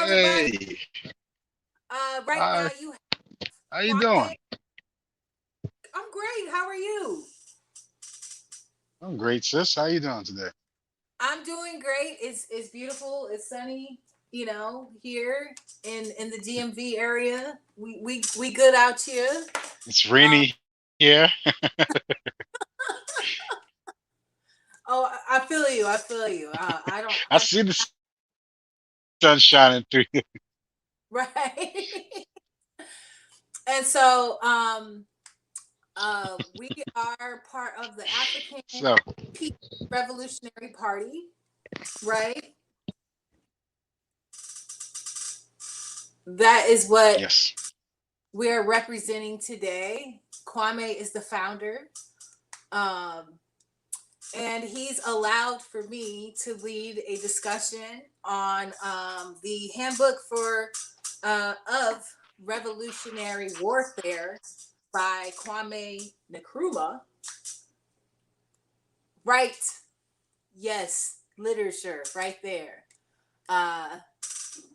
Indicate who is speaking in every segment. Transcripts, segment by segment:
Speaker 1: everybody.
Speaker 2: Hey,
Speaker 1: Right now
Speaker 2: hi.
Speaker 1: you have
Speaker 2: How you
Speaker 1: Kwame.
Speaker 2: doing?
Speaker 1: I'm great. How are you?
Speaker 2: I'm great, sis. How you doing today?
Speaker 1: I'm doing great. It's beautiful. It's sunny. Here in the DMV area. We good out here.
Speaker 2: It's
Speaker 1: Um,
Speaker 2: rainy here.
Speaker 1: oh, I feel you. I feel you. I don't.
Speaker 2: I see the sun shining through you.
Speaker 1: Right. And so we are part of the African
Speaker 2: So,
Speaker 1: People's Revolutionary Party, right? That is what
Speaker 2: yes.
Speaker 1: we're representing today. Kwame is the founder, um, and he's allowed for me to lead a discussion on the handbook of revolutionary warfare by Kwame Nkrumah. Right? Yes, literature right there. Uh,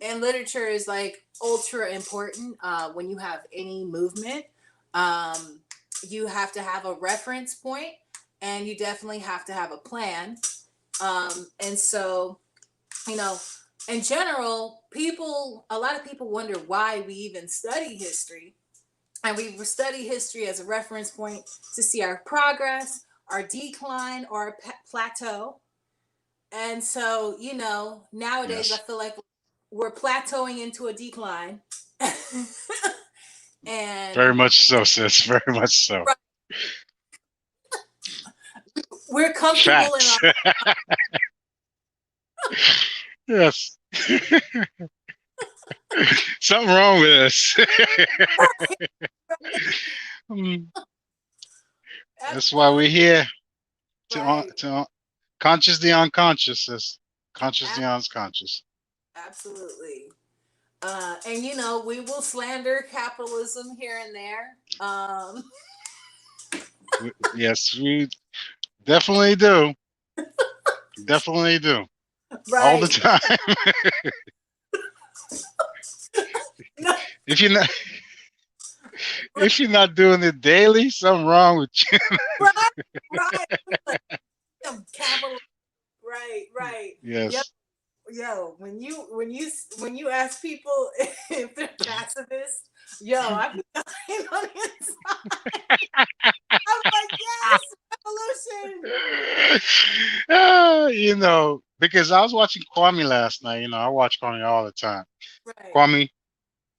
Speaker 1: and literature is like ultra important when you have any movement. Um, you have to have a reference point, and you definitely have to have a plan. And so, you know, in general, a lot of people wonder why we even study history. And we study history as a reference point to see our progress, our decline, or our plateau. And so, nowadays I
Speaker 2: Yes.
Speaker 1: feel like we're plateauing into a decline. And
Speaker 2: Very much so, sis. Very much so.
Speaker 1: we're comfortable in
Speaker 2: Facts.
Speaker 1: our
Speaker 2: Yes. Something wrong with us. Mm, That's why we're
Speaker 1: absolutely
Speaker 2: here
Speaker 1: right.
Speaker 2: conscious the unconscious, sis. Conscious
Speaker 1: A-
Speaker 2: the unconscious.
Speaker 1: Absolutely. And we will slander capitalism here and there.
Speaker 2: Yes, we definitely do. Definitely do. All the
Speaker 1: Right.
Speaker 2: time.
Speaker 1: No,
Speaker 2: If you're not if you're not doing it daily, something wrong with you.
Speaker 1: right, right. We're like, damn, capitalism. Right, right. Yep.
Speaker 2: Yes.
Speaker 1: Yo, when you ask people if they're pacifists, yo, I be dying on the inside. I'm like, yes, revolution.
Speaker 2: Because I was watching Kwame last night. I watch Kwame all the time.
Speaker 1: Right.
Speaker 2: Kwame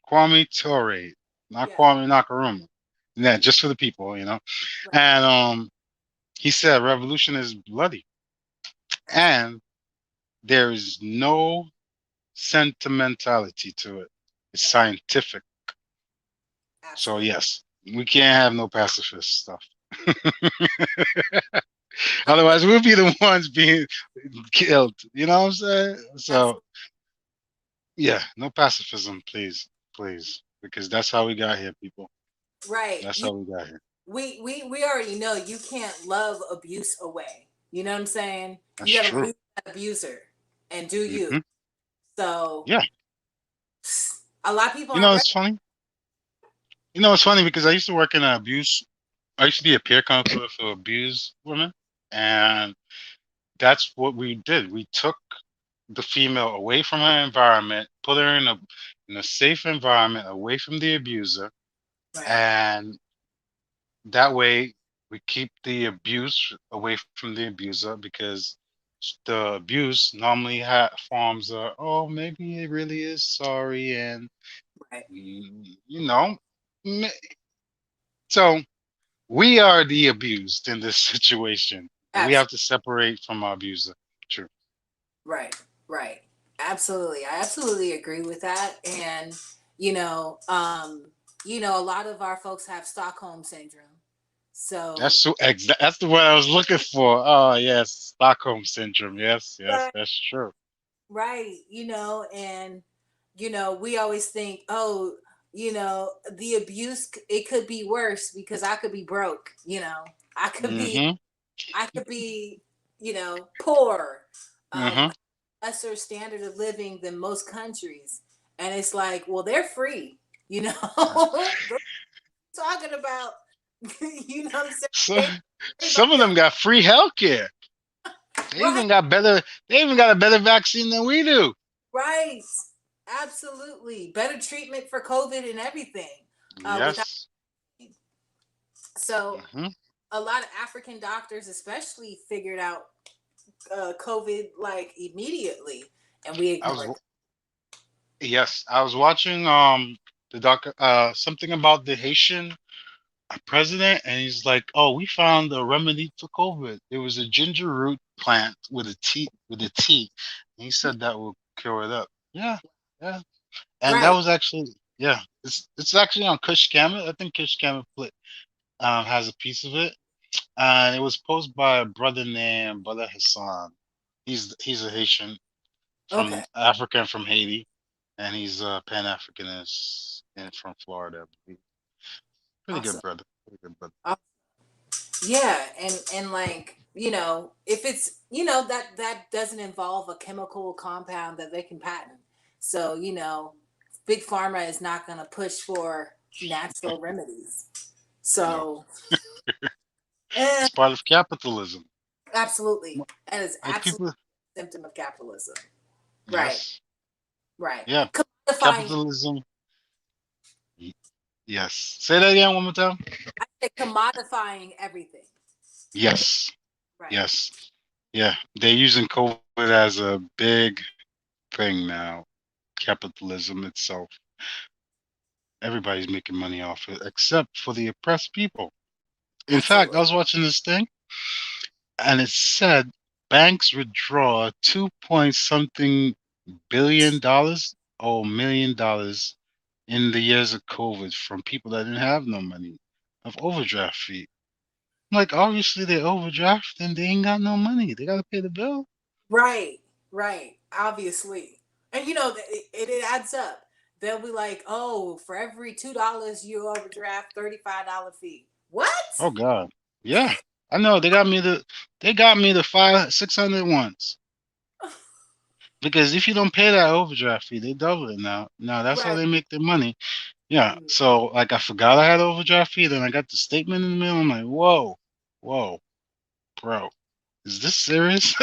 Speaker 2: Kwame Ture, not
Speaker 1: Yeah.
Speaker 2: Kwame Nkrumah. Yeah, just for the people.
Speaker 1: Right.
Speaker 2: And he said revolution is bloody,
Speaker 1: Absolutely.
Speaker 2: and there is no sentimentality to it. It's
Speaker 1: That's
Speaker 2: scientific. So
Speaker 1: absolutely.
Speaker 2: yes, we can't have no pacifist stuff.
Speaker 1: I feel
Speaker 2: Otherwise, we'll be the ones being killed. You know what I'm saying? So
Speaker 1: absolutely
Speaker 2: yeah, no pacifism, please, please, because that's how we got here, people.
Speaker 1: right.
Speaker 2: That's how we got here.
Speaker 1: We already know you can't love abuse away. You know what I'm saying?
Speaker 2: That's
Speaker 1: You got to
Speaker 2: true.
Speaker 1: lose that abuser and do you.
Speaker 2: Hmm.
Speaker 1: So
Speaker 2: Yeah.
Speaker 1: a lot of people
Speaker 2: You
Speaker 1: aren't
Speaker 2: know,
Speaker 1: ready.
Speaker 2: it's funny. It's funny because I used to work in abuse. I used to be a peer counselor for abused women, and that's what we did. We took the female away from her environment, put her in a safe environment, away from the abuser,
Speaker 1: Right.
Speaker 2: and that way we keep the abuse away from the abuser because the abuse normally forms oh, maybe it really is sorry, and
Speaker 1: Right.
Speaker 2: you know m- so we are the abused in this situation, and we have
Speaker 1: Absolutely.
Speaker 2: to separate from our abuser. True.
Speaker 1: Right. Right. Absolutely. I absolutely agree with that. And you know, um, a lot of our folks have Stockholm syndrome. So
Speaker 2: That's the word I was looking for. Oh yes, Stockholm syndrome. Yes, yes,
Speaker 1: right,
Speaker 2: that's true.
Speaker 1: right, and we always think, oh, the abuse it could be worse because I could be broke, I could be
Speaker 2: Mm-hmm.
Speaker 1: I could be, poor,
Speaker 2: Mm-hmm.
Speaker 1: lesser standard of living than most countries. And it's like, well, they're free, you know. They're talking about, you know what I'm saying?
Speaker 2: So
Speaker 1: They
Speaker 2: some
Speaker 1: everybody
Speaker 2: of
Speaker 1: else,
Speaker 2: them got free healthcare. They
Speaker 1: right,
Speaker 2: even got better. They even got a better vaccine than we do.
Speaker 1: right, absolutely, better treatment for COVID and everything. Without
Speaker 2: Yes.
Speaker 1: so
Speaker 2: Hmm.
Speaker 1: a lot of African doctors, especially, figured out COVID like immediately, and we
Speaker 2: I was
Speaker 1: ignored
Speaker 2: yes. I was watching the doc something about the Haitian president, and he's like, "Oh, we found a remedy for COVID. It was a ginger root plant with a T, and he
Speaker 1: them.
Speaker 2: said that will cure it up." Yeah, yeah, and that
Speaker 1: Right.
Speaker 2: was actually yeah. It's actually on Kush Camet. I think Kush Camet has a piece of it. It was posed by a brother named Brother Hassan. He's a Haitian
Speaker 1: Okay.
Speaker 2: from Africa and from Haiti, and he's a Pan Africanist and from Florida, I believe. Pretty good
Speaker 1: Awesome.
Speaker 2: brother. Pretty good brother.
Speaker 1: Yeah, and like, if it's, that doesn't involve a chemical compound that they can patent. So, big pharma is not going to push for natural remedies.
Speaker 2: No,
Speaker 1: So, eh,
Speaker 2: it's part of capitalism.
Speaker 1: absolutely. That is
Speaker 2: Like
Speaker 1: absolutely
Speaker 2: people,
Speaker 1: a symptom of capitalism. Right.
Speaker 2: yes,
Speaker 1: Right.
Speaker 2: yeah,
Speaker 1: Commodifying,
Speaker 2: capitalism. y- Yes. Say that again one more time.
Speaker 1: I say commodifying everything.
Speaker 2: Yes,
Speaker 1: Right.
Speaker 2: yes, yeah. They're using COVID as a big thing now. Capitalism itself. Everybody's making money off it, except for the oppressed people. In fact, I
Speaker 1: Absolutely.
Speaker 2: was watching this thing, and it said banks withdraw 2 point something $billion or $1 million in the years of COVID from people that didn't have no money of overdraft fee. I'm like, obviously they overdraft and they ain't got no money. They gotta pay the bill.
Speaker 1: Right, right. Obviously, and it adds up. They'll be like, "Oh, for every $2 you overdraft, $35 fee." What?
Speaker 2: Oh God. Yeah. I know they got me the 500 600 ones. Because if you don't pay that overdraft fee, they double it now. Now that's how
Speaker 1: Right.
Speaker 2: they make their money. Yeah.
Speaker 1: Mm.
Speaker 2: So like I forgot I had overdraft fee, then I got the statement in the mail. I'm like, whoa, whoa, bro. Is this serious?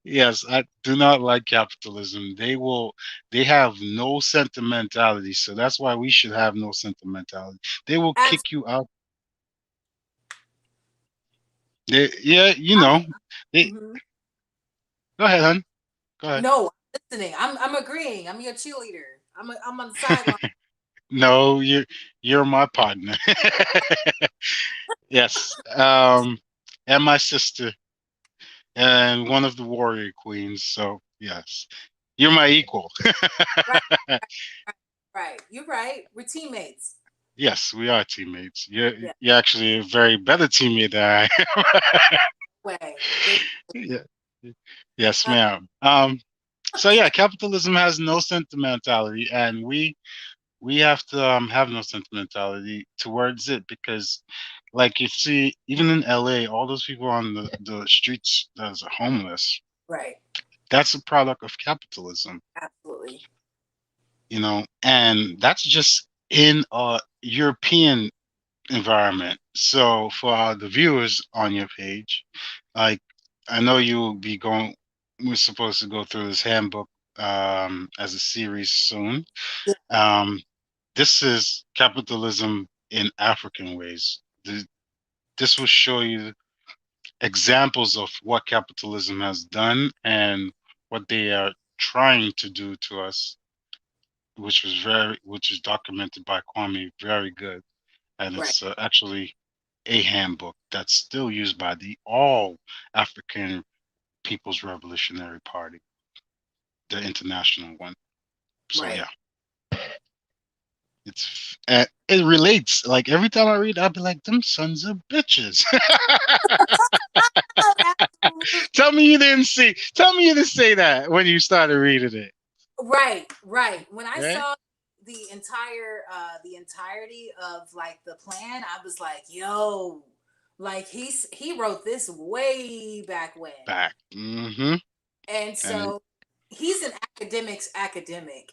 Speaker 2: Yes, I do not like capitalism. They have no sentimentality. So that's why we should have no sentimentality. They will
Speaker 1: Abs-
Speaker 2: kick you out. Yeah, they
Speaker 1: mhm.
Speaker 2: go ahead, hon. Go ahead.
Speaker 1: No, I'm listening. I'm agreeing. I'm your cheerleader. I'm on the sideline.
Speaker 2: No, you're my partner. Yes. And my sister and one of the warrior queens. So yes. You're my equal.
Speaker 1: Right, right. You're right. We're teammates.
Speaker 2: Yes, we are teammates.
Speaker 1: Yeah.
Speaker 2: You're actually a very better teammate than
Speaker 1: Way. There's
Speaker 2: Yeah. Yes,
Speaker 1: uh,
Speaker 2: ma'am. So yeah, capitalism has no sentimentality, and we have to have no sentimentality towards it because, like, you see, even in LA, all those people on the streets that's homeless,
Speaker 1: right.
Speaker 2: that's a product of capitalism,
Speaker 1: Absolutely.
Speaker 2: and that's just in a European environment. So for the viewers on your page, like I know you will be going. We're supposed to go through this handbook as a series soon.
Speaker 1: Yeah.
Speaker 2: Um, this is capitalism in African ways. This will show you examples of what capitalism has done and what they are trying to do to us, which is documented by Kwame, very good, and
Speaker 1: Right.
Speaker 2: it's actually a handbook that's still used by the all African People's Revolutionary Party, the international one. So
Speaker 1: Right.
Speaker 2: yeah, it relates. Like every time I read, I'll be like, "Them sons of bitches."
Speaker 1: Oh, absolutely.
Speaker 2: Tell me you didn't see. Tell me you didn't say that when you started reading it.
Speaker 1: Right, right. When I
Speaker 2: Right?
Speaker 1: saw the entirety of like the plan, I was like, yo, like he wrote this way back when.
Speaker 2: Back. Mm-hmm.
Speaker 1: And
Speaker 2: And
Speaker 1: so, he's an academic's academic.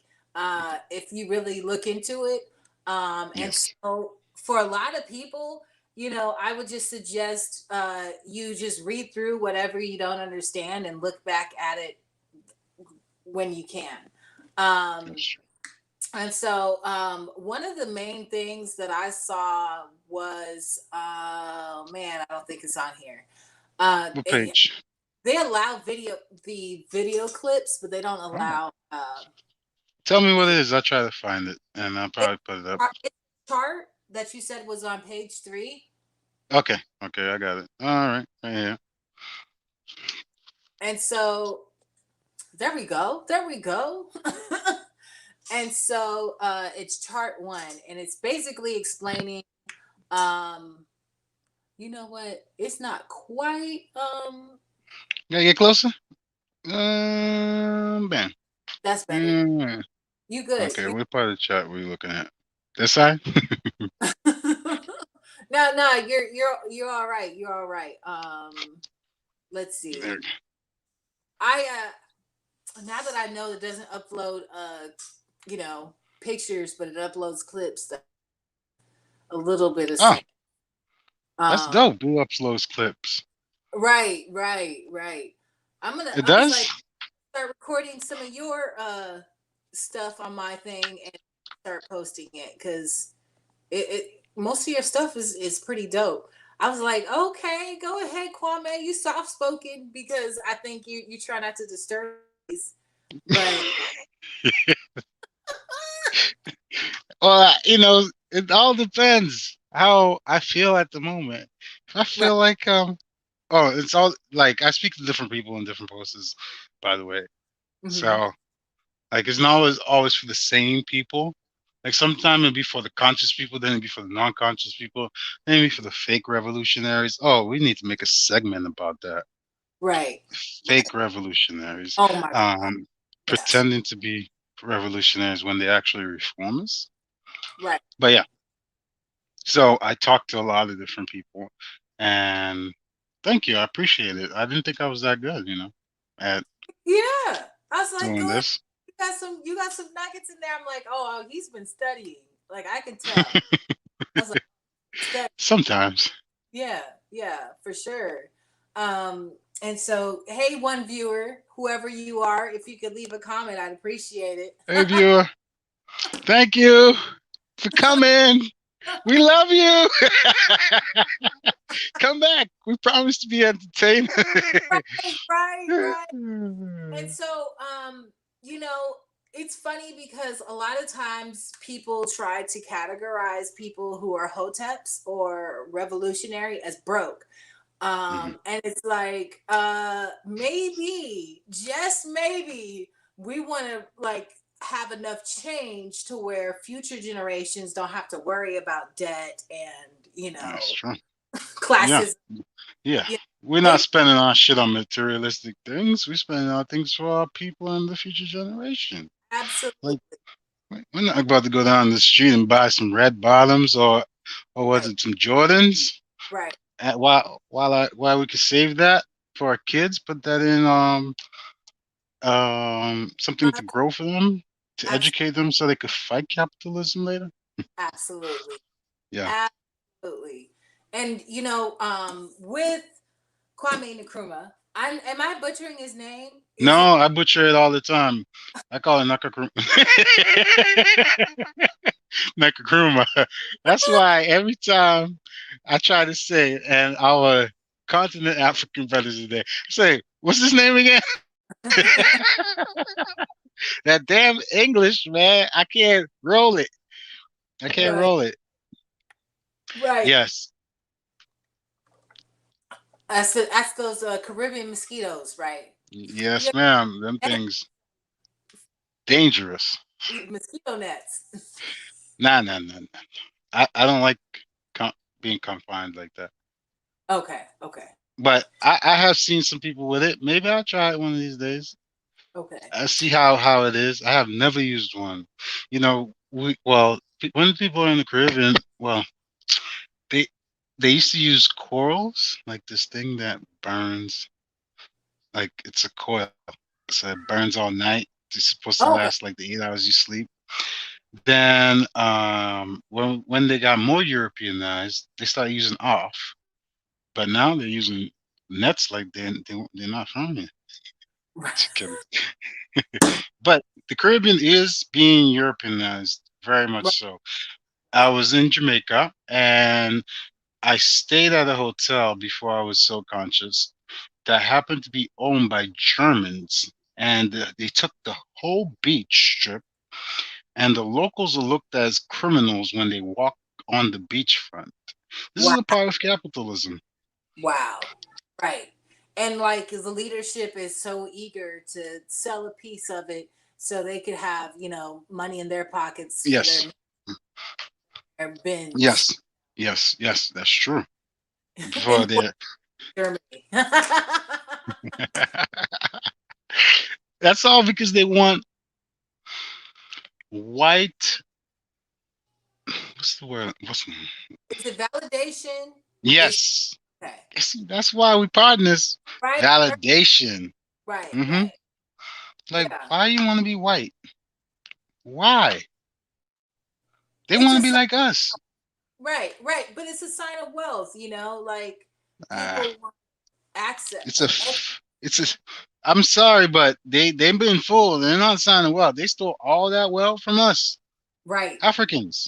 Speaker 1: If you really look into it, and
Speaker 2: Yes.
Speaker 1: so for a lot of people, I would just suggest you just read through whatever you don't understand and look back at it when you can. Um,
Speaker 2: Yes.
Speaker 1: and so one of the main things that I saw was, man, I don't think it's on here.
Speaker 2: What
Speaker 1: It,
Speaker 2: page?
Speaker 1: they allow the video clips, but they don't
Speaker 2: Oh,
Speaker 1: allow
Speaker 2: tell me what
Speaker 1: the
Speaker 2: it is. I'll try to find it, and I'll
Speaker 1: it,
Speaker 2: probably put it up.
Speaker 1: it's a chart that you said was on page 3.
Speaker 2: Okay. Okay, I got it. All right. Right here.
Speaker 1: And so there we go. There we go. And so it's chart 1, and it's basically explaining, um, you know what? It's not quite
Speaker 2: Gotta get closer. Bam.
Speaker 1: that's better.
Speaker 2: Mm,
Speaker 1: You good.
Speaker 2: okay, what part of the chat were you looking at? This side?
Speaker 1: No, no, you're all right. You're all right. Let's
Speaker 2: There.
Speaker 1: see. I now that I know it doesn't upload you know, pictures, but it uploads clips, that a little bit of
Speaker 2: Oh,
Speaker 1: sense.
Speaker 2: that's
Speaker 1: Um
Speaker 2: dope. Do uploads clips.
Speaker 1: right, right, right.
Speaker 2: It
Speaker 1: I was like,
Speaker 2: does?
Speaker 1: start recording some of your stuff on my thing and start posting it, because it most of your stuff is pretty dope. I was like, okay, go ahead, Kwame. You soft spoken because I think you try not to disturb these, but
Speaker 2: Well, it all depends how I feel at the moment. If I
Speaker 1: right.
Speaker 2: feel like oh, it's all like I speak to different people in different places, by the way.
Speaker 1: Hmm.
Speaker 2: So like it's not always for the same people. Like sometimes it'd be for the conscious people, then it'd be for the non-conscious people, then it'd be for the fake revolutionaries. Oh, we need to make a segment about that.
Speaker 1: Right.
Speaker 2: Fake revolutionaries,
Speaker 1: Oh my God.
Speaker 2: um,
Speaker 1: Yes.
Speaker 2: pretending to be revolutionaries when they actually reformers.
Speaker 1: Right.
Speaker 2: But yeah, so I talked to a lot of different people, and thank you, I appreciate it. I didn't think I was that good, at
Speaker 1: Yeah. I was like,
Speaker 2: doing
Speaker 1: go ahead.
Speaker 2: this.
Speaker 1: You got some nuggets in there. I'm like, oh, he's been studying. Like I can tell. I was like, study.
Speaker 2: Sometimes.
Speaker 1: Yeah, yeah, for sure. And so, hey, one viewer, whoever you are, if you could leave a comment, I'd appreciate it.
Speaker 2: Hey, viewer, thank you for coming. We love you. Come back. We promise to be entertained.
Speaker 1: Right, right, right. And so, you know, it's funny because a lot of times people try to categorize people who are hoteps or revolutionary as broke.
Speaker 2: Mhm.
Speaker 1: And it's like, maybe, just maybe, we want to like have enough change to where future generations don't have to worry about debt and,
Speaker 2: That's true. Yeah,
Speaker 1: classes.
Speaker 2: yeah.
Speaker 1: Yeah,
Speaker 2: We're not
Speaker 1: maybe.
Speaker 2: spending our shit on materialistic things. We're spending our things for our people and the future generation.
Speaker 1: Absolutely.
Speaker 2: Like, we're not about to go down the street and buy some red bottoms or was
Speaker 1: Right,
Speaker 2: it some Jordans?
Speaker 1: right.
Speaker 2: And while we could save that for our kids, put that in something to grow for them, to
Speaker 1: Abs-
Speaker 2: educate them so they could fight capitalism later.
Speaker 1: Absolutely.
Speaker 2: Yeah.
Speaker 1: Absolutely. And, with Kwame Nkrumah, am I butchering his name? Is it
Speaker 2: No, I butcher it all the time. I call it Nakakruma. Nakakruma. That's why every time I try to say it, and our continent African brothers are there, say, what's his name again? That damn English, man. I can't roll it. I can't
Speaker 1: right?
Speaker 2: roll it.
Speaker 1: Right.
Speaker 2: Yes.
Speaker 1: That's those Caribbean mosquitoes, right?
Speaker 2: Yes,
Speaker 1: Yeah,
Speaker 2: ma'am. Them
Speaker 1: and
Speaker 2: things dangerous.
Speaker 1: mosquito nets.
Speaker 2: Nah, nah, nah, nah. I don't like con being confined like that.
Speaker 1: Okay, okay,
Speaker 2: But I have seen some people with it. Maybe I'll try it one of these days.
Speaker 1: okay.
Speaker 2: I see how it is. I have never used one. When people are in the Caribbean, well, they they used to use corals, like this thing that burns, like it's a coil. So it burns all night. It's supposed to
Speaker 1: Oh, okay.
Speaker 2: last like the 8 hours you sleep. Then when they got more Europeanized, they started using off. But now they're using nets like they're not from here. Just kidding. But the Caribbean is being Europeanized very
Speaker 1: Right.
Speaker 2: much so. I was in Jamaica and I stayed at a hotel before I was so conscious that happened to be owned by Germans. And they took the whole beach strip, and the locals are looked at as criminals when they walk on the beachfront. This
Speaker 1: Wow.
Speaker 2: is a part of capitalism.
Speaker 1: Wow. Right. And like the leadership is so eager to sell a piece of it so they could have, money in their pockets for
Speaker 2: Yes,
Speaker 1: their binge
Speaker 2: yes, yes. That's true.
Speaker 1: in
Speaker 2: For their
Speaker 1: Germany.
Speaker 2: that's all because they want white. What's the word?
Speaker 1: Is it validation? Is
Speaker 2: Yes.
Speaker 1: okay.
Speaker 2: See, that's why we partners.
Speaker 1: Right?
Speaker 2: Validation.
Speaker 1: Right,
Speaker 2: Hmm.
Speaker 1: right.
Speaker 2: Like,
Speaker 1: Yeah.
Speaker 2: why you want to be white? Why? They
Speaker 1: It's
Speaker 2: want
Speaker 1: a
Speaker 2: to be like us.
Speaker 1: right, right. But it's a sign of wealth, like
Speaker 2: Ah,
Speaker 1: people want access.
Speaker 2: it's a, it's a. I'm sorry, but they've been fooled. They're not signing wealth. They stole all that wealth from us,
Speaker 1: Right.
Speaker 2: Africans.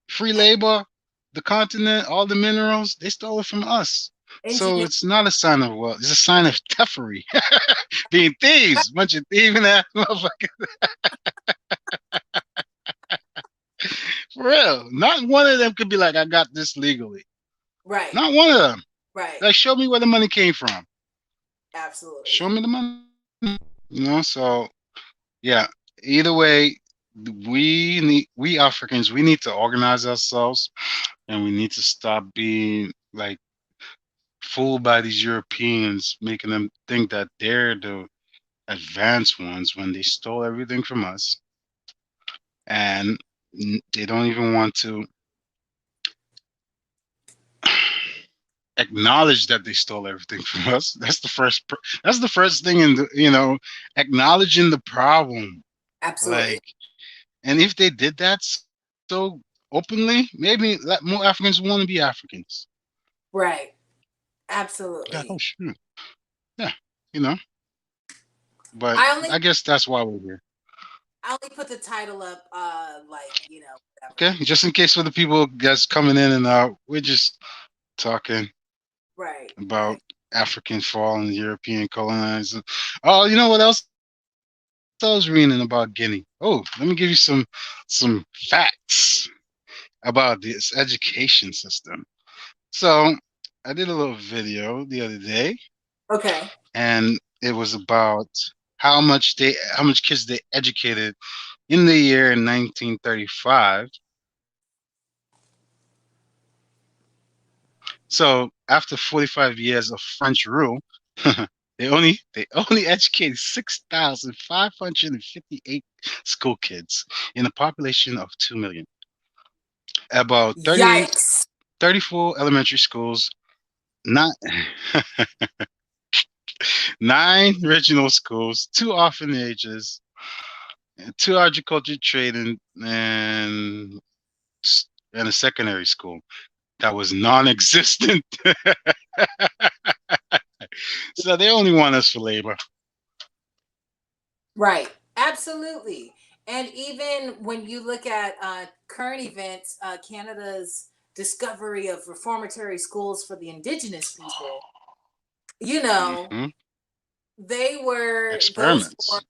Speaker 2: Free labor, the continent, all the minerals. They stole it from us. So
Speaker 1: Engineer.
Speaker 2: it's not a sign of wealth. It's a sign of theftery. Being thieves, bunch of thieving ass motherfuckers. For real. Not one of them could be like, I got this legally.
Speaker 1: Right,
Speaker 2: Not one of them.
Speaker 1: right.
Speaker 2: Like, show me where the money came from. Show
Speaker 1: Absolutely.
Speaker 2: me the money. So yeah. Either way, we Africans, we need to organize ourselves, and we need to stop being like fooled by these Europeans, making them think that they're the advanced ones when they stole everything from us, and they don't even want to acknowledge that they stole everything from us. That's the first thing in the acknowledging the problem.
Speaker 1: Absolutely.
Speaker 2: Like, and if they did that so openly, maybe let more Africans want to be Africans.
Speaker 1: Right.
Speaker 2: Yeah, oh
Speaker 1: Absolutely.
Speaker 2: shoot. Yeah, you know. But
Speaker 1: I only
Speaker 2: I guess that's why we're here.
Speaker 1: I only put the title up like, whatever.
Speaker 2: Okay, just in case for the people that's coming in and out, we're just talking
Speaker 1: Right,
Speaker 2: about
Speaker 1: right.
Speaker 2: African fall and European colonization. Oh, you know what else I was reading about Guinea? Oh, let me give you some facts about this education system. So I did a little video the other day,
Speaker 1: Okay.
Speaker 2: and it was about how much kids they educated in the year 1935. So after 45 years of French rule, they only educated 6,558 school kids in a population of 2 million. About 38,
Speaker 1: Yikes.
Speaker 2: 34 elementary schools, not nine regional schools, two orphanages, two agriculture training, and a secondary school that was non-existent. So they only want us for labor.
Speaker 1: Right. Absolutely. And even when you look at current events, Canada's discovery of reformatory schools for the Indigenous people, you know,
Speaker 2: Hmm.
Speaker 1: they were those for,
Speaker 2: Experiments.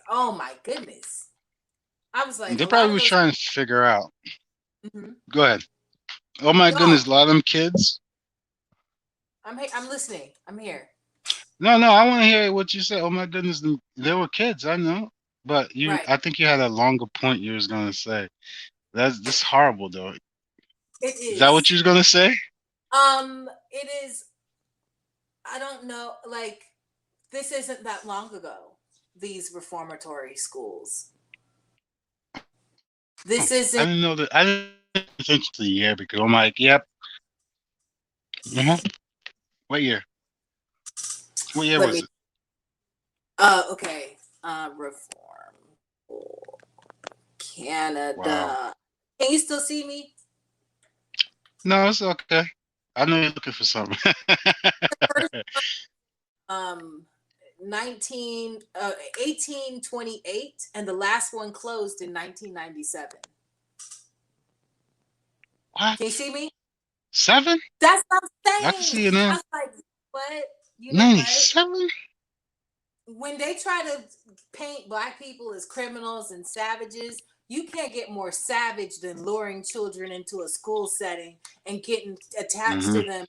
Speaker 1: oh my goodness. I was like,
Speaker 2: They
Speaker 1: a lot
Speaker 2: probably
Speaker 1: of
Speaker 2: was
Speaker 1: those.
Speaker 2: trying to figure out.
Speaker 1: Mhm.
Speaker 2: Go ahead. Oh my
Speaker 1: No,
Speaker 2: goodness, a lot of them kids.
Speaker 1: I'm listening. I'm here.
Speaker 2: No, no, I want to hear what you say. Oh my goodness, they were kids. I know, but
Speaker 1: Right.
Speaker 2: I think you had a longer point you was gonna say. This horrible though.
Speaker 1: It
Speaker 2: Is that what
Speaker 1: is.
Speaker 2: you was gonna say?
Speaker 1: It is. I don't know. Like, this isn't that long ago. These reformatory schools.
Speaker 2: Oh,
Speaker 1: This
Speaker 2: I
Speaker 1: isn't.
Speaker 2: didn't know that. I didn't pay attention to the year because I'm like, yep. Uh-huh. What year? What year
Speaker 1: Let
Speaker 2: was
Speaker 1: me
Speaker 2: it?
Speaker 1: Okay. Reform
Speaker 2: Wow.
Speaker 1: Canada. Can you still see me?
Speaker 2: No, it's okay. I know you're looking for something.
Speaker 1: First, um, 1828, and the last one closed in 1997. Can you
Speaker 2: What?
Speaker 1: see me?
Speaker 2: 7?
Speaker 1: That's what I'm
Speaker 2: I can
Speaker 1: saying.
Speaker 2: see you now.
Speaker 1: I was like, what? You know what?
Speaker 2: 97?
Speaker 1: When they try to paint black people as criminals and savages, you can't get more savage than luring children into a school setting and getting attached to
Speaker 2: Mm-hmm.
Speaker 1: them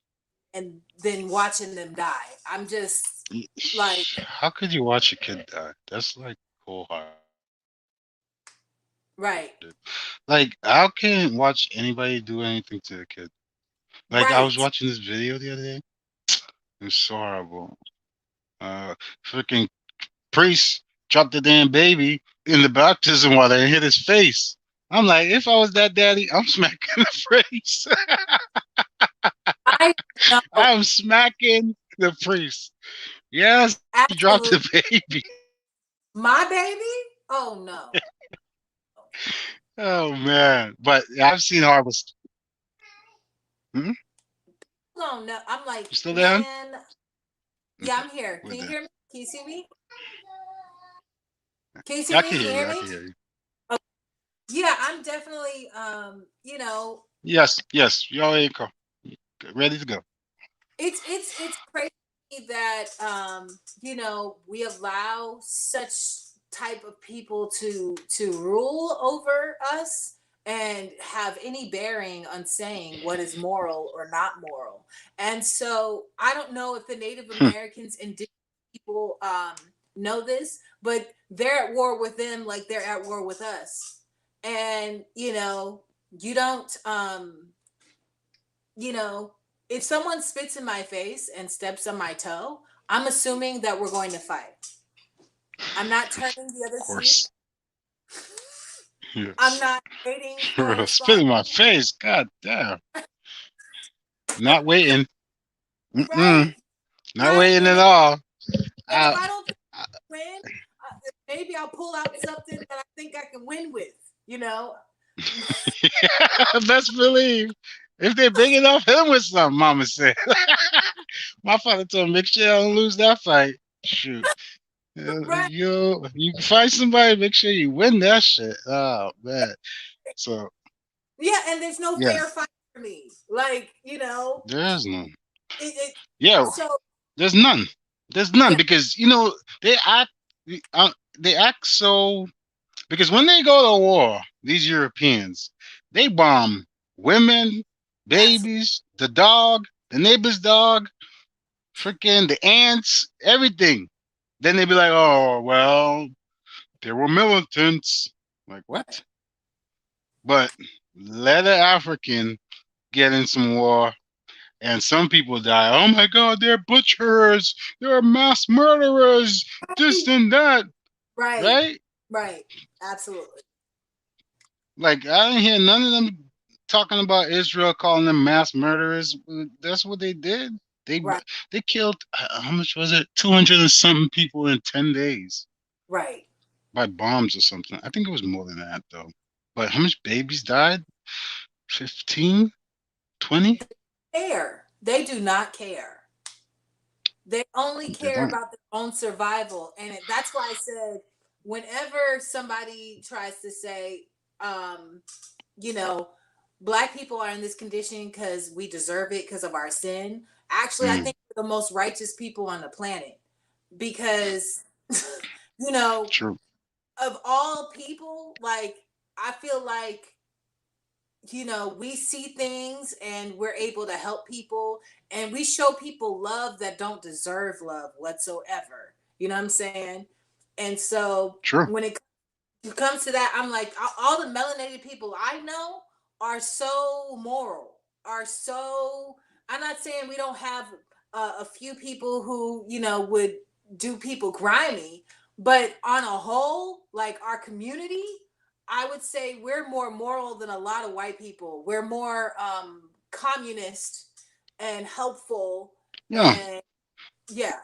Speaker 1: and then watching them die. I'm just like,
Speaker 2: How could you watch a kid die? That's like cold hearted.
Speaker 1: right,
Speaker 2: Like, how can watch anybody do anything to a kid? Like, I was
Speaker 1: right.
Speaker 2: watching this video the other day. It was so horrible. Uh, Freaking priest dropped the damn baby in the baptism water and hit his face. I'm like, if I was that daddy, I'm smacking the face.
Speaker 1: I know,
Speaker 2: I'm smacking the priest. Yes, he dropped the
Speaker 1: absolutely.
Speaker 2: baby.
Speaker 1: My baby? Oh no.
Speaker 2: Oh man. But I've seen horrible. Hmm?
Speaker 1: No, no. I'm like,
Speaker 2: You still there, hon?
Speaker 1: man, yeah,
Speaker 2: Okay,
Speaker 1: I'm here.
Speaker 2: we're
Speaker 1: Can you
Speaker 2: there.
Speaker 1: hear me? Can you see me? Can you see
Speaker 2: I
Speaker 1: me?
Speaker 2: can
Speaker 1: Can
Speaker 2: hear
Speaker 1: you
Speaker 2: you.
Speaker 1: hear
Speaker 2: I
Speaker 1: me?
Speaker 2: can hear you.
Speaker 1: Oh, yeah, I'm definitely
Speaker 2: Yes, yes. You already go. Ready to go.
Speaker 1: it's crazy that we allow such type of people to rule over us and have any bearing on saying what is moral or not moral. And so I don't know if the Native
Speaker 2: Hmm.
Speaker 1: Americans, indigenous people, know this, but they're at war with them like they're at war with us. And you don't you know, if someone spits in my face and steps on my toe, I'm assuming that we're going to fight. I'm not turning the
Speaker 2: Of
Speaker 1: other cheek.
Speaker 2: course.
Speaker 1: I'm
Speaker 2: Yes.
Speaker 1: not waiting for a
Speaker 2: Spit
Speaker 1: response.
Speaker 2: in my face. God damn. Not waiting.
Speaker 1: Right,
Speaker 2: Mm-mm. Not
Speaker 1: right.
Speaker 2: waiting
Speaker 1: And
Speaker 2: at
Speaker 1: if,
Speaker 2: all.
Speaker 1: and if
Speaker 2: I,
Speaker 1: I don't think I win, maybe I'll pull out something that I think I can win with. You know,
Speaker 2: best believe. If they're big enough, hit 'em with something, Mama said. My father told me, make sure I don't lose that fight. Shoot.
Speaker 1: right?
Speaker 2: You fight somebody, make sure you win that shit. Oh man. So
Speaker 1: Yeah, and there's no
Speaker 2: yeah,
Speaker 1: fair fight for me. Like
Speaker 2: there is none.
Speaker 1: it
Speaker 2: Yeah,
Speaker 1: so
Speaker 2: there's none. There's none
Speaker 1: yeah,
Speaker 2: because they act they act so because when they go to war, these Europeans, they bomb women,
Speaker 1: absolutely
Speaker 2: babies, the dog, the neighbor's dog, freaking the ants, everything. Then they be like, oh well, there were militants. Like
Speaker 1: right.
Speaker 2: what? But let an African get in some war and some people die. Oh my God, they're butchers, they're mass murderers, this and that,
Speaker 1: Right,
Speaker 2: right?
Speaker 1: right, absolutely.
Speaker 2: Like I didn't hear none of them talking about Israel calling them mass murderers. That's what they did. They
Speaker 1: Right,
Speaker 2: they killed how much was it? 200 and something people in 10 days
Speaker 1: right.
Speaker 2: by bombs or something. I think it was more than that though. But how much babies died? 15, 20?
Speaker 1: Care. They do not care. They only
Speaker 2: They
Speaker 1: care
Speaker 2: don't.
Speaker 1: about their own survival. And that's why I said, whenever somebody tries to say, um, you know, black people are in this condition because we deserve it because of our sin. Actually, I
Speaker 2: Mm,
Speaker 1: think we're the most righteous people on the planet because, you know,
Speaker 2: true.
Speaker 1: of all people, like, I feel like we see things and we're able to help people and we show people love that don't deserve love whatsoever. You know what I'm saying? And so
Speaker 2: True.
Speaker 1: when it comes to that, I'm like, all the melanated people I know are so moral, are so. I'm not saying we don't have a few people who, would do people grimy, but on a whole, like our community, I would say we're more moral than a lot of white people. We're more communist and helpful
Speaker 2: Yeah.
Speaker 1: and yeah,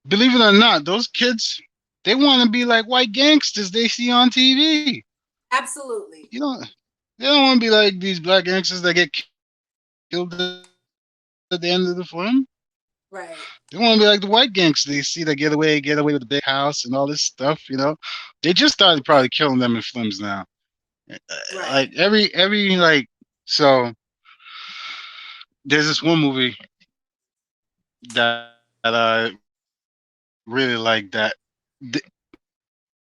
Speaker 2: believe it or not, those kids, they want to be like white gangsters they see on TV.
Speaker 1: Absolutely.
Speaker 2: You know, they don't want to be like these black gangsters that get killed at the end of the film. They want to be like the white
Speaker 1: Right.
Speaker 2: gangsters they see that get away with the big house and all this stuff. They just started probably killing them in films now. Like
Speaker 1: Right.
Speaker 2: every like so. There's this one movie that I really like that, th-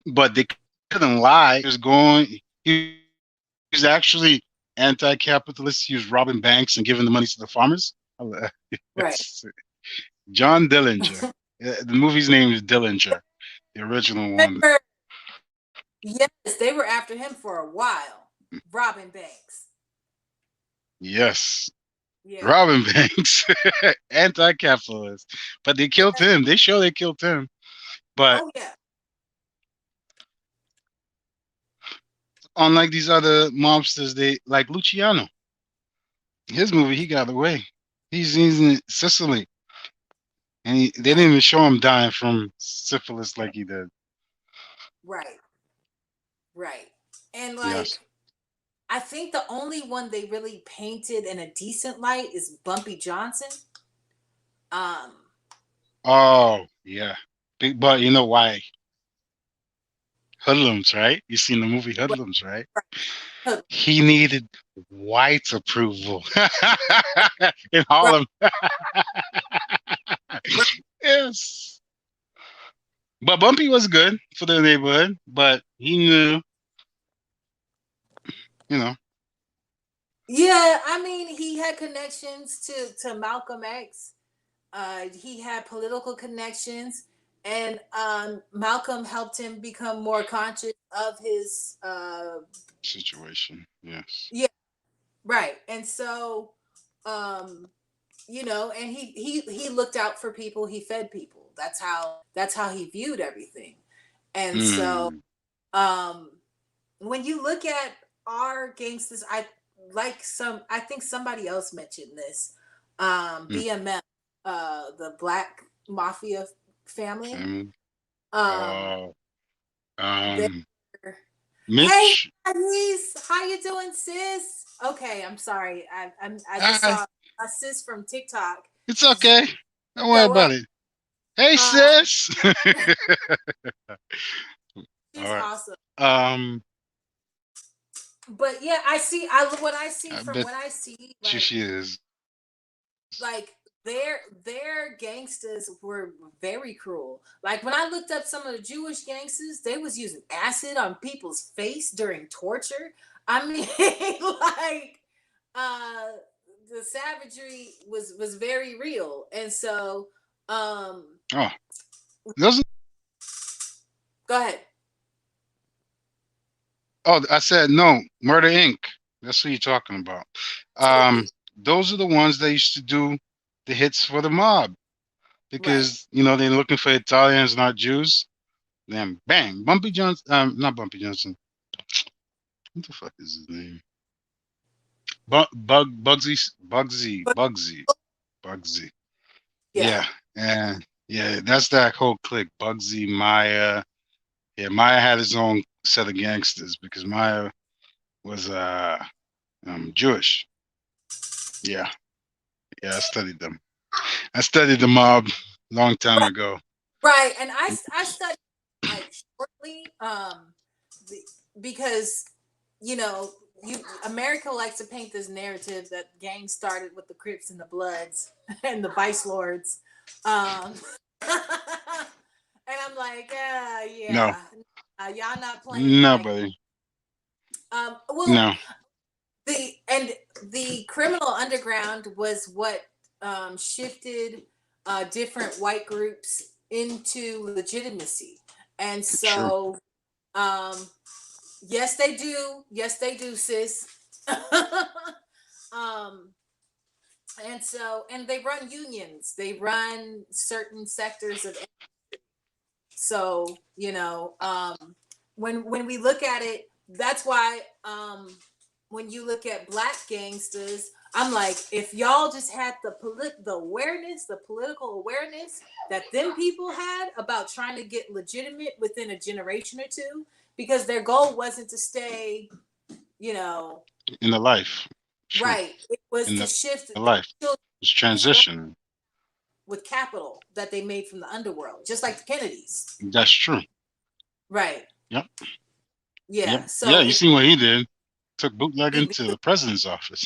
Speaker 2: but they couldn't lie. He was actually anti-capitalist. He was robbing banks and giving the money to the farmers.
Speaker 1: Right.
Speaker 2: John Dillinger. The movie's name is Dillinger, the original one.
Speaker 1: Remember, yes, they were after him for a while. Robin Banks.
Speaker 2: Yes,
Speaker 1: Yeah.
Speaker 2: robbing banks, anti-capitalist. But they killed him. They show they killed him. But
Speaker 1: Oh yeah.
Speaker 2: unlike these other mobsters, they like Luciano. His movie, he got away. He's in Sicily, and they
Speaker 1: Right.
Speaker 2: didn't even show him dying from syphilis like he did.
Speaker 1: Right. Right. And
Speaker 2: Yes.
Speaker 1: like I think the only one they really painted in a decent light is Bumpy Johnson. Um
Speaker 2: Oh yeah. But you know why? Hoodlums, right? You seen the movie Hoodlums, right? He needed white approval in Harlem. Yes. But Bumpy was good for the neighborhood, but he knew, you know,
Speaker 1: Yeah, I mean, he had connections to Malcolm X. He had political connections, and Malcolm helped him become more conscious of his.
Speaker 2: situation. Yes.
Speaker 1: Yeah, right. And so, um, and he looked out for people. He fed people. That's how he viewed everything. And so,
Speaker 2: Mm.
Speaker 1: um, when you look at our gangsters, I think somebody else mentioned this.
Speaker 2: Mm.
Speaker 1: BMF, the Black Mafia family.
Speaker 2: Family.
Speaker 1: Um,
Speaker 2: Oh,
Speaker 1: they're Hey,
Speaker 2: Mitch.
Speaker 1: Denise, how you doing, sis? Okay, I'm sorry. I just
Speaker 2: Ah,
Speaker 1: saw a sis from TikTok
Speaker 2: it's okay. Don't worry
Speaker 1: show
Speaker 2: about
Speaker 1: up.
Speaker 2: it. Hey,
Speaker 1: Uh,
Speaker 2: sis. All
Speaker 1: she's
Speaker 2: right.
Speaker 1: awesome.
Speaker 2: Um,
Speaker 1: But yeah, I see. I what I see
Speaker 2: I
Speaker 1: from
Speaker 2: bet
Speaker 1: what I see,
Speaker 2: you she is.
Speaker 1: like their gangsters were very cruel. Like when I looked up some of the Jewish gangsters, they was using acid on people's face during torture. I mean, like uh the savagery was very real. And so
Speaker 2: Oh, those.
Speaker 1: go ahead.
Speaker 2: Oh, I said no. Murder Inc. That's what you're talking about. Um,
Speaker 1: Absolutely.
Speaker 2: those are the ones that used to do the hits for the mob
Speaker 1: Right.
Speaker 2: because they're looking for Italians, not Jews. Then bang, Bumpy Johnson. Not Bumpy Johnson. What the fuck is his name?
Speaker 1: But
Speaker 2: Bugsy.
Speaker 1: yeah.
Speaker 2: Yeah, and yeah, that's that whole clique. Bugsy, Maya. Yeah, Maya had his own set of gangsters because Maya was Jewish. Yeah, yeah, I studied them. I studied the mob long time
Speaker 1: Right.
Speaker 2: ago.
Speaker 1: Right. And I studied like shortly because you know, you America likes to paint this narrative that gangs started with the Crips and the Bloods and the Vice Lords. Um, and I'm like,
Speaker 2: No,
Speaker 1: yeah, y'all not playing
Speaker 2: no,
Speaker 1: like.
Speaker 2: buddy,
Speaker 1: Well,
Speaker 2: no.
Speaker 1: and the criminal underground was what shifted different white groups into legitimacy, and
Speaker 2: True.
Speaker 1: so um, yes they do, sis. um, and they run unions, they run certain sectors of. So when we look at it, that's why when you look at black gangsters, I'm like, if y'all just had the awareness, the political awareness that them people had about trying to get legitimate within a generation or two, because their goal wasn't to stay, you know,
Speaker 2: In the life. True.
Speaker 1: right. It was
Speaker 2: In
Speaker 1: to
Speaker 2: the life.
Speaker 1: shift their children
Speaker 2: It's transition.
Speaker 1: with capital that they made from the underworld, just like the Kennedys.
Speaker 2: That's true.
Speaker 1: Right.
Speaker 2: Yep. Yep.
Speaker 1: Yeah.
Speaker 2: Yeah,
Speaker 1: So
Speaker 2: you seen what he did. Took bootlegging
Speaker 1: he,
Speaker 2: to the president's office.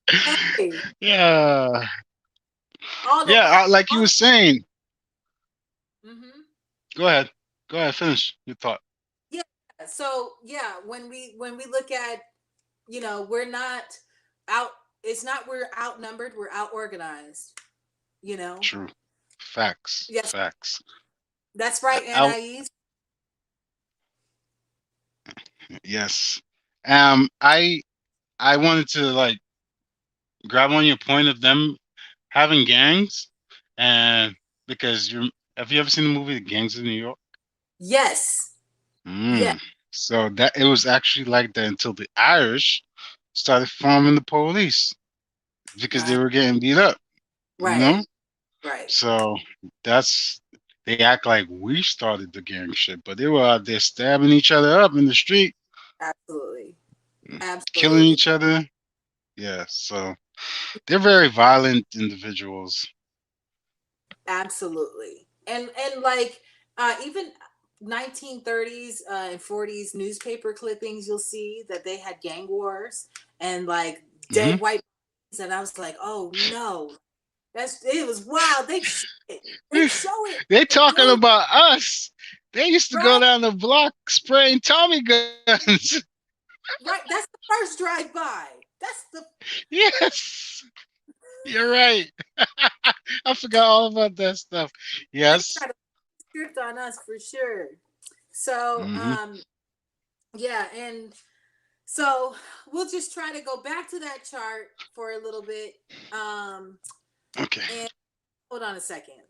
Speaker 1: hey,
Speaker 2: Yeah.
Speaker 1: all the
Speaker 2: Yeah, like you
Speaker 1: all
Speaker 2: were saying.
Speaker 1: mm-hmm.
Speaker 2: Go ahead. Go ahead, finish your thought.
Speaker 1: Yeah. So yeah, when we look at, we're not out. It's not we're outnumbered. We're out organized. You know.
Speaker 2: True. Facts.
Speaker 1: Yes,
Speaker 2: Facts.
Speaker 1: that's right,
Speaker 2: I
Speaker 1: Anais.
Speaker 2: yes. I wanted to like grab on your point of them having gangs, and because you have you ever seen the movie The Gangs of New York?
Speaker 1: Yes. Yes.
Speaker 2: Mm. So that it was actually like that until the Irish started forming the police because they
Speaker 1: Uh,
Speaker 2: were getting beat up, you
Speaker 1: right.
Speaker 2: know?
Speaker 1: Right.
Speaker 2: So that's they act like we started the gang shit, but they were out there stabbing each other up in the street,
Speaker 1: Absolutely.
Speaker 2: killing
Speaker 1: Absolutely.
Speaker 2: each other. Yeah, so they're very violent individuals.
Speaker 1: Absolutely. And like even 1930s and 40s newspaper clippings, you'll see that they had gang wars and like
Speaker 2: Hmm.
Speaker 1: dead white bodies, and I was like, oh no, it was wild. They show it. They show it.
Speaker 2: They
Speaker 1: They
Speaker 2: talking
Speaker 1: do,
Speaker 2: about us. They used to go
Speaker 1: right?
Speaker 2: down the block spraying Tommy guns.
Speaker 1: Right. That's the first drive by. That's the
Speaker 2: Yes, you're right. I forgot all about that stuff.
Speaker 1: they
Speaker 2: Yes.
Speaker 1: try to script on us for sure. So
Speaker 2: Hmm.
Speaker 1: yeah, and so we'll just try to go back to that chart for a little bit.
Speaker 2: Okay.
Speaker 1: And hold on a second.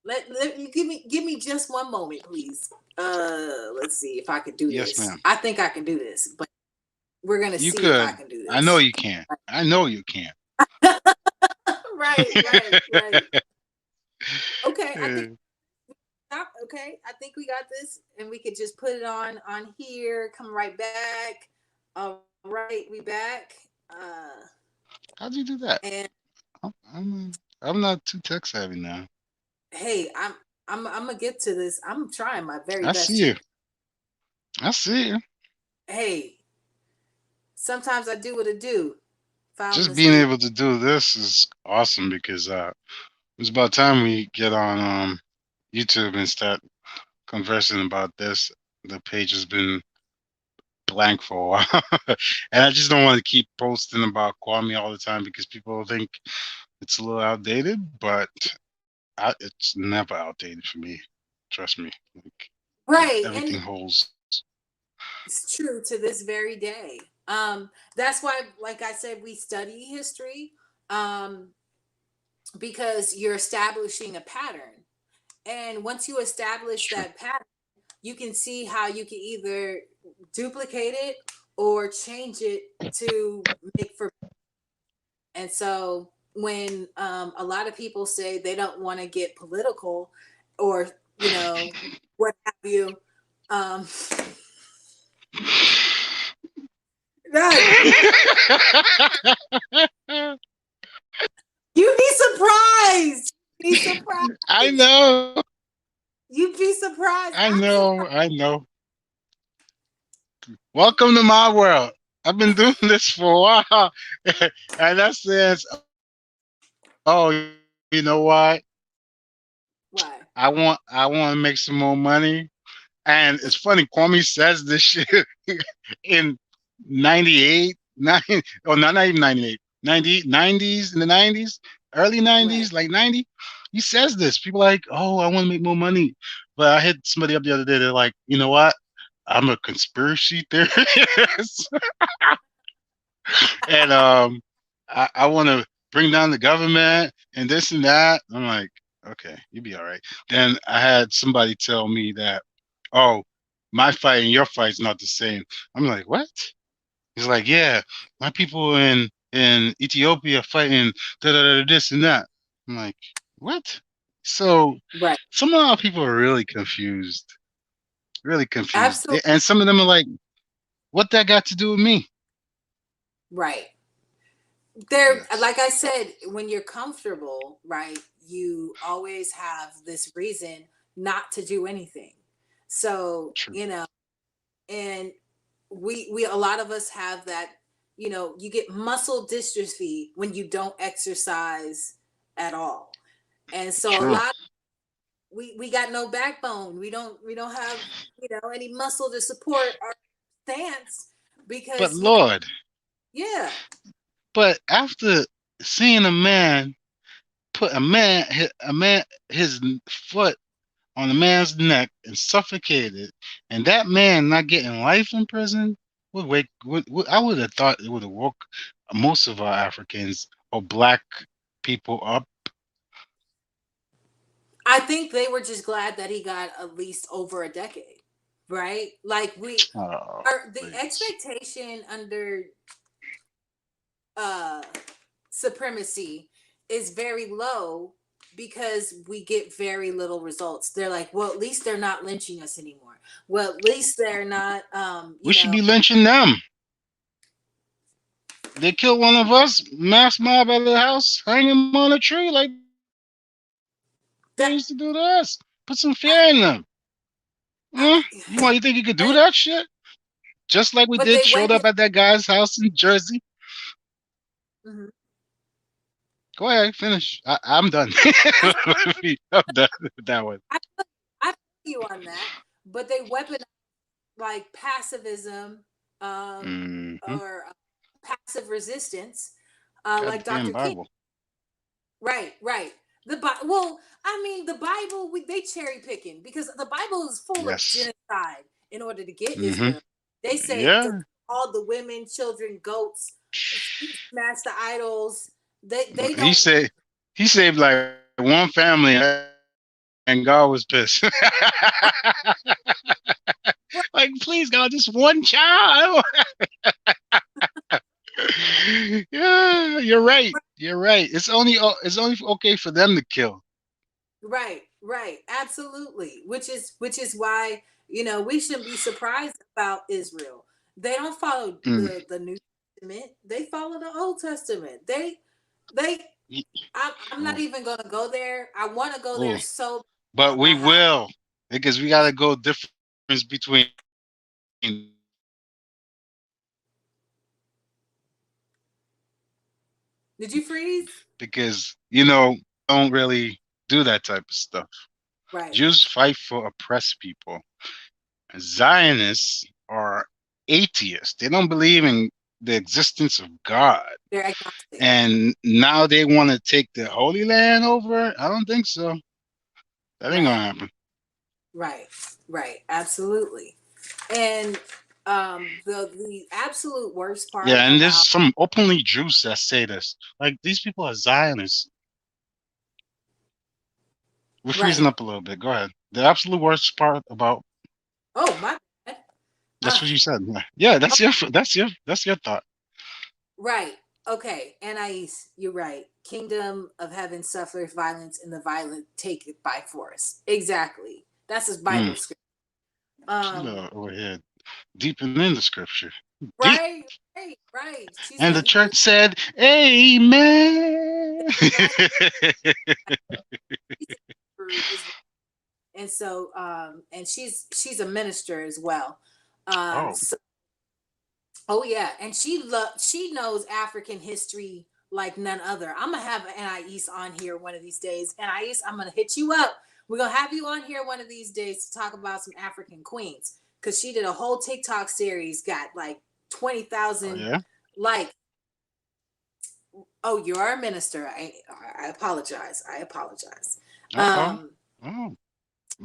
Speaker 1: Let you give me just one moment, please. Let's see if I can do
Speaker 2: Yes,
Speaker 1: this.
Speaker 2: ma'am.
Speaker 1: I think I can do this, but we're gonna
Speaker 2: You
Speaker 1: see if I
Speaker 2: could.
Speaker 1: can do
Speaker 2: I know
Speaker 1: this.
Speaker 2: you can. I know you can.
Speaker 1: Right, right, right. Okay, I think okay. I think we got this, and we could just put it on here. Come right back. All right, we back.
Speaker 2: How'd you do that?
Speaker 1: And
Speaker 2: I'm not too tech savvy now.
Speaker 1: hey, I'm gonna get to this. I'm trying my very
Speaker 2: I see
Speaker 1: best
Speaker 2: you.
Speaker 1: here.
Speaker 2: I see you.
Speaker 1: Hey, sometimes I do what I do. Found
Speaker 2: Just
Speaker 1: this
Speaker 2: being
Speaker 1: link.
Speaker 2: able to do this is awesome because it's about time we get on YouTube and start conversing about this. The page has been blank for a while, and I just don't want to keep posting about Kwame all the time because people think it's a little outdated, but it's never outdated for me. Trust me. Like
Speaker 1: Right,
Speaker 2: everything
Speaker 1: and
Speaker 2: holds.
Speaker 1: it's true to this very day. That's why, like I said, we study history, um, because you're establishing a pattern. And once you establish
Speaker 2: True.
Speaker 1: that pattern, you can see how you can either duplicate it or change it to make for. And so when a lot of people say they don't want to get political or, what have you, um, God, you'd be surprised. Be
Speaker 2: I
Speaker 1: surprised.
Speaker 2: know.
Speaker 1: You'd be surprised.
Speaker 2: I
Speaker 1: I'm
Speaker 2: know.
Speaker 1: surprised.
Speaker 2: I know. Welcome to my world. I've been doing this for a while, and that's the answer. Oh, you know what?
Speaker 1: Why?
Speaker 2: I want to make some more money. And it's funny, Kwame says this shit in 98, 9, oh, not even 98, 90, 90s, in the 90s, early
Speaker 1: Right.
Speaker 2: 90s, like 90. He says this. People are like, oh, I want to make more money. But I hit somebody up the other day. They're like, you know what? I'm a conspiracy theorist. And I want to bring down the government and this and that. I'm like, okay, you'll be all right. Then I had somebody tell me that, oh, my fight and your fight's not the same. I'm like, what? He's like, yeah, my people in Ethiopia fighting da da da this and that. I'm like, what? So
Speaker 1: Right.
Speaker 2: some of our people are really confused, really confused,
Speaker 1: Absolutely.
Speaker 2: and some of them are like, what that got to do with me?
Speaker 1: Right. There,
Speaker 2: Yes,
Speaker 1: like I said, when you're comfortable, right, you always have this reason not to do anything. So,
Speaker 2: true,
Speaker 1: and we a lot of us have that, you get muscle dystrophy when you don't exercise at all. And so a
Speaker 2: true.
Speaker 1: lot, we got no backbone. We don't have, any muscle to support our stance
Speaker 2: But
Speaker 1: because
Speaker 2: Lord,
Speaker 1: yeah.
Speaker 2: but after seeing a man put a man his foot on a man's neck and suffocated, and that man not getting life in prison would wake. I would have thought it would have woke most of our Africans or black people up.
Speaker 1: I think they were just glad that he got at least over a decade, right? Like we
Speaker 2: Oh,
Speaker 1: are the
Speaker 2: please.
Speaker 1: expectation under uh supremacy is very low because we get very little results. They're like, well, at least they're not lynching us anymore. Well, at least they're not
Speaker 2: We should be lynching them. They kill one of us, mass mob at the house, hang him on a tree like they used to do to us. Put some
Speaker 1: that
Speaker 2: fear in them. You think you could do that shit? Just like we did, showed up
Speaker 1: but
Speaker 2: at
Speaker 1: they
Speaker 2: that
Speaker 1: weapon.
Speaker 2: guy's house in Jersey.
Speaker 1: Mhm.
Speaker 2: Go ahead, finish. I'm done. I'm done with that one.
Speaker 1: I, I feel you on that, but they weaponize like passivism, um,
Speaker 2: Hmm.
Speaker 1: or passive resistance, like
Speaker 2: Goddamn
Speaker 1: Dr. King.
Speaker 2: Bible.
Speaker 1: Right, right. Well, I mean, the Bible, they cherry picking because the Bible is full of
Speaker 2: Yes.
Speaker 1: genocide in order to get
Speaker 2: Hmm.
Speaker 1: Israel. They say
Speaker 2: Yeah.
Speaker 1: all the women, children, goats, smash the idols. They
Speaker 2: He
Speaker 1: don't.
Speaker 2: said he saved like one family, and God was pissed. Like, please, God, just one child. Yeah, you're right. You're right. It's only okay for them to kill.
Speaker 1: Right, right, absolutely. Which is why we shouldn't be surprised about Israel. They don't follow
Speaker 2: Mm.
Speaker 1: the New Testament. They follow the Old Testament. They.
Speaker 2: Ye-
Speaker 1: I'm not
Speaker 2: Oh,
Speaker 1: even gonna go there. I want to go there
Speaker 2: oh.
Speaker 1: so
Speaker 2: But
Speaker 1: bad
Speaker 2: we
Speaker 1: about how.
Speaker 2: will, because we gotta go difference between Israel and
Speaker 1: Did you freeze?
Speaker 2: because don't really do that type of stuff.
Speaker 1: Right.
Speaker 2: Jews fight for oppressed people. Zionists are atheists. They don't believe in the existence of God.
Speaker 1: They're agnostic.
Speaker 2: And now they want to take the Holy Land over? I don't think so. That ain't
Speaker 1: Right.
Speaker 2: gonna happen.
Speaker 1: Right. Right. Absolutely. And the absolute worst part
Speaker 2: Yeah, and there's
Speaker 1: about.
Speaker 2: some openly Jews that say this. Like, these people are Zionists. We're freezing
Speaker 1: Right.
Speaker 2: up a little bit. Go ahead. The absolute worst part about
Speaker 1: Oh my bad.
Speaker 2: that's
Speaker 1: Uh,
Speaker 2: what you said. Yeah, that's your thought.
Speaker 1: right. Okay. Anais, you're right. Kingdom of heaven suffers violence, and the violent take it by force. Exactly. That's his
Speaker 2: Mm.
Speaker 1: Bible script.
Speaker 2: She's
Speaker 1: Um.
Speaker 2: over here deep in the scripture. Deep.
Speaker 1: Right. Right. Right. She's
Speaker 2: And the
Speaker 1: a
Speaker 2: church said, Amen.
Speaker 1: Hebrew Israel, and so and she's a minister as well.
Speaker 2: Oh,
Speaker 1: So oh yeah, and she knows African history like none other. I'm gonna have Anais on here one of these days. Anais, I'm gonna hit you up. We're gonna have you on here one of these days to talk about some African queens because she did a whole TikTok series, got like twenty
Speaker 2: oh
Speaker 1: thousand
Speaker 2: yeah.
Speaker 1: like. Oh, you are a minister. I apologize. I apologize.
Speaker 2: Uh-oh.
Speaker 1: Um,
Speaker 2: Oh.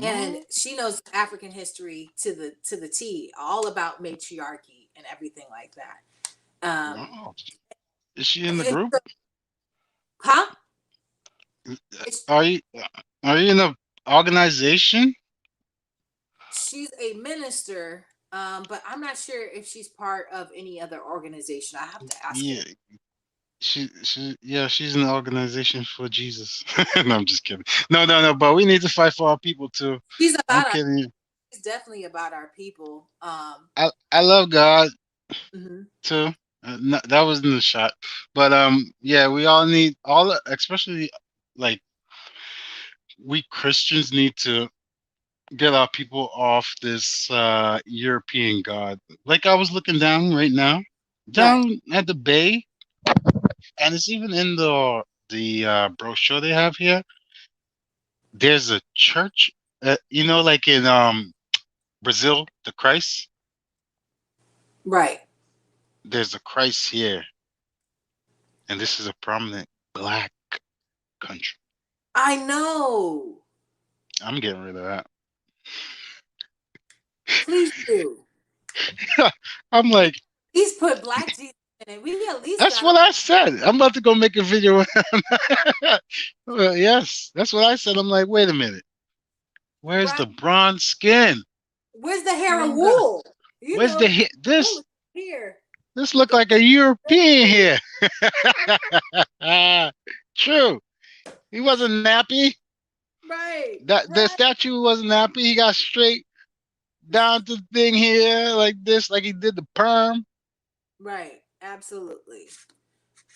Speaker 1: and
Speaker 2: Oh.
Speaker 1: she knows African history to the T, all about matriarchy and everything like that.
Speaker 2: Wow. Is she in the
Speaker 1: It's,
Speaker 2: group?
Speaker 1: huh? It's,
Speaker 2: Are you are you in the organization?
Speaker 1: she's a minister, but I'm not sure if she's part of any other organization. I have to ask her.
Speaker 2: Yeah, she's an organization for Jesus. No, I'm just kidding. No, no, no. But we need to fight for our people too.
Speaker 1: She's
Speaker 2: I'm
Speaker 1: about our.
Speaker 2: kidding you.
Speaker 1: She's definitely about our people.
Speaker 2: I love God
Speaker 1: Mhm.
Speaker 2: too. No, that wasn't a shot, but yeah, we all need especially like we Christians need to get our people off this European God. Like I was looking down right now,
Speaker 1: Right,
Speaker 2: down at the bay, and it's even in the brochure they have here. There's a church, like in Brazil, the Christ.
Speaker 1: right.
Speaker 2: There's a Christ here, and this is a prominent black country.
Speaker 1: I know.
Speaker 2: I'm getting rid of
Speaker 1: Please do.
Speaker 2: that. I'm like,
Speaker 1: He's put black Jesus in it. We at least
Speaker 2: that's
Speaker 1: got to.
Speaker 2: what I said. I'm about to go make a video. Yes, that's what I said. I'm like, wait a minute. Where's
Speaker 1: Right.
Speaker 2: the bronze skin?
Speaker 1: Where's the
Speaker 2: You
Speaker 1: hair of
Speaker 2: don't got.
Speaker 1: wool? You
Speaker 2: Where's
Speaker 1: know,
Speaker 2: the
Speaker 1: the wool
Speaker 2: this?
Speaker 1: is here.
Speaker 2: This look like a European here. True. He wasn't nappy.
Speaker 1: Right,
Speaker 2: That the
Speaker 1: right,
Speaker 2: statue wasn't nappy. He got straight down to the thing here like this, like he did the perm.
Speaker 1: right. Absolutely.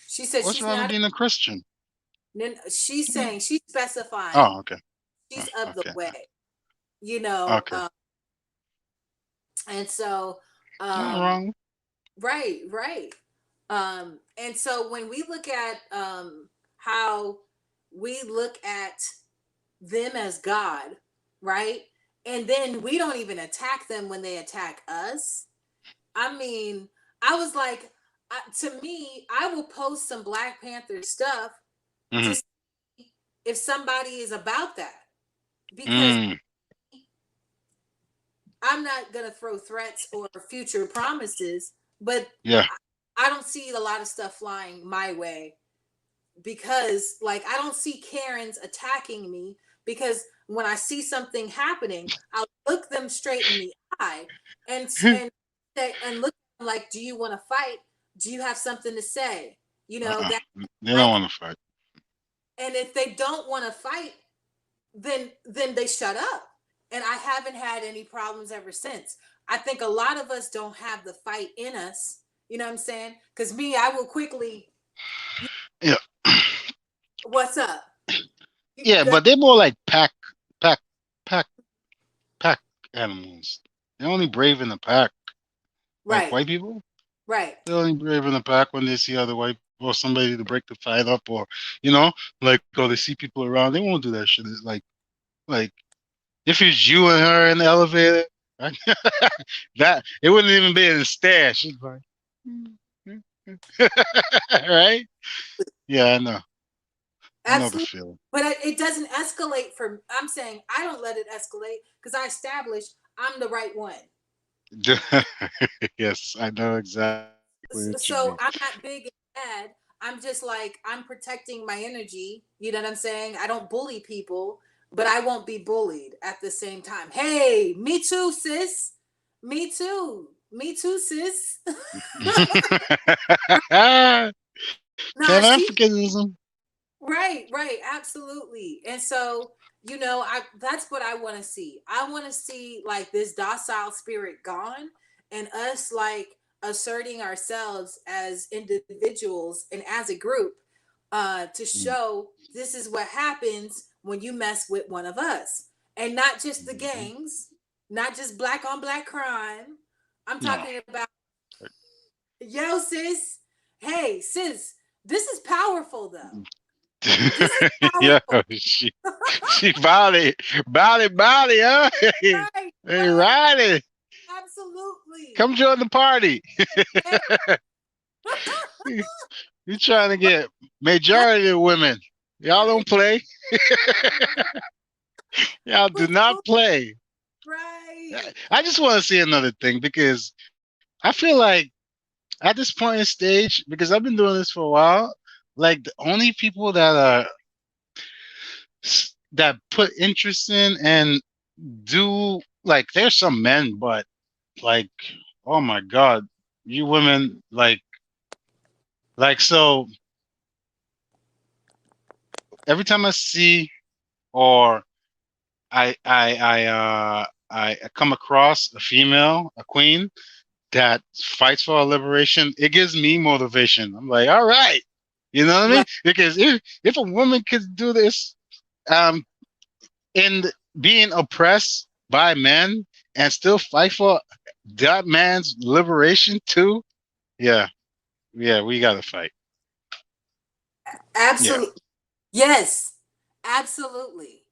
Speaker 1: She said
Speaker 2: What's
Speaker 1: she's
Speaker 2: wrong with
Speaker 1: not.
Speaker 2: being a Christian?
Speaker 1: She's saying she's specifying
Speaker 2: Oh, okay.
Speaker 1: she's of the
Speaker 2: Okay.
Speaker 1: way. You know,
Speaker 2: Okay.
Speaker 1: and so,
Speaker 2: Not
Speaker 1: um,
Speaker 2: wrong.
Speaker 1: right, right. And so when we look at how we look at them as God, right? And then we don't even attack them when they attack us. I mean, I was like, to me, I will post some Black Panther stuff
Speaker 2: Hmm.
Speaker 1: to see if somebody is about that, because
Speaker 2: Mm.
Speaker 1: I'm not going to throw threats or future promises, but
Speaker 2: Yeah.
Speaker 1: I don't see a lot of stuff flying my way, because like I don't see Karens attacking me, because when I see something happening, I'll look them straight in the eye and say and look at them like, do you want to fight? Do you have something to say? You know
Speaker 2: Uh-uh.
Speaker 1: that
Speaker 2: They
Speaker 1: I
Speaker 2: don't want to fight.
Speaker 1: and if they don't want to fight, then they shut up. And I haven't had any problems ever since. I think a lot of us don't have the fight in us. You know what I'm saying? Because me, I will quickly,
Speaker 2: Yeah.
Speaker 1: what's up?
Speaker 2: Yeah, but they're more like pack, pack, pack animals. They're only brave in the pack. Like
Speaker 1: Right,
Speaker 2: white people,
Speaker 1: right.
Speaker 2: they're only brave in the pack when they see other white people or somebody to break the fight up, or like oh they see people around. They won't do that shit. It's like if it's you and her in the elevator, that it wouldn't even be in the stare. She's like, right? Yeah, I know the
Speaker 1: Absolutely.
Speaker 2: feeling.
Speaker 1: But it doesn't escalate for, I'm saying I don't let it escalate because I establish I'm the right one.
Speaker 2: Yes, I know exactly what you mean.
Speaker 1: So I'm not big and bad. I'm just like, I'm protecting my energy. You know what I'm saying? I don't bully people, but I won't be bullied at the same time. Hey, me too, sis. Me too. Me too, sis.
Speaker 2: Pan
Speaker 1: Nah, she
Speaker 2: Africanism.
Speaker 1: right, right, absolutely. And so, I that's what I want to see. I want to see like this docile spirit gone, and us like asserting ourselves as individuals and as a group, to show this is what happens when you mess with one of us. And not just the
Speaker 2: Mhm.
Speaker 1: gangs, not just black on black crime. I'm
Speaker 2: No.
Speaker 1: talking about, yo, sis. Hey, sis, this is powerful though. This is
Speaker 2: Yeah,
Speaker 1: powerful.
Speaker 2: she body, huh? Hey,
Speaker 1: Right,
Speaker 2: hey,
Speaker 1: right.
Speaker 2: Riley,
Speaker 1: Absolutely.
Speaker 2: come join the party.
Speaker 1: Yes.
Speaker 2: You trying to get majority of women? Y'all
Speaker 1: Right.
Speaker 2: don't play. Y'all do not play.
Speaker 1: Right.
Speaker 2: I just want to see another thing because I feel like at this point in stage, because I've been doing this for a while, like the only people that put interest in and do like there's some men, but like, oh my God, you women, so every time I see or I come across a female, a queen that fights for our liberation, it gives me motivation. I'm like, all right, you know what I mean?
Speaker 1: Right.
Speaker 2: Because if a woman could do this, um, in being oppressed by men and still fight for that man's liberation too, yeah, yeah, we gotta fight. Yeah.
Speaker 1: Absolutely. Yes. Absolutely.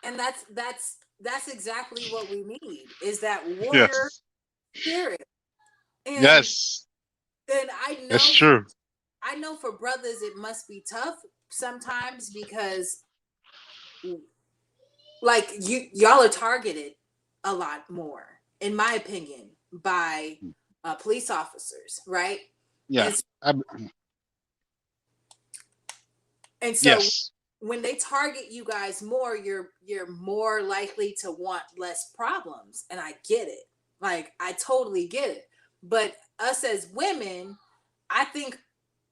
Speaker 1: And that's exactly what we need is that warrior
Speaker 2: Yes.
Speaker 1: spirit. And
Speaker 2: Yes.
Speaker 1: and
Speaker 2: That's true.
Speaker 1: I know for brothers it must be tough sometimes because like y'all are targeted a lot more, in my opinion, by police officers, right?
Speaker 2: Yeah.
Speaker 1: And
Speaker 2: I,
Speaker 1: so
Speaker 2: yes.
Speaker 1: when they target you guys more, you're more likely to want less problems, and I get it. Like I totally get it. But us as women, I think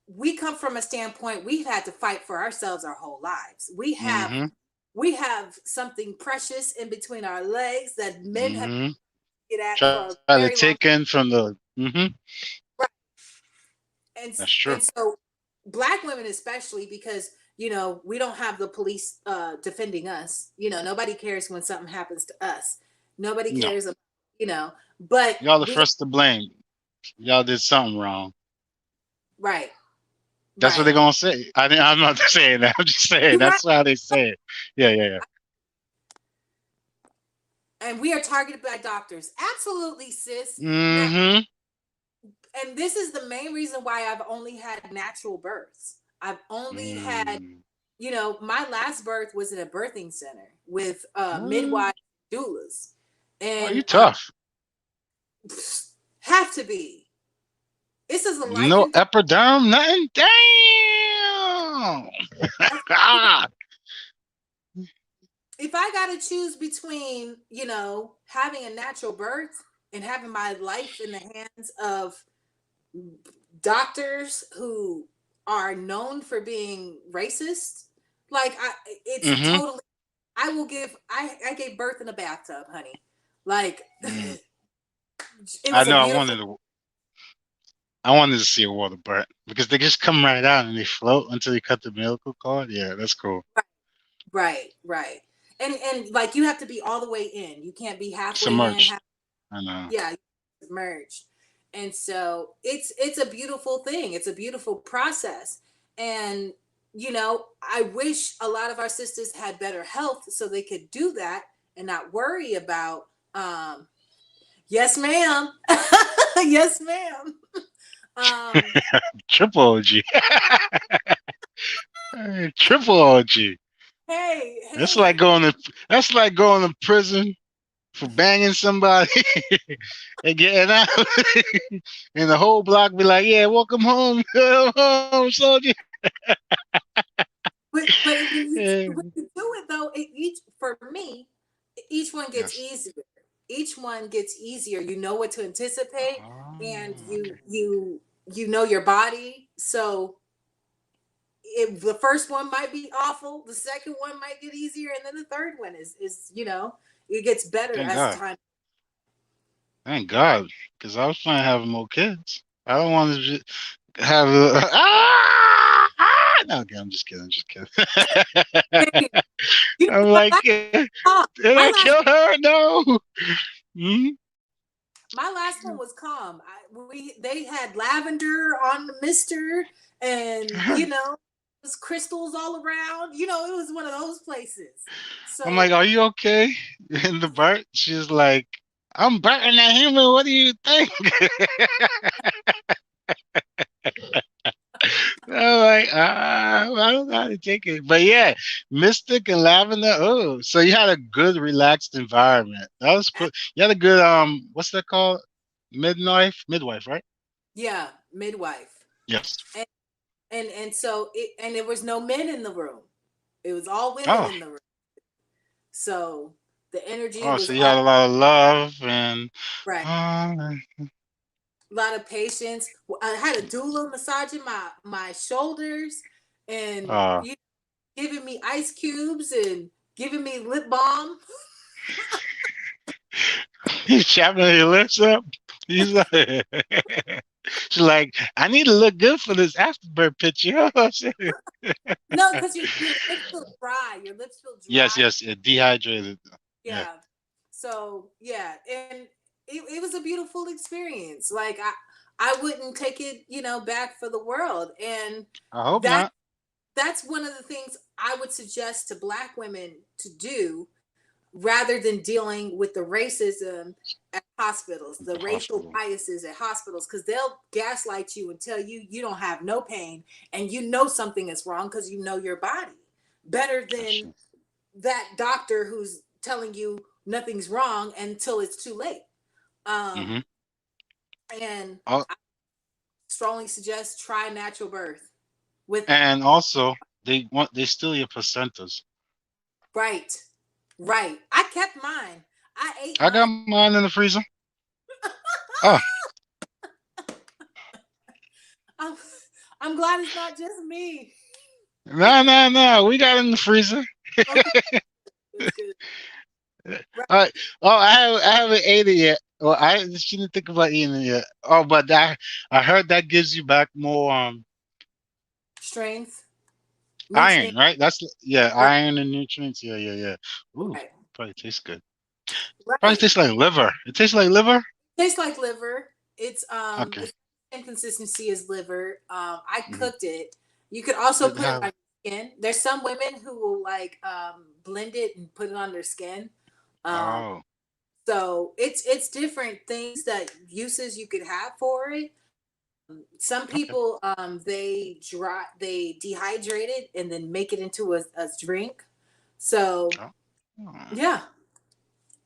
Speaker 1: we come from a standpoint we've had to fight for ourselves our whole lives.
Speaker 2: Mm-hmm.
Speaker 1: We have something precious in between our legs that men have
Speaker 2: Mm-hmm.
Speaker 1: to get at
Speaker 2: Try
Speaker 1: for
Speaker 2: to
Speaker 1: a
Speaker 2: take
Speaker 1: very
Speaker 2: in
Speaker 1: long
Speaker 2: from the. Mm-hmm.
Speaker 1: time. and
Speaker 2: That's true.
Speaker 1: and so black women especially, because we don't have the police defending us. Nobody cares when something happens to us. Nobody
Speaker 2: No,
Speaker 1: cares about, you know but
Speaker 2: y'all the
Speaker 1: we got,
Speaker 2: first to blame. Y'all did something wrong.
Speaker 1: right,
Speaker 2: That's what
Speaker 1: right.
Speaker 2: they're gonna say. I'm not saying that. I'm just saying
Speaker 1: You're right.
Speaker 2: that's how they say it. Yeah, yeah, yeah.
Speaker 1: And we are targeted by doctors, absolutely, sis. Now,
Speaker 2: Mm-hmm.
Speaker 1: and this is the main reason why I've only had natural births. I've only had,
Speaker 2: Mm.
Speaker 1: my last birth was in a birthing center with
Speaker 2: What?
Speaker 1: midwife doulas,
Speaker 2: Oh, you
Speaker 1: and
Speaker 2: tough.
Speaker 1: have to be. This is a life
Speaker 2: No
Speaker 1: and death.
Speaker 2: epiderm, nothing. Damn. Ah.
Speaker 1: If I got to choose between, having a natural birth and having my life in the hands of doctors who are known for being racist, like it's
Speaker 2: Mm-hmm.
Speaker 1: totally. I will give. I gave birth in a bathtub, honey. Like
Speaker 2: Mm.
Speaker 1: it
Speaker 2: I
Speaker 1: was a
Speaker 2: know.
Speaker 1: beautiful.
Speaker 2: I wanted to see a water bird because they just come right out and they float until you cut the umbilical cord. Yeah, that's cool.
Speaker 1: Right, right. And like you have to be all the way in. You can't be halfway in.
Speaker 2: Submerged. I know.
Speaker 1: Yeah, merged. And so it's a beautiful thing. It's a beautiful process. And I wish a lot of our sisters had better health so they could do that and not worry about yes ma'am. Yes ma'am. Um
Speaker 2: Triple OG. Triple OG.
Speaker 1: hey,
Speaker 2: That's like
Speaker 1: hey.
Speaker 2: going to that's like going to prison for banging somebody and getting out. And the whole block be like, "Yeah, welcome home, home, soldier."
Speaker 1: But when you
Speaker 2: Yeah.
Speaker 1: when you do it though, each for me, each one gets
Speaker 2: Yes.
Speaker 1: easier. Each one gets easier. You know what to anticipate, and
Speaker 2: Oh,
Speaker 1: you
Speaker 2: okay.
Speaker 1: know your body. So the first one might be awful, the second one might get easier, and then the third one is it gets better
Speaker 2: Thank
Speaker 1: as
Speaker 2: God.
Speaker 1: time.
Speaker 2: Thank God. Because I was trying to have more kids. I don't want to just have no, okay, I'm just kidding. I'm just kidding.
Speaker 1: Hey, you know
Speaker 2: I'm
Speaker 1: my
Speaker 2: like,
Speaker 1: last calm.
Speaker 2: did I
Speaker 1: My last
Speaker 2: kill her? No. Hmm.
Speaker 1: my last one was calm. They had lavender on the mister, and there's crystals all around. It was one of those places.
Speaker 2: I'm like,
Speaker 1: So
Speaker 2: are you okay? And the bird, she's like, I'm burning that human. What do you think? I'm like, I don't know how to take it. But yeah, Mystic and Lavender. Oh, so you had a good, relaxed environment. That was cool. You had a good, what's that called? Midwife, right?
Speaker 1: yeah, midwife,
Speaker 2: Yes.
Speaker 1: and so there was no men in the room. It was all women
Speaker 2: Oh,
Speaker 1: in the room. So The energy
Speaker 2: Oh,
Speaker 1: was
Speaker 2: so you
Speaker 1: all
Speaker 2: had a lot of love and
Speaker 1: right.
Speaker 2: uh,
Speaker 1: A lot of patience. I had a doula massaging my shoulders and
Speaker 2: uh
Speaker 1: giving me ice cubes and giving me lip balm.
Speaker 2: he's chapping your lips up. He's like, she's like, I need to look good for this afterbirth picture.
Speaker 1: No, because your lips feel dry. Your lips feel
Speaker 2: Yes,
Speaker 1: dry.
Speaker 2: yes, dehydrated. Yeah.
Speaker 1: Yeah. So yeah, and it was a beautiful experience. Like I wouldn't take it, back for the world. And
Speaker 2: I hope
Speaker 1: that
Speaker 2: not.
Speaker 1: that's one of the things I would suggest to Black women to do rather than dealing with the racism at hospitals, the racial
Speaker 2: Hospital.
Speaker 1: biases at hospitals, because they'll gaslight you and tell you you don't have no pain and you know something is wrong because you know your body better
Speaker 2: That's
Speaker 1: than
Speaker 2: true.
Speaker 1: that doctor who's telling you nothing's wrong until it's too late.
Speaker 2: Hmm.
Speaker 1: Um, and
Speaker 2: Oh,
Speaker 1: I strongly suggest try natural birth with
Speaker 2: and also they steal your placentas.
Speaker 1: right, right. I kept mine. I ate
Speaker 2: I got
Speaker 1: mine.
Speaker 2: mine in the freezer. Oh,
Speaker 1: I'm, I'm glad it's not just me.
Speaker 2: no, no, no. We got it in the freezer.
Speaker 1: Okay, that's good. Right.
Speaker 2: All right. Oh, I haven't ate it yet. Well, I shouldn't think about eating it yet. Oh, but I heard that gives you back more
Speaker 1: Strength,
Speaker 2: iron,
Speaker 1: nutrient.
Speaker 2: right? Yeah,
Speaker 1: Right,
Speaker 2: iron and nutrients. Yeah, yeah, yeah. Ooh,
Speaker 1: right,
Speaker 2: probably tastes good. Probably
Speaker 1: right.
Speaker 2: tastes like liver. It tastes like liver.
Speaker 1: Tastes like liver.
Speaker 2: Okay.
Speaker 1: It's the same consistency as liver. I
Speaker 2: Hmm.
Speaker 1: cooked it. You could also
Speaker 2: It
Speaker 1: put it
Speaker 2: have.
Speaker 1: on your skin. There's some women who will like blend it and put it on their skin. Um,
Speaker 2: Oh,
Speaker 1: so it's different things that uses you could have for it. Some
Speaker 2: okay.
Speaker 1: people they dehydrate it and then make it into a drink. So
Speaker 2: Oh, oh,
Speaker 1: yeah,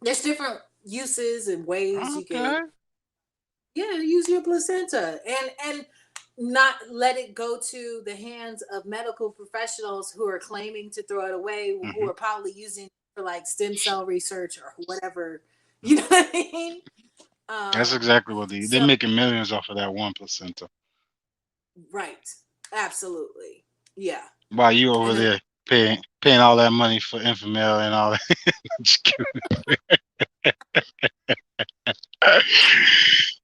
Speaker 1: there's different uses and ways you could
Speaker 2: okay.
Speaker 1: use your placenta and not let it go to the hands of medical professionals who are claiming to throw it away, who
Speaker 2: Hmm.
Speaker 1: are probably using it for like stem cell research or whatever. You know what I mean?
Speaker 2: That's
Speaker 1: Um,
Speaker 2: exactly what they're
Speaker 1: so
Speaker 2: making millions off of that one placenta.
Speaker 1: right, absolutely, yeah.
Speaker 2: While you
Speaker 1: And
Speaker 2: over
Speaker 1: then
Speaker 2: there paying all that money for Infamil and all that. Just kidding.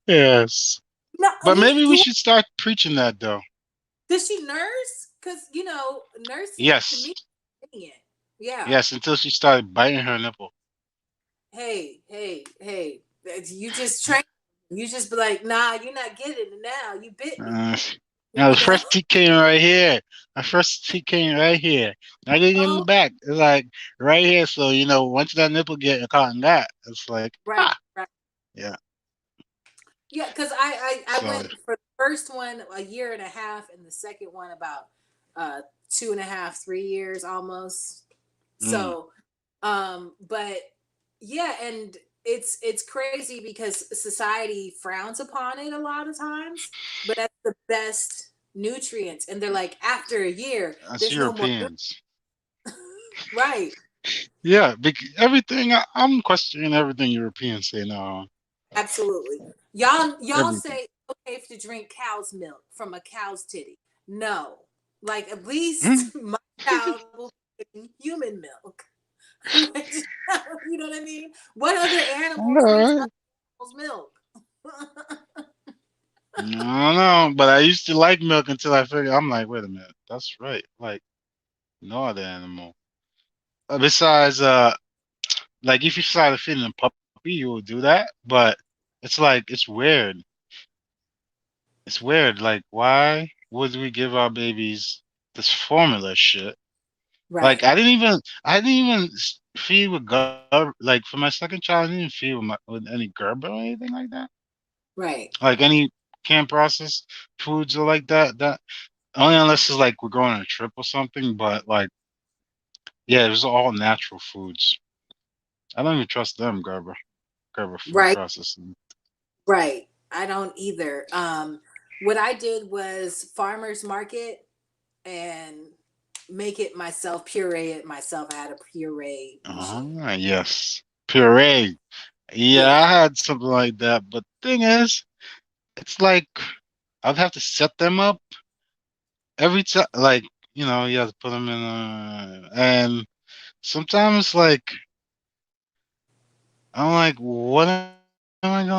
Speaker 2: Yes.
Speaker 1: no,
Speaker 2: But maybe we
Speaker 1: you
Speaker 2: should start preaching that though.
Speaker 1: does she nurse? Because nursing to
Speaker 2: Yes.
Speaker 1: me, is yeah.
Speaker 2: Yes, until she started biting her nipple.
Speaker 1: Hey, you just train. You just be like, nah, you're not getting it now. You bit me.
Speaker 2: Uh, now the
Speaker 1: You know?
Speaker 2: first teeth came right here. My first teeth came right here. Not even in the
Speaker 1: Oh,
Speaker 2: back. It's like right here. So once that nipple get caught in that, it's like
Speaker 1: right, right.
Speaker 2: yeah.
Speaker 1: Yeah, because I
Speaker 2: So
Speaker 1: went for the first one a year and a half, and the second one about uh 2.5, 3 years almost.
Speaker 2: mm,
Speaker 1: So, but yeah, and it's crazy because society frowns upon it a lot of times, but that's the best nutrients, and they're like after a year,
Speaker 2: that's
Speaker 1: there's no more
Speaker 2: Europeans.
Speaker 1: right.
Speaker 2: Yeah, everything I'm questioning everything Europeans say now.
Speaker 1: Absolutely. Y'all
Speaker 2: Everything.
Speaker 1: say okay to drink cow's milk from a cow's titty. No. Like at least
Speaker 2: Mm,
Speaker 1: my child will drink human milk. Which, you know what I mean? What other animal drinks
Speaker 2: all
Speaker 1: other
Speaker 2: right.
Speaker 1: animals' milk?
Speaker 2: I don't know, but I used to like milk until I figured I'm like, wait a minute, that's right. Like no other animal. Besides, like if you started feeding a puppy, you would do that. But it's like it's weird. It's weird. Like why would we give our babies this formula shit? Like
Speaker 1: Right,
Speaker 2: I didn't even feed with like for my second child, I didn't feed with any Gerber or anything like that.
Speaker 1: right,
Speaker 2: Like any can processed foods or like that. That only unless it's like we're going on a trip or something. But like yeah, it was all natural foods. I don't even trust them, Gerber food
Speaker 1: right,
Speaker 2: processing.
Speaker 1: right. I don't either. What I did was farmers market and make it myself, puree it myself. I had a puree machine.
Speaker 2: Yes. puree. Yeah,
Speaker 1: Yeah.
Speaker 2: I had something like that. But thing is, it's like I'd have to set them up every time. Like, you have to put them in, and sometimes like I'm like, what am I gonna feed her?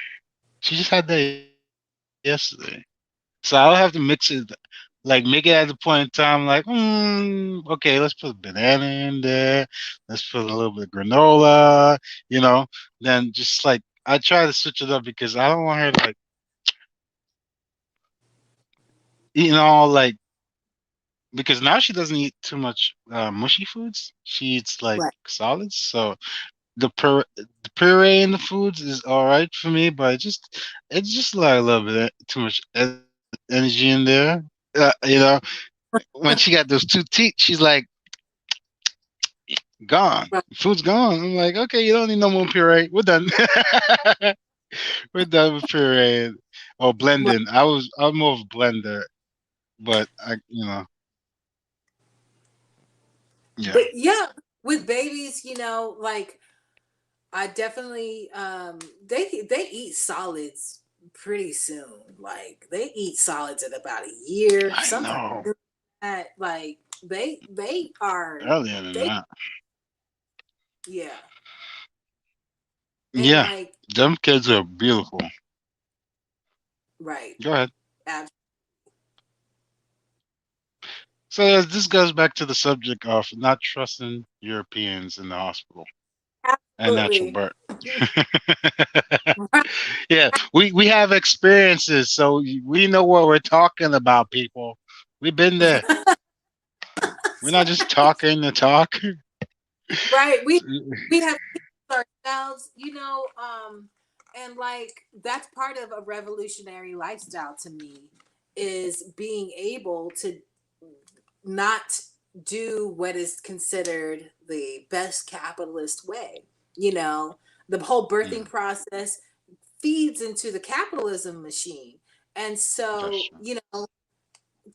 Speaker 2: She just had that yesterday. So I'll have to mix it, like make it at the point in time, like, okay, let's put a banana in there. Let's put a little bit of granola, Then just like I try to switch it up because I don't want her to like eating all like because now she doesn't eat too much mushy foods. She eats like
Speaker 1: Right.
Speaker 2: solids. So the puree in the foods is all right for me, but it's just like a little bit too much energy in there. When she got those two teeth, she's like gone.
Speaker 1: Right.
Speaker 2: Food's gone. I'm like, okay, you don't need no more puree. We're done. We're done with puree or
Speaker 1: Right.
Speaker 2: blending. I'm more of a blender, but yeah,
Speaker 1: But yeah, with babies, like I definitely they eat solids pretty soon. Like they eat solids in about a year,
Speaker 2: I
Speaker 1: sometimes
Speaker 2: know.
Speaker 1: at like they are
Speaker 2: Earlier than
Speaker 1: they
Speaker 2: that.
Speaker 1: yeah. And
Speaker 2: Yeah,
Speaker 1: like
Speaker 2: them kids are beautiful.
Speaker 1: right.
Speaker 2: Go ahead.
Speaker 1: ab-
Speaker 2: So yes, this goes back to the subject of not trusting Europeans in the hospital and natural
Speaker 1: Absolutely.
Speaker 2: birth. Yeah, we have experiences, so we know what we're talking about, people. We've been there. We're not just talking the talk.
Speaker 1: Right. We have kids ourselves, and like that's part of a revolutionary lifestyle to me is being able to not do what is considered the best capitalist way. You know, the whole birthing
Speaker 2: Mm,
Speaker 1: process feeds into the capitalism machine. And
Speaker 2: that's
Speaker 1: so,
Speaker 2: true.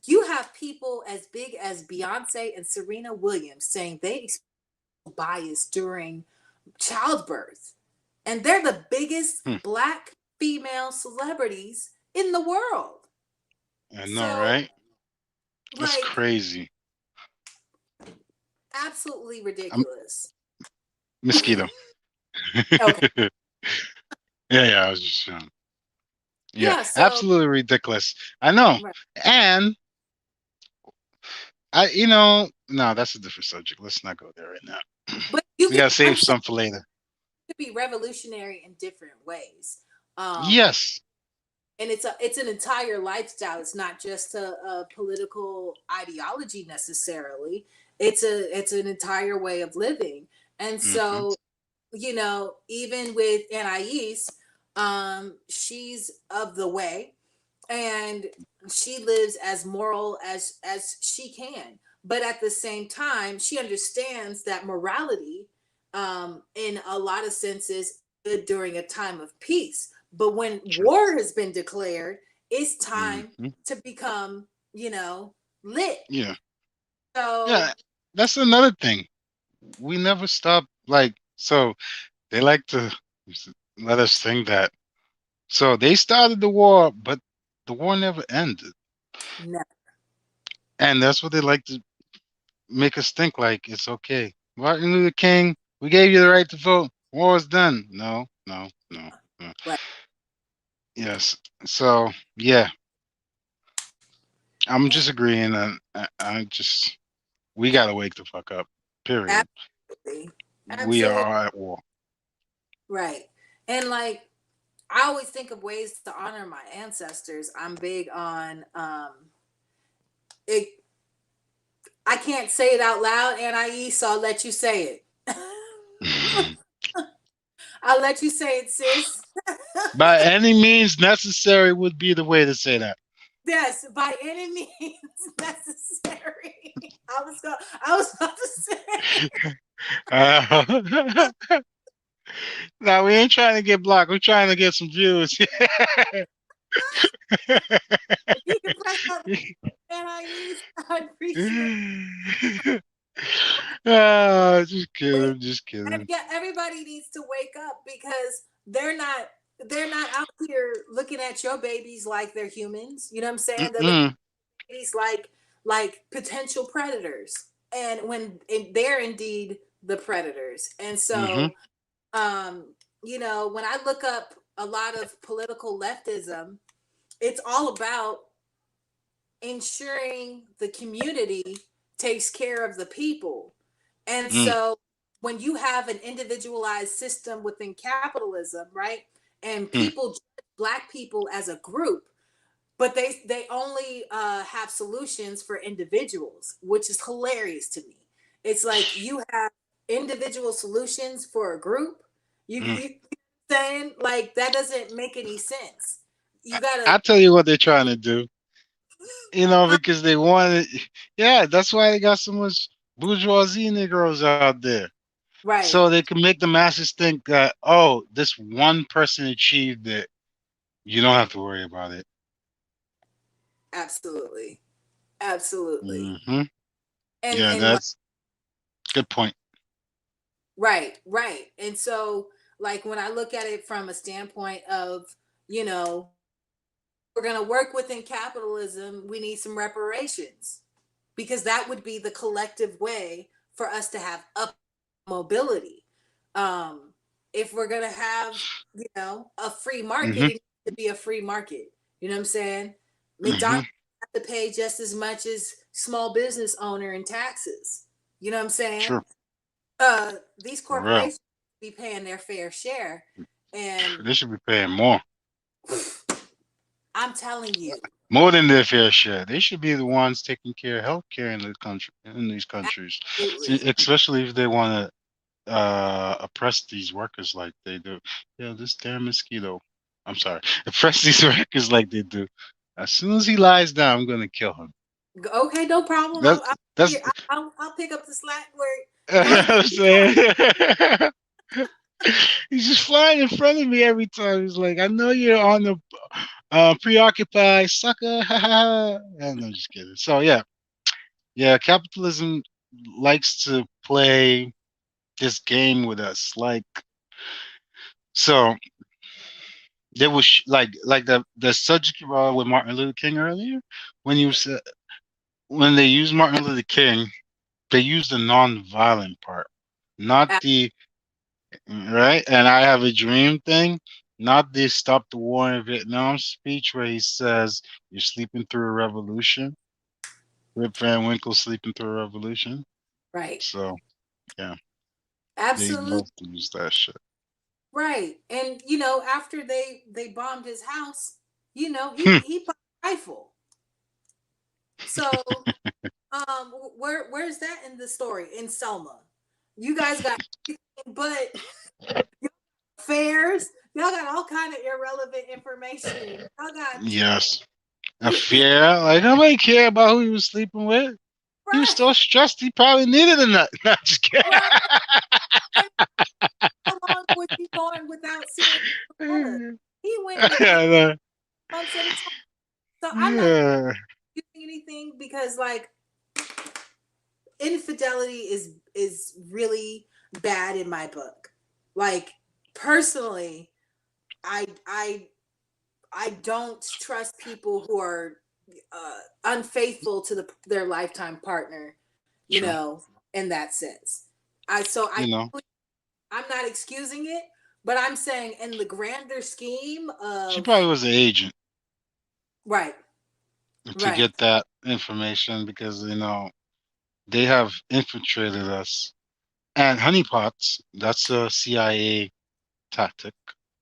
Speaker 1: you have people as big as Beyonce and Serena Williams saying they experience bias during childbirth. And they're the biggest
Speaker 2: Hmm,
Speaker 1: black female celebrities in the world.
Speaker 2: I know,
Speaker 1: So,
Speaker 2: right? That's
Speaker 1: like,
Speaker 2: crazy.
Speaker 1: absolutely
Speaker 2: I'm
Speaker 1: ridiculous.
Speaker 2: mosquito.
Speaker 1: Okay.
Speaker 2: Yeah, yeah. I was just, yeah,
Speaker 1: Yeah. So,
Speaker 2: absolutely ridiculous. I know,
Speaker 1: right.
Speaker 2: and no, that's a different subject. Let's not go there right now.
Speaker 1: But you
Speaker 2: We
Speaker 1: can,
Speaker 2: gotta
Speaker 1: I'm
Speaker 2: save
Speaker 1: saying
Speaker 2: some for later.
Speaker 1: it could be revolutionary in different ways. Um,
Speaker 2: Yes.
Speaker 1: and it's an entire lifestyle. It's not just a political ideology necessarily. It's an entire way of living. And
Speaker 2: Hmm.
Speaker 1: so, even with Anais, she's of the way, and she lives as moral as she can. But at the same time, she understands that morality, in a lot of senses, good during a time of peace. But when
Speaker 2: True.
Speaker 1: war has been declared, it's time
Speaker 2: Hmm.
Speaker 1: to become, lit.
Speaker 2: Yeah. Yeah.
Speaker 1: So
Speaker 2: That's another thing. We never stop. Like, so they like to let us think that. So they started the war, but the war never ended.
Speaker 1: no,
Speaker 2: And that's what they like to make us think like it's okay. Martin Luther King, we gave you the right to vote. War is done. No, no, no, no.
Speaker 1: right,
Speaker 2: Yes. So yeah, I'm just agreeing. I just we gotta wake the fuck up. Period.
Speaker 1: absolutely,
Speaker 2: We
Speaker 1: absolutely
Speaker 2: are at war.
Speaker 1: right. And like I always think of ways to honor my ancestors. I'm big on it. I can't say it out loud, Anais, so I'll let you say it. I'll let you say it, sis.
Speaker 2: By any means necessary would be the way to say that.
Speaker 1: Yes, by any means necessary. I was about to say.
Speaker 2: Uh, now we ain't trying to get blocked. We're trying to get some views.
Speaker 1: If you can press that Anais, I appreciate it.
Speaker 2: Ah, just kidding, just kidding.
Speaker 1: Yeah, everybody needs to wake up because they're not out here looking at your babies like they're humans. You know what I'm saying? They're looking
Speaker 2: Mm-mm.
Speaker 1: at babies like potential predators, and they're indeed the predators. And
Speaker 2: Mm-hmm.
Speaker 1: so, when I look up a lot of political leftism, it's all about ensuring the community takes care of the people. And
Speaker 2: Mm,
Speaker 1: so when you have an individualized system within capitalism, right? And
Speaker 2: mm.
Speaker 1: people judge black people as a group, but they only have solutions for individuals, which is hilarious to me. It's like you have individual solutions for a group.
Speaker 2: Mm.
Speaker 1: You saying like that doesn't make any sense. You gotta
Speaker 2: I'll tell you what they're trying to do. Because they wanted. Yeah, that's why they got so much bourgeoisie Negroes out there, so
Speaker 1: right.
Speaker 2: they can make the masses think that, oh, this one person achieved it. You don't have to worry about it.
Speaker 1: Absolutely. Absolutely.
Speaker 2: Hmm. Yeah,
Speaker 1: And
Speaker 2: that's good point.
Speaker 1: right, right. And so like when I look at it from a standpoint of, you know, we're going to work within capitalism, we need some reparations because that would be the collective way for us to have up mobility. Um if we're going to have, a free market,
Speaker 2: Hmm.
Speaker 1: it needs to be a free market. You know what I'm saying?
Speaker 2: Hmm.
Speaker 1: McDonald's have to pay just as much as small business owner in taxes. You know what I'm saying?
Speaker 2: True.
Speaker 1: These
Speaker 2: For real.
Speaker 1: corporations be paying their fair share, and
Speaker 2: They should be paying more.
Speaker 1: I'm telling you,
Speaker 2: More than their fair share. They should be the ones taking care of healthcare in these countries. See,
Speaker 1: absolutely.
Speaker 2: especially if they want to oppress these workers like they do. Yeah, this damn mosquito. I'm sorry. Oppress these workers like they do. As soon as he lies down, I'm gonna kill him.
Speaker 1: Okay, no problem.
Speaker 2: That's
Speaker 1: I'll
Speaker 2: that's
Speaker 1: here. I'll pick up the slack where go ahead.
Speaker 2: I'm saying. He's just flying in front of me every time. He's like, I know you're on the preoccupied sucker. I'm not just kidding. So yeah, yeah, capitalism likes to play this game with us. Like, so there was like the subject with Martin Luther King earlier, when you said when they used Martin Luther King, they used the non-violent part, not the right. And I have a dream thing, not the stop the war in Vietnam speech where he says you're sleeping through a revolution. Rip Van Winkle sleeping through a revolution.
Speaker 1: Right,
Speaker 2: So yeah, they
Speaker 1: absolutely
Speaker 2: love to use that shit.
Speaker 1: right. And after they bombed his house,
Speaker 2: Hmm.
Speaker 1: he bought a rifle. So where's that in the story in Selma? You guys got everything but fairs. Y'all got all kind of irrelevant information. Y'all got
Speaker 2: Yes. A fear. Like nobody care about who he was sleeping with. He was
Speaker 1: right,
Speaker 2: so stressed he probably needed a nut. Not just kidding.
Speaker 1: right. And how long was he going without seeing her? He went without
Speaker 2: Yeah.
Speaker 1: months at a time. So I'm not
Speaker 2: Yeah.
Speaker 1: doing anything because like infidelity is really bad in my book. Like personally, I I don't trust people who are unfaithful to their lifetime partner,
Speaker 2: True.
Speaker 1: in that sense. I
Speaker 2: You know,
Speaker 1: I'm not excusing it, but I'm saying in the grander scheme
Speaker 2: she
Speaker 1: of
Speaker 2: probably was an agent
Speaker 1: right,
Speaker 2: to
Speaker 1: right,
Speaker 2: get that information because they have infiltrated us. And honeypots, that's a CIA tactic.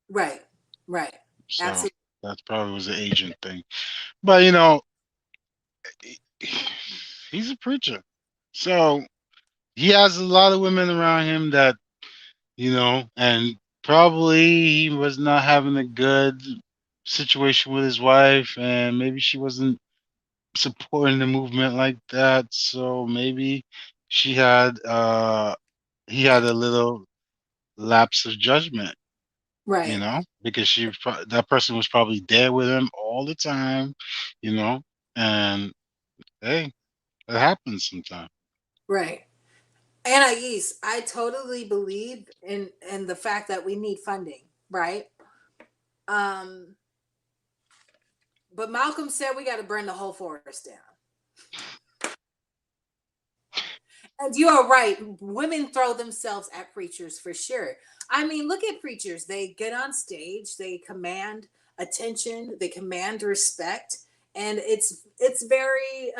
Speaker 1: right, right,
Speaker 2: So
Speaker 1: absolutely,
Speaker 2: that probably was an agent thing. But he's a preacher. So he has a lot of women around him that, and probably he was not having a good situation with his wife, and maybe she wasn't supporting the movement like that. So maybe she had he had a little lapse of judgment,
Speaker 1: right,
Speaker 2: because that person was probably there with him all the time, and hey, it happens sometimes.
Speaker 1: right. Anais, I totally believe in the fact that we need funding, right? Um, but Malcolm said we got to burn the whole forest down. And you are right. Women throw themselves at preachers for sure. I mean, look at preachers. They get on stage, they command attention, they command respect, and it's very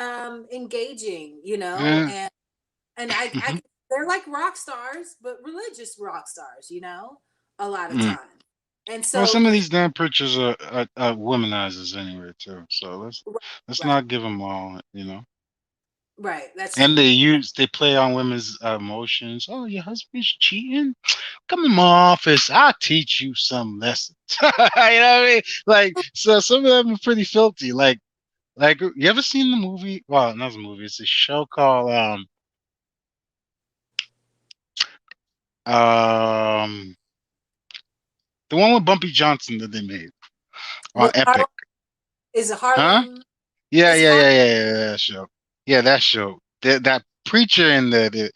Speaker 1: engaging, you know,
Speaker 2: Yeah.
Speaker 1: and I they're like rock stars, but religious rock stars, you know, a lot of
Speaker 2: Mm.
Speaker 1: time. And
Speaker 2: Well,
Speaker 1: so
Speaker 2: some of these damn preachers are womanizers anyway too. So let's
Speaker 1: right,
Speaker 2: not give them all.
Speaker 1: right, that's
Speaker 2: And
Speaker 1: true.
Speaker 2: they play on women's emotions. Oh, your husband's cheating. Come in my office. I'll teach you some lessons. You know what I mean? Like, so some of them are pretty filthy. Like you ever seen the movie? Well, not the movie. It's a show called um the one with Bumpy Johnson that they made on
Speaker 1: With
Speaker 2: Epic.
Speaker 1: Harlem, is it
Speaker 2: Huh?
Speaker 1: Harlem?
Speaker 2: Yeah,
Speaker 1: Is
Speaker 2: yeah,
Speaker 1: Harlem
Speaker 2: yeah, yeah, yeah, that show. Yeah, that show. That preacher in that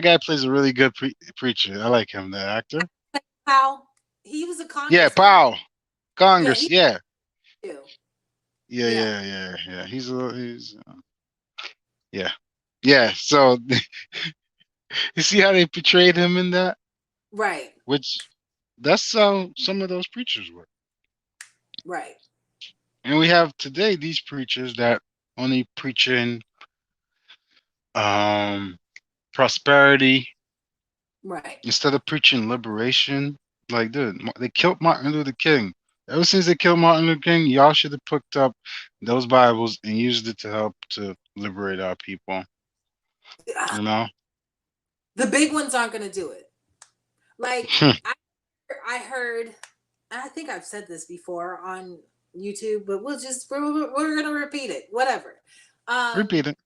Speaker 2: guy plays a really good preacher. I like him, the actor.
Speaker 1: how he was a
Speaker 2: Yeah,
Speaker 1: congressman?
Speaker 2: Powell.
Speaker 1: Yeah,
Speaker 2: Congress.
Speaker 1: he
Speaker 2: Yeah.
Speaker 1: too.
Speaker 2: Yeah,
Speaker 1: Yeah,
Speaker 2: yeah, yeah, yeah. He's yeah. Yeah, so you see how they portrayed him in that?
Speaker 1: right,
Speaker 2: Which that's how some of those preachers were.
Speaker 1: right,
Speaker 2: And we have today these preachers that only preaching um prosperity
Speaker 1: right.
Speaker 2: instead of preaching liberation. Like, dude, they killed Martin Luther King. Ever since they killed Martin Luther King, y'all should have picked up those Bibles and used it to help to liberate our people. You know?
Speaker 1: The big ones aren't going to do it. Like I, I heard, I think I've said this before on YouTube, but we're going to repeat it. Whatever. Um,
Speaker 2: Repeat it.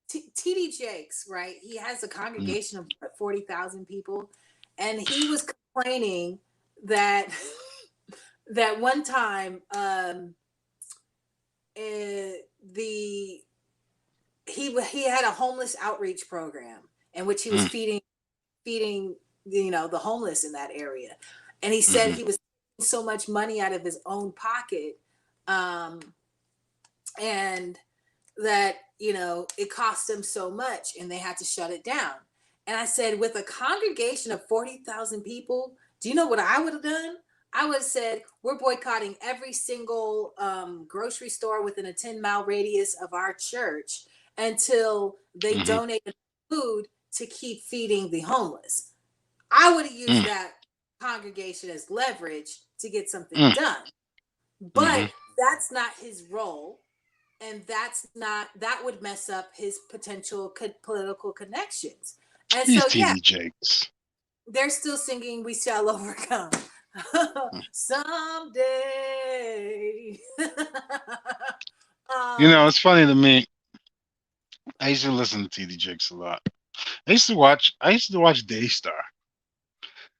Speaker 1: TD Jakes, right? He has a
Speaker 2: Mm,
Speaker 1: congregation of 40,000 people, and he was complaining that that one time the he had a homeless outreach program in which he was
Speaker 2: mm,
Speaker 1: feeding the homeless in that area, and he said
Speaker 2: mm-hmm,
Speaker 1: he was taking so much money out of his own pocket, um, and that it cost them so much and they had to shut it down. And I said, with a congregation of 40,000 people, do you know what I would have done? I would have said, we're boycotting every single grocery store within a 10-mile radius of our church until they
Speaker 2: mm-hmm,
Speaker 1: donate food to keep feeding the homeless. I would have used
Speaker 2: mm,
Speaker 1: that congregation as leverage to get something
Speaker 2: mm,
Speaker 1: done. But
Speaker 2: mm-hmm.
Speaker 1: that's not his role, and that would mess up his potential political connections. And
Speaker 2: These
Speaker 1: so yeah,
Speaker 2: TD Jakes.
Speaker 1: they're still singing "We Shall Overcome"
Speaker 2: Mm.
Speaker 1: someday.
Speaker 2: You know,
Speaker 1: um
Speaker 2: it's funny to me. I used to listen to TD Jakes a lot. I used to watch Daystar.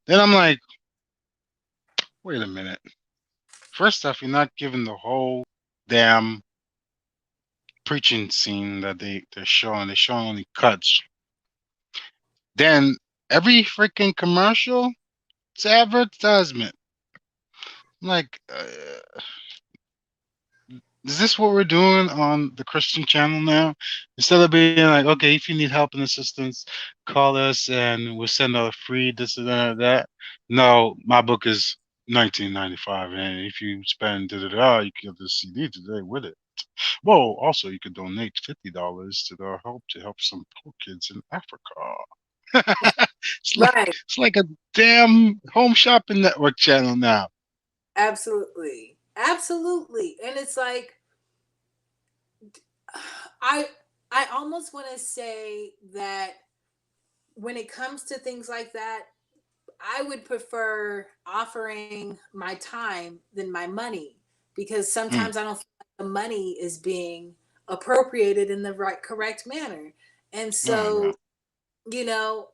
Speaker 2: Then I'm like, wait a minute. First off, you're not giving the whole damn preaching scene that they're showing. They're showing only cuts. Then every freaking commercial, it's advertisement. I'm like, is this what we're doing on the Christian channel now? Instead of being like, okay, if you need help and assistance, call us and we'll send out a free this and that. No, my book is 1995, and if you spend you can get the CD today with it. Well, also you could donate $50 to the help to help some poor kids in Africa. it's like
Speaker 1: right,
Speaker 2: it's like a damn home shopping network channel now.
Speaker 1: absolutely, absolutely. And it's like i I almost want to say that when it comes to things like that, I would prefer offering my time than my money, because
Speaker 2: Mm,
Speaker 1: sometimes I don't feel like the money is being appropriated in the right correct manner. And
Speaker 2: oh
Speaker 1: so,
Speaker 2: no.
Speaker 1: you know,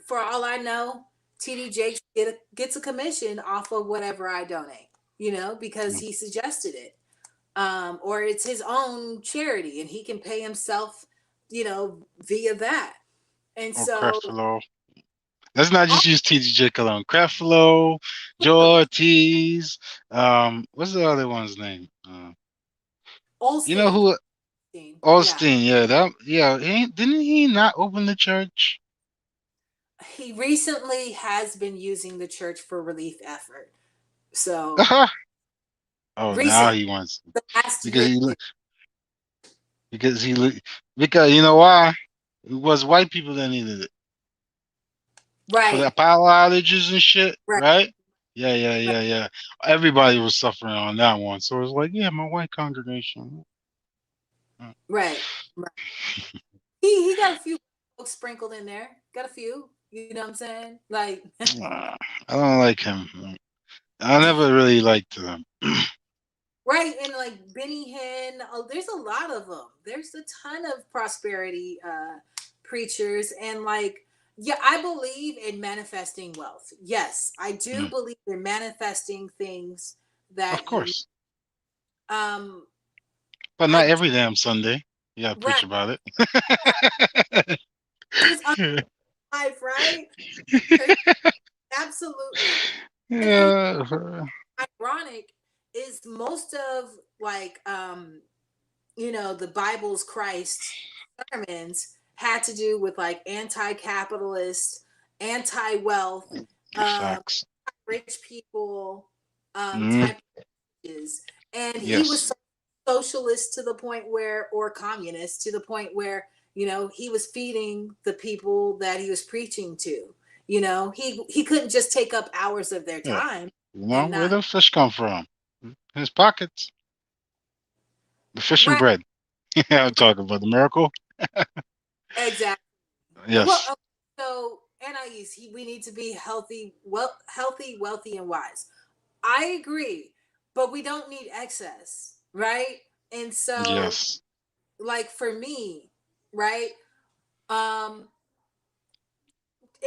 Speaker 1: for all I know, TD Jakes gets a commission off of whatever I donate, because
Speaker 2: Mm,
Speaker 1: he suggested it. Or it's his own charity and he can pay himself, via that. And
Speaker 2: Or
Speaker 1: so,
Speaker 2: Creflo. Let's not
Speaker 1: oh,
Speaker 2: just use TDJ Cologne. Creflo, Joe Ortiz. What's the other one's name? You know
Speaker 1: Olstein,
Speaker 2: who?
Speaker 1: yeah,
Speaker 2: Austin. Yeah, that. Yeah, didn't he not open the church?
Speaker 1: he recently has been using the church for relief effort. So
Speaker 2: Oh, now
Speaker 1: recent,
Speaker 2: he wants
Speaker 1: the last
Speaker 2: because
Speaker 1: year,
Speaker 2: because because you know why? It was white people that needed it for the
Speaker 1: right,
Speaker 2: power outages and shit,
Speaker 1: right,
Speaker 2: right? Yeah, yeah,
Speaker 1: right,
Speaker 2: yeah, yeah. Everybody was suffering on that one, so it was like, yeah, my white congregation.
Speaker 1: right, right. He got a few folks sprinkled in there. Got a few. You know what I'm saying? Like,
Speaker 2: I don't like him. I never really liked him.
Speaker 1: right, and like Benny Hinn. Oh, there's a lot of them. There's a ton of prosperity preachers, and like, yeah, I believe in manifesting wealth. Yes, I do
Speaker 2: Mm,
Speaker 1: believe in manifesting things
Speaker 2: of
Speaker 1: that you.
Speaker 2: course,
Speaker 1: Um,
Speaker 2: but
Speaker 1: I
Speaker 2: not every damn Sunday. You gotta preach
Speaker 1: right
Speaker 2: about
Speaker 1: just
Speaker 2: it.
Speaker 1: life, right? Absolutely. And
Speaker 2: Yeah.
Speaker 1: ironic is most of like the Bible's Christ sermons had to do with like anti-capitalist, anti-wealth, um,
Speaker 2: Facts.
Speaker 1: rich people
Speaker 2: Mm,
Speaker 1: type of issues. And he was
Speaker 2: yes.
Speaker 1: so socialist to the point where, or communist to the point where, he was feeding the people that he was preaching to. He couldn't just take up hours of their
Speaker 2: Yeah.
Speaker 1: time
Speaker 2: You know
Speaker 1: and
Speaker 2: where
Speaker 1: not.
Speaker 2: the fish come from? His pockets. The fish and
Speaker 1: Right,
Speaker 2: bread. I'm talking about the miracle.
Speaker 1: exactly. Well,
Speaker 2: Yes.
Speaker 1: so NIEs, we need to be healthy, healthy, wealthy, and wise. I agree, but we don't need excess, right? And so,
Speaker 2: Yes.
Speaker 1: like for me, right? Um,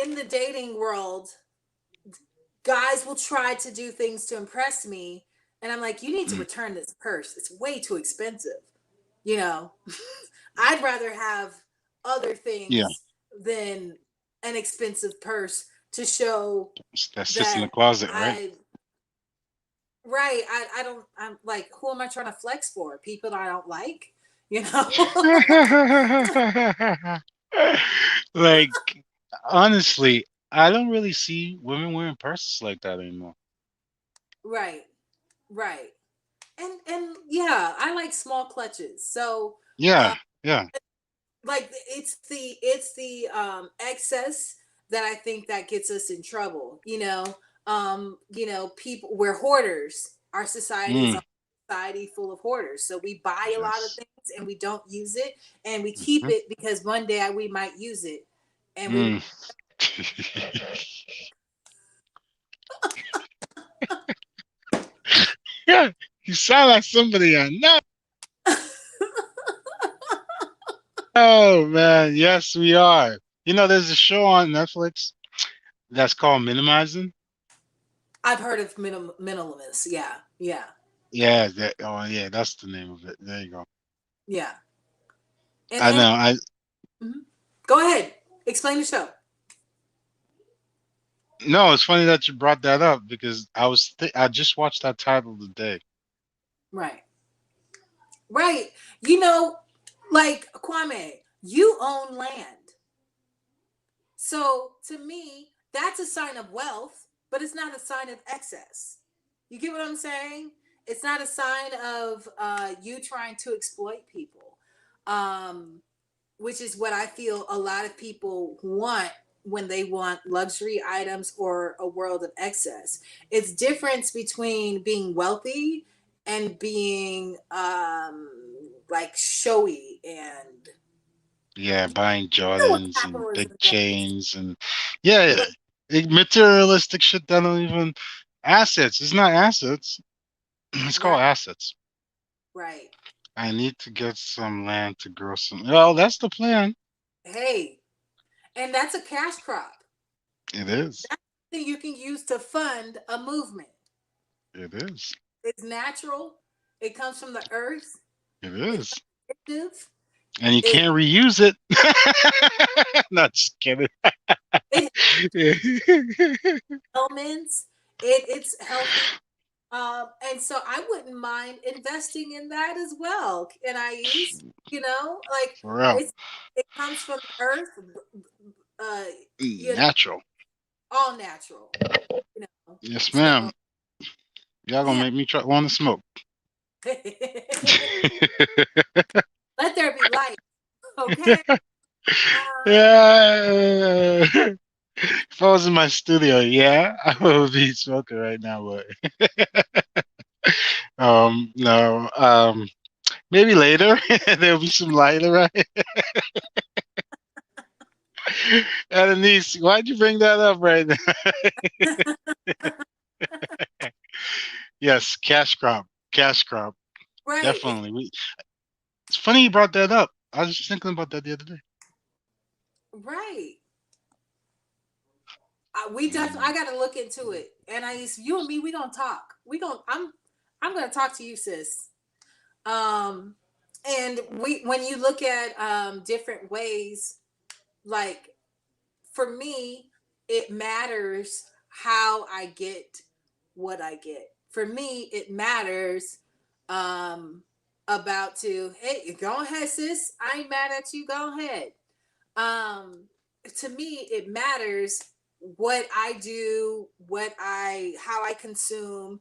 Speaker 1: in the dating world, guys will try to do things to impress me, and I'm like, you need to
Speaker 2: Mm,
Speaker 1: return this purse. It's way too expensive. You know, I'd rather have other
Speaker 2: yeah.
Speaker 1: things than an expensive purse to show
Speaker 2: That sits in the
Speaker 1: that
Speaker 2: closet, right?
Speaker 1: I right. I don't I'm like who am I trying to flex for? People that I don't like, you know?
Speaker 2: Like, honestly, I don't really see women wearing purses like that anymore.
Speaker 1: Right. Right. And yeah, I like small clutches. So
Speaker 2: Yeah. Yeah.
Speaker 1: like it's the excess that I think that gets us in trouble. People we're hoarders. Our society is
Speaker 2: Mm,
Speaker 1: a society full of hoarders. So we buy a lot of
Speaker 2: yes.
Speaker 1: things and we don't use it, and we keep
Speaker 2: Hmm.
Speaker 1: it because one day we might use it. And we
Speaker 2: Mm. Yeah. You sound like somebody I know. Oh man, yes we are. You know, there's a show on Netflix that's called Minimizing.
Speaker 1: I've heard of minimalists. Yeah. Yeah.
Speaker 2: Yeah, oh yeah, that's the name of it. There you go.
Speaker 1: Yeah.
Speaker 2: I
Speaker 1: And
Speaker 2: know. I
Speaker 1: mhm. Go ahead. Explain the show.
Speaker 2: No, it's funny that you brought that up because I just watched that title today.
Speaker 1: Right. Right. Like Kwame, you own land. So to me, that's a sign of wealth, but it's not a sign of excess. You get what I'm saying? It's not a sign of you trying to exploit people, um, which is what I feel a lot of people want when they want luxury items or a world of excess. It's difference between being wealthy and being like showy and
Speaker 2: Yeah, buying
Speaker 1: you know what
Speaker 2: Jordans and big
Speaker 1: capitalism is.
Speaker 2: chains and yeah, materialistic shit that don't even assets. It's not assets. It's
Speaker 1: Right,
Speaker 2: called assets.
Speaker 1: right.
Speaker 2: I need to get some land to grow some. Well, that's the plan.
Speaker 1: Hey, and that's a cash crop.
Speaker 2: It is.
Speaker 1: That's something you can use to fund a movement.
Speaker 2: It is.
Speaker 1: It's natural. It comes from the earth.
Speaker 2: It
Speaker 1: It's
Speaker 2: is.
Speaker 1: not addictive.
Speaker 2: and you
Speaker 1: It
Speaker 2: can't reuse it. Not just kidding.
Speaker 1: it elements. It's healthy. And so I wouldn't mind investing in that as well. And I use, like
Speaker 2: For real.
Speaker 1: it's it comes from the earth, uh, you know,
Speaker 2: Natural.
Speaker 1: all natural, you know.
Speaker 2: Yes,
Speaker 1: So
Speaker 2: ma'am. Y'all gonna
Speaker 1: yeah.
Speaker 2: make me try want to smoke.
Speaker 1: Let there be light. Okay. Uh,
Speaker 2: Yeah. If I was in my studio, yeah, I would be smoking right now, but no. Maybe later there'll be some light around. Denise, why'd you bring that up right now? Yes, cash crop, cash crop,
Speaker 1: right.
Speaker 2: definitely. It's funny you brought that up. I was just thinking about that the other day.
Speaker 1: Right. We definitely. I
Speaker 2: Mm,
Speaker 1: got to look into it. And you and me. We gonna talk. We gonna. I'm gonna talk to you, sis. Um, and when you look at different ways, like for me, it matters how I get what I get. For me, it matters um about to, hey, go ahead, sis. I ain't mad at you. Go ahead. Um, to me, it matters what I do, how I consume,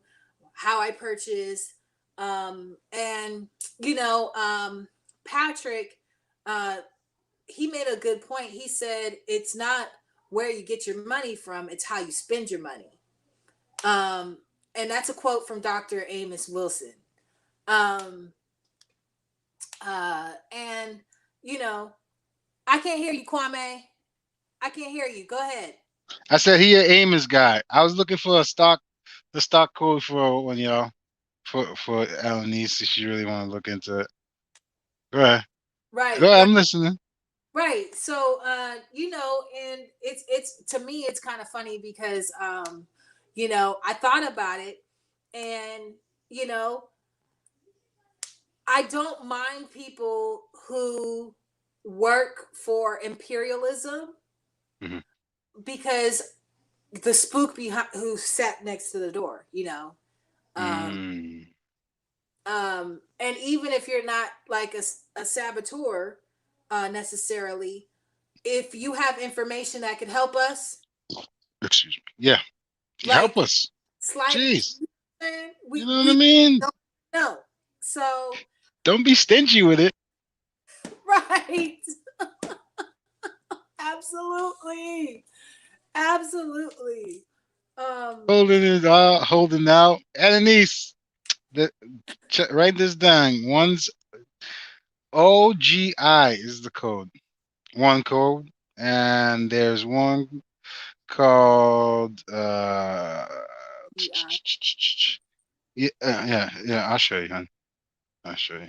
Speaker 1: how I purchase. And you know, Patrick, uh, he made a good point. He said it's not where you get your money from, it's how you spend your money. Um, and that's a quote from Dr. Amos Wilson. Um, and you know, I can't hear you, Kwame. I can't hear you. Go ahead.
Speaker 2: I said he an Amos guy. I was looking for the stock code for one y'all for Alanis if you really want to look into it. Go ahead. Go
Speaker 1: Right,
Speaker 2: ahead.
Speaker 1: right,
Speaker 2: I'm listening.
Speaker 1: right. So, and it's to me, it's kind of funny because, I thought about it, and you know, I don't mind people who work for imperialism
Speaker 2: Hmm.
Speaker 1: because the spook behind who sat next to the door, um,
Speaker 2: Mm.
Speaker 1: and even if you're not like a saboteur necessarily, if you have information that could help us,
Speaker 2: Excuse me. Yeah. Help
Speaker 1: like
Speaker 2: us.
Speaker 1: slightly,
Speaker 2: Jeez. You
Speaker 1: we
Speaker 2: know what I
Speaker 1: we
Speaker 2: mean?
Speaker 1: don't know. So
Speaker 2: Don't be stingy with it.
Speaker 1: right, absolutely, absolutely. Um,
Speaker 2: Holding it out, holding out. Alanis, the, write this down. One's OGI is the code. One code. And there's one called
Speaker 1: EI.
Speaker 2: yeah, yeah. I'll show you, hon. I'll show you.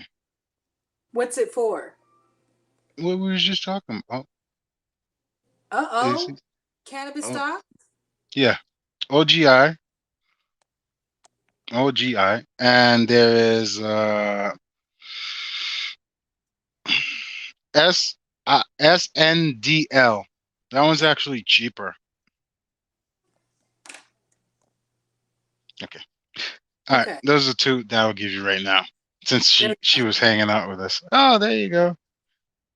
Speaker 1: What's it for?
Speaker 2: What we was just talking about. Is
Speaker 1: Uh-oh,
Speaker 2: it?
Speaker 1: cannabis
Speaker 2: Oh,
Speaker 1: stock.
Speaker 2: yeah. OGI, OGI, and there is SNDL. That one's actually cheaper. Okay. All right.
Speaker 1: Okay,
Speaker 2: Those are two that I'll give you right now. Since
Speaker 1: there
Speaker 2: she
Speaker 1: we go.
Speaker 2: was hanging out with us. Oh, there you go.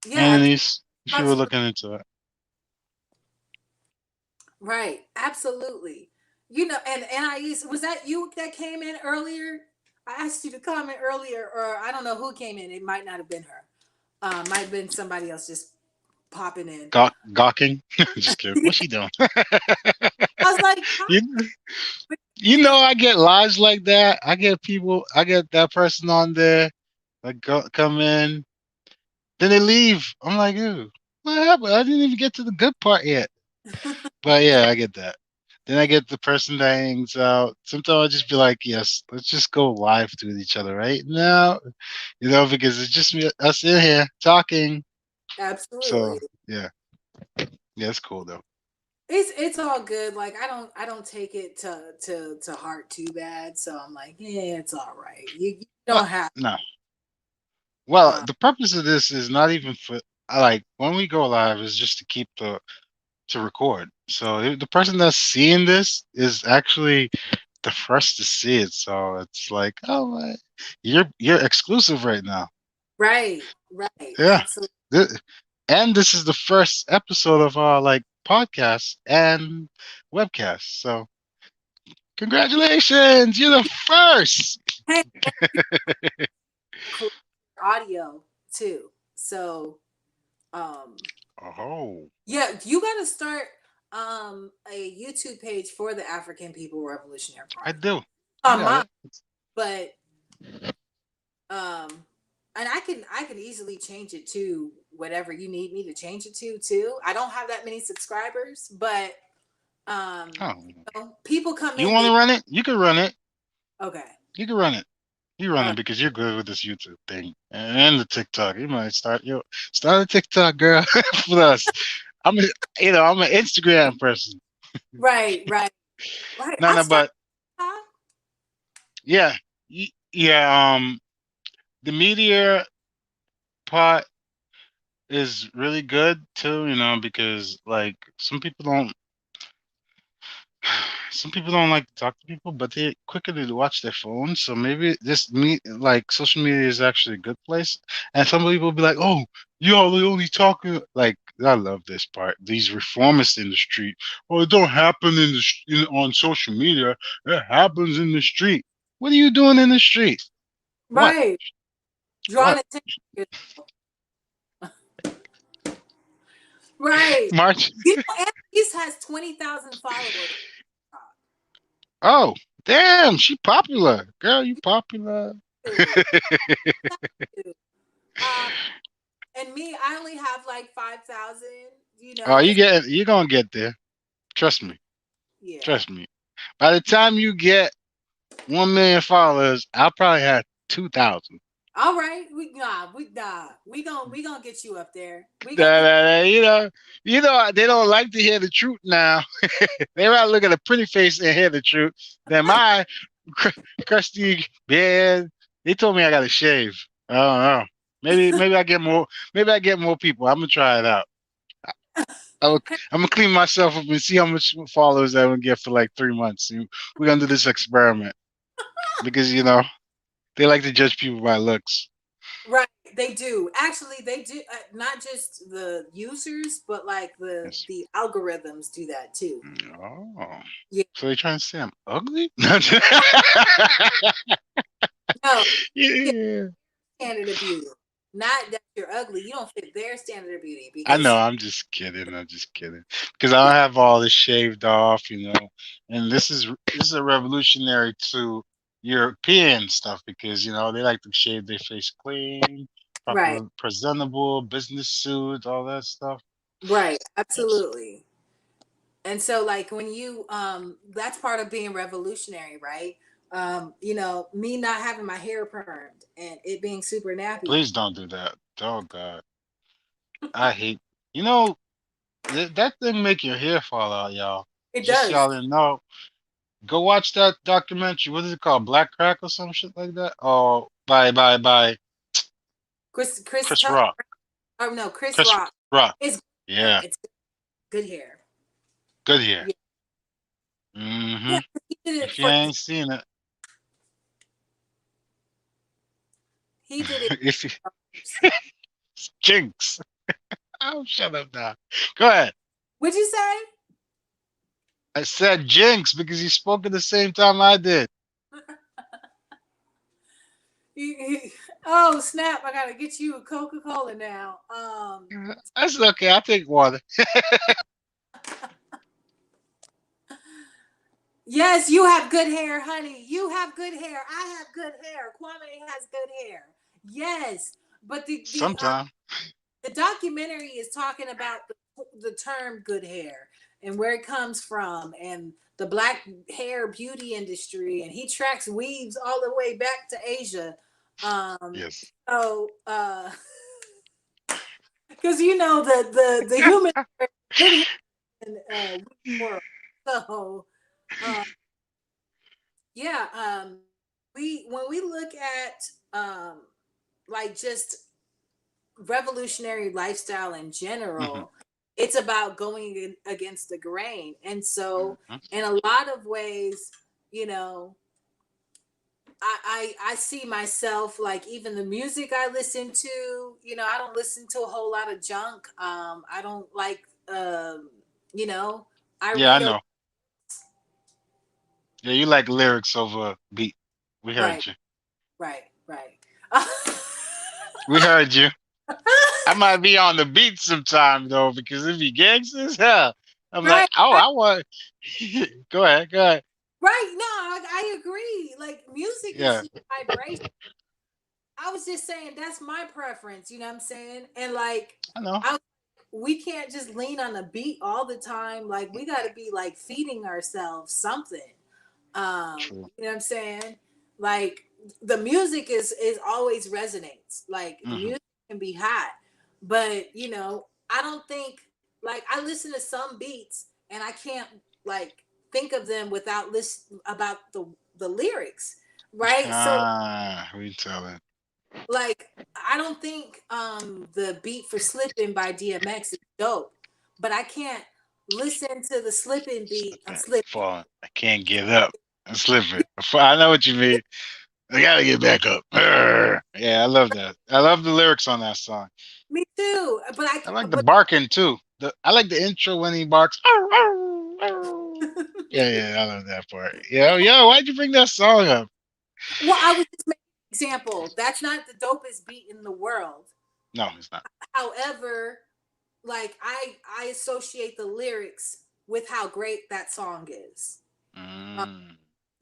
Speaker 1: Yeah,
Speaker 2: And these if you
Speaker 1: talk
Speaker 2: were
Speaker 1: to
Speaker 2: looking into it.
Speaker 1: right, absolutely. And I used was that you that came in earlier? I asked you to comment earlier, or I don't know who came in. It might not have been her. Might have been somebody else just popping in.
Speaker 2: Gawking. Just kidding. What's she doing?
Speaker 1: I was like,
Speaker 2: you you
Speaker 1: you know,
Speaker 2: know I get lives like that. I get that person on there like come in, then they leave. I'm like, ew, what happened? I didn't even get to the good part yet. But yeah, I get that. Then I get the person that hangs out. Sometimes I'll just be like, yes, let's just go live with each other right now. Because it's just us in here talking. So
Speaker 1: absolutely.
Speaker 2: yeah. Yeah, it's cool though.
Speaker 1: It's all good. Like I don't take it to heart too bad. So I'm like, yeah, it's all right. You
Speaker 2: But
Speaker 1: don't have
Speaker 2: no. Well,
Speaker 1: Uh,
Speaker 2: the purpose of this is not even for I like when we go live is just to keep the to record. So the person that's seeing this is actually the first to see it. So it's like, oh, you're exclusive right now.
Speaker 1: right, right,
Speaker 2: Yeah.
Speaker 1: absolutely.
Speaker 2: Th- And this is the first episode of our like podcast and webcast. So congratulations, you're the first.
Speaker 1: Hey, record audio too. So, um,
Speaker 2: Oh,
Speaker 1: yeah, you got to start a YouTube page for the African People Revolutionary
Speaker 2: I
Speaker 1: Party.
Speaker 2: do. I
Speaker 1: On
Speaker 2: got
Speaker 1: mine,
Speaker 2: it.
Speaker 1: but um, and I can easily change it to whatever you need me to change it to too. I don't have that many subscribers, but
Speaker 2: Oh,
Speaker 1: people come
Speaker 2: you
Speaker 1: in.
Speaker 2: want
Speaker 1: They
Speaker 2: to run it? You can run it.
Speaker 1: okay.
Speaker 2: You can run it. You run
Speaker 1: Uh,
Speaker 2: it because you're good with this YouTube thing and the TikTok. You might start a TikTok, girl, with us. I'm a, I'm an Instagram person.
Speaker 1: right, right, right.
Speaker 2: No,
Speaker 1: I
Speaker 2: no,
Speaker 1: started.
Speaker 2: but yeah, yeah. The media part is really good too. Because like some people don't like to talk to people, but they quicker to watch their phones. So maybe this me like social media is actually a good place. And some people will be like, "Oh, y'all only talking like." I love this part. These reformists in the street. Oh, it don't happen on social media. It happens in the street. What are you doing in the street? What?
Speaker 1: Right, drawing
Speaker 2: What?
Speaker 1: attention. Right.
Speaker 2: March?
Speaker 1: You know, Annalise has 20,000 followers.
Speaker 2: Oh, damn, she popular. Girl, you popular.
Speaker 1: Too. Um, and me, I only have like 5,000.
Speaker 2: Oh,
Speaker 1: Because
Speaker 2: you're gonna get there. Trust me.
Speaker 1: yeah.
Speaker 2: Trust me. By the time you get 1 million followers, I'll probably have 2,000.
Speaker 1: All right, we gonna get you up there. We gonna get
Speaker 2: Uh, you know, they don't like to hear the truth now. They rather look at a pretty face and hear the truth than my crusty beard. They told me I got to shave. I don't know. Maybe I get more. Maybe I get more people. I'm gonna try it out. I'm gonna clean myself up and see how much followers I'm gonna get for like 3 months. We're gonna do this experiment because they like to judge people by looks.
Speaker 1: right. They do actually. They do not just the users, but like the
Speaker 2: Yes.
Speaker 1: the algorithms do that too.
Speaker 2: Oh,
Speaker 1: Yeah.
Speaker 2: so they trying to say I'm ugly?
Speaker 1: No, yeah,
Speaker 2: Yeah.
Speaker 1: standard of beauty. Not that you're ugly. You don't fit their standard of beauty
Speaker 2: I know.
Speaker 1: because
Speaker 2: I'm just kidding. I'm just kidding. Because I don't have all this shaved off, and this is a revolutionary to European stuff because they like to shave their face clean,
Speaker 1: right,
Speaker 2: proper, presentable, business suits, all that stuff.
Speaker 1: right,
Speaker 2: Yes.
Speaker 1: absolutely. And so like when you that's part of being revolutionary, right? Me not having my hair permed and it being super nappy.
Speaker 2: Please don't do that. Oh God, I hate. You know that thing make your hair fall out, y'all.
Speaker 1: It
Speaker 2: Just so
Speaker 1: does.
Speaker 2: y'all didn't know. Go watch that documentary. What is it called? Black Crack or some shit like that? Oh, by
Speaker 1: Chris
Speaker 2: Chris
Speaker 1: Tuck
Speaker 2: Rock.
Speaker 1: oh no, Chris
Speaker 2: Chris
Speaker 1: Rock.
Speaker 2: Rock.
Speaker 1: It's good hair.
Speaker 2: Yeah,
Speaker 1: It's good hair.
Speaker 2: good here.
Speaker 1: Yeah.
Speaker 2: Mm-hmm.
Speaker 1: Yeah, he did it
Speaker 2: If you
Speaker 1: for
Speaker 2: ain't seen it,
Speaker 1: he did it
Speaker 2: if you
Speaker 1: first.
Speaker 2: Jinx. Oh, shut up now. Go ahead.
Speaker 1: Would you say?
Speaker 2: I said Jinx because you spoke at the same time I did.
Speaker 1: Oh snap, I gotta get you a Coca-Cola now.
Speaker 2: That's okay. I'll take water.
Speaker 1: Yes, you have good hair, honey. You have good hair. I have good hair. Kwame has good hair. Yes, but
Speaker 2: Sometime.
Speaker 1: the documentary is talking about the term good hair and where it comes from and the black hair beauty industry, and he tracks weaves all the way back to Asia. Um,
Speaker 2: Yes.
Speaker 1: so because the human hair, good hair in world. So uh, yeah, we when we look at like just revolutionary lifestyle in
Speaker 2: Hmm.
Speaker 1: general, it's about going against the grain. And so,
Speaker 2: Hmm.
Speaker 1: in a lot of ways, you know, I see myself like even the music I listen to. You know, I don't listen to a whole lot of junk. I don't like, you know, I
Speaker 2: Yeah, I
Speaker 1: read a
Speaker 2: know. Yeah, you like lyrics over beat. We
Speaker 1: right,
Speaker 2: heard you.
Speaker 1: right, right.
Speaker 2: We heard you. I might be on the beat sometime though, because if you gangsters, hell, I'm like,
Speaker 1: Right,
Speaker 2: oh,
Speaker 1: right,
Speaker 2: I want. Go ahead, go ahead.
Speaker 1: right. No, I agree. Like music is
Speaker 2: Yeah,
Speaker 1: just vibration. I was just saying that's my preference, you know what I'm saying? And like
Speaker 2: I know.
Speaker 1: I we can't just lean on a beat all the time. Like we got to be like feeding ourselves something.
Speaker 2: True.
Speaker 1: You know what I'm saying? Like the music is always resonates. Like the
Speaker 2: Hmm.
Speaker 1: music can be hot, but you know, I don't think like I listen to some beats and I can't like think of them without listen about the lyrics, right? So
Speaker 2: Ah, we telling.
Speaker 1: like I don't think the beat for Slippin' by DMX is dope, but I can't listen to the Slippin' beat of
Speaker 2: Slipping,
Speaker 1: Slippin'.
Speaker 2: falling. I can't get up. I'm slipping. I know what you mean. I gotta get back up. Urgh. Yeah, I love that. I love the lyrics on that song.
Speaker 1: Me too, but
Speaker 2: I like the
Speaker 1: but
Speaker 2: barking too. I like the intro when he barks. "Arr, arr, arr." Yeah, yeah, I love that part. Yo, why'd you bring that song up?
Speaker 1: well, I was just making an example. That's not the dopest beat in the world.
Speaker 2: No, it's not.
Speaker 1: However, like I associate the lyrics with how great that song is. Uh,
Speaker 2: Mm.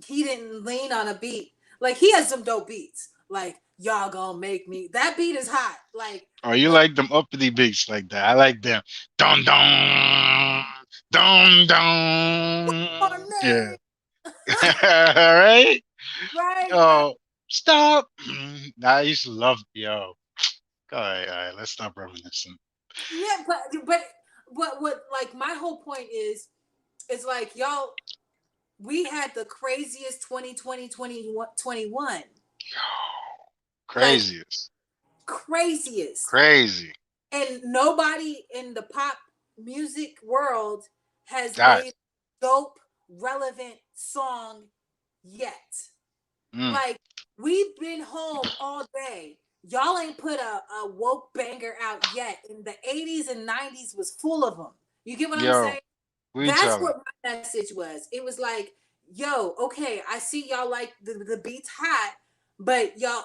Speaker 1: he didn't lean on a beat. Like he has some dope beats. Like y'all gonna make me. That beat is hot. Like
Speaker 2: Oh, you
Speaker 1: but
Speaker 2: like them uppity beats like that? I like them. Dum dum dum
Speaker 1: my
Speaker 2: dum. Yeah.
Speaker 1: name.
Speaker 2: All right.
Speaker 1: Right, right.
Speaker 2: Oh, stop. Nah, I used to love. Yo. All right. Let's stop reminiscing.
Speaker 1: Yeah, but what like my whole point is like y'all we had the craziest 2020 21 like
Speaker 2: Craziest.
Speaker 1: craziest,
Speaker 2: Crazy.
Speaker 1: and nobody in the pop music world has
Speaker 2: That.
Speaker 1: made dope relevant song yet.
Speaker 2: Mm.
Speaker 1: Like we've been home all day. Y'all ain't put a woke banger out yet. In the 80s and 90s was full of them. You get what I'm
Speaker 2: Yo,
Speaker 1: saying?
Speaker 2: we
Speaker 1: That's
Speaker 2: telling.
Speaker 1: what my message was. It was like, yo, okay, I see y'all like the beats hot, but y'all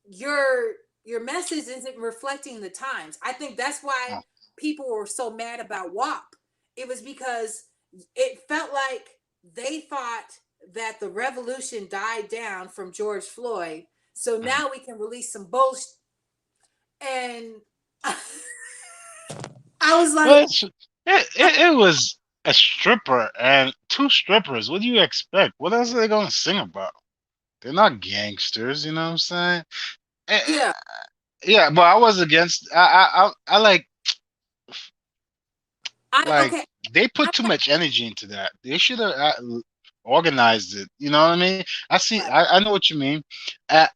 Speaker 1: your your message isn't reflecting the times. I think that's why
Speaker 2: Oh,
Speaker 1: people were so mad about WAP. It was because it felt like they thought that the revolution died down from George Floyd. So
Speaker 2: mhm.
Speaker 1: now we can release some bullshit. And I was
Speaker 2: Well,
Speaker 1: like,
Speaker 2: it was a stripper and two strippers. What do you expect? What else are they gonna sing about? They're not gangsters, you know what I'm saying? Eh, eh,
Speaker 1: yeah,
Speaker 2: yeah, but I was against. I like
Speaker 1: okay,
Speaker 2: they put
Speaker 1: I
Speaker 2: too
Speaker 1: got
Speaker 2: much energy into that. They should have organized it. You know what I mean? I see.
Speaker 1: right.
Speaker 2: I know what you mean. Uh,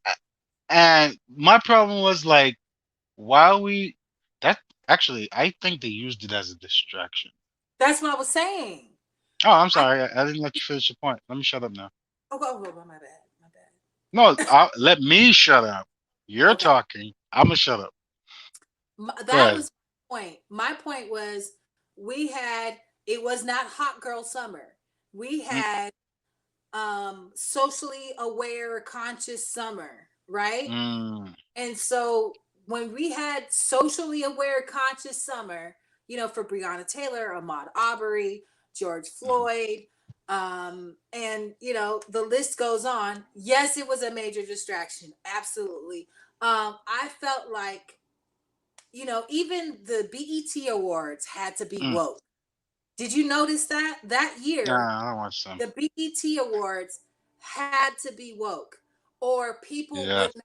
Speaker 2: and my problem was like, while we that actually, I think they used it as a distraction.
Speaker 1: That's what I was saying.
Speaker 2: Oh, I'm
Speaker 1: I
Speaker 2: sorry. I didn't let you finish your point. Let me shut up now.
Speaker 1: my bad, my bad.
Speaker 2: No, let me shut up. You're
Speaker 1: Okay,
Speaker 2: talking. I'm gonna shut up. Go
Speaker 1: that
Speaker 2: ahead.
Speaker 1: was my point. My point was we had it was not hot girl summer. We
Speaker 2: Mm,
Speaker 1: had socially aware conscious summer, right?
Speaker 2: mm,
Speaker 1: And so when we had socially aware conscious summer, you know, for Breonna Taylor, Ahmaud Arbery, George
Speaker 2: mhm,
Speaker 1: Floyd, and you know, the list goes on. Yes, it was a major distraction. Absolutely. I felt like, you know, even the BET awards had to be
Speaker 2: mm.
Speaker 1: woke. Did you notice that? That year,
Speaker 2: Nah, I don't watch them.
Speaker 1: the BET awards had to be woke, or people would
Speaker 2: Yeah.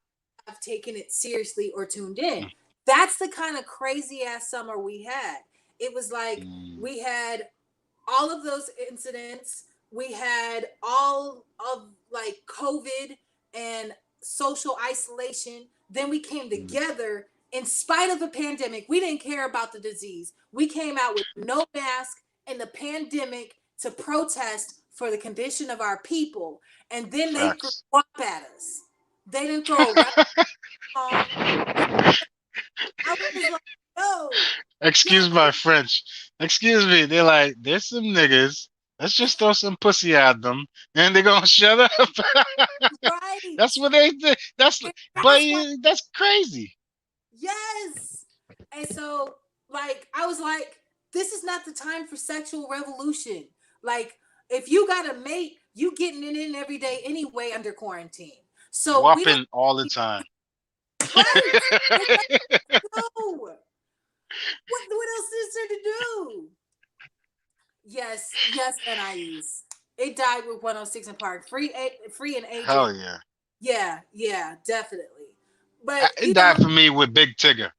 Speaker 1: have taken it seriously or tuned in.
Speaker 2: Mm,
Speaker 1: That's the kind of crazy ass summer we had. It was like
Speaker 2: mm,
Speaker 1: we had all of those incidents. We had all of like COVID and social isolation. Then we came
Speaker 2: Mhm.
Speaker 1: together in spite of the pandemic. We didn't care about the disease. We came out with no mask in the pandemic to protest for the condition of our people. And then they threw
Speaker 2: Facts.
Speaker 1: up at us. They didn't throw a rap song. I was like, yo,
Speaker 2: Excuse
Speaker 1: yo,
Speaker 2: my French. Excuse me. They're like, there's some niggas. Let's just throw some pussy at them, and they're gonna shut up.
Speaker 1: right.
Speaker 2: That's what they did.
Speaker 1: And
Speaker 2: But
Speaker 1: that's why,
Speaker 2: that's crazy.
Speaker 1: yes. And so, like, I was like, this is not the time for sexual revolution. Like, if you got a mate, you getting it in every day anyway under quarantine. So we don't,
Speaker 2: Whopping all the time.
Speaker 1: right. There's nothing to do. What else is there to do? Yes, yes, NIEs. It died with 106 in Park. Free and agent.
Speaker 2: Hell yeah.
Speaker 1: Yeah, yeah, definitely. But
Speaker 2: It died for me with Big Tigger.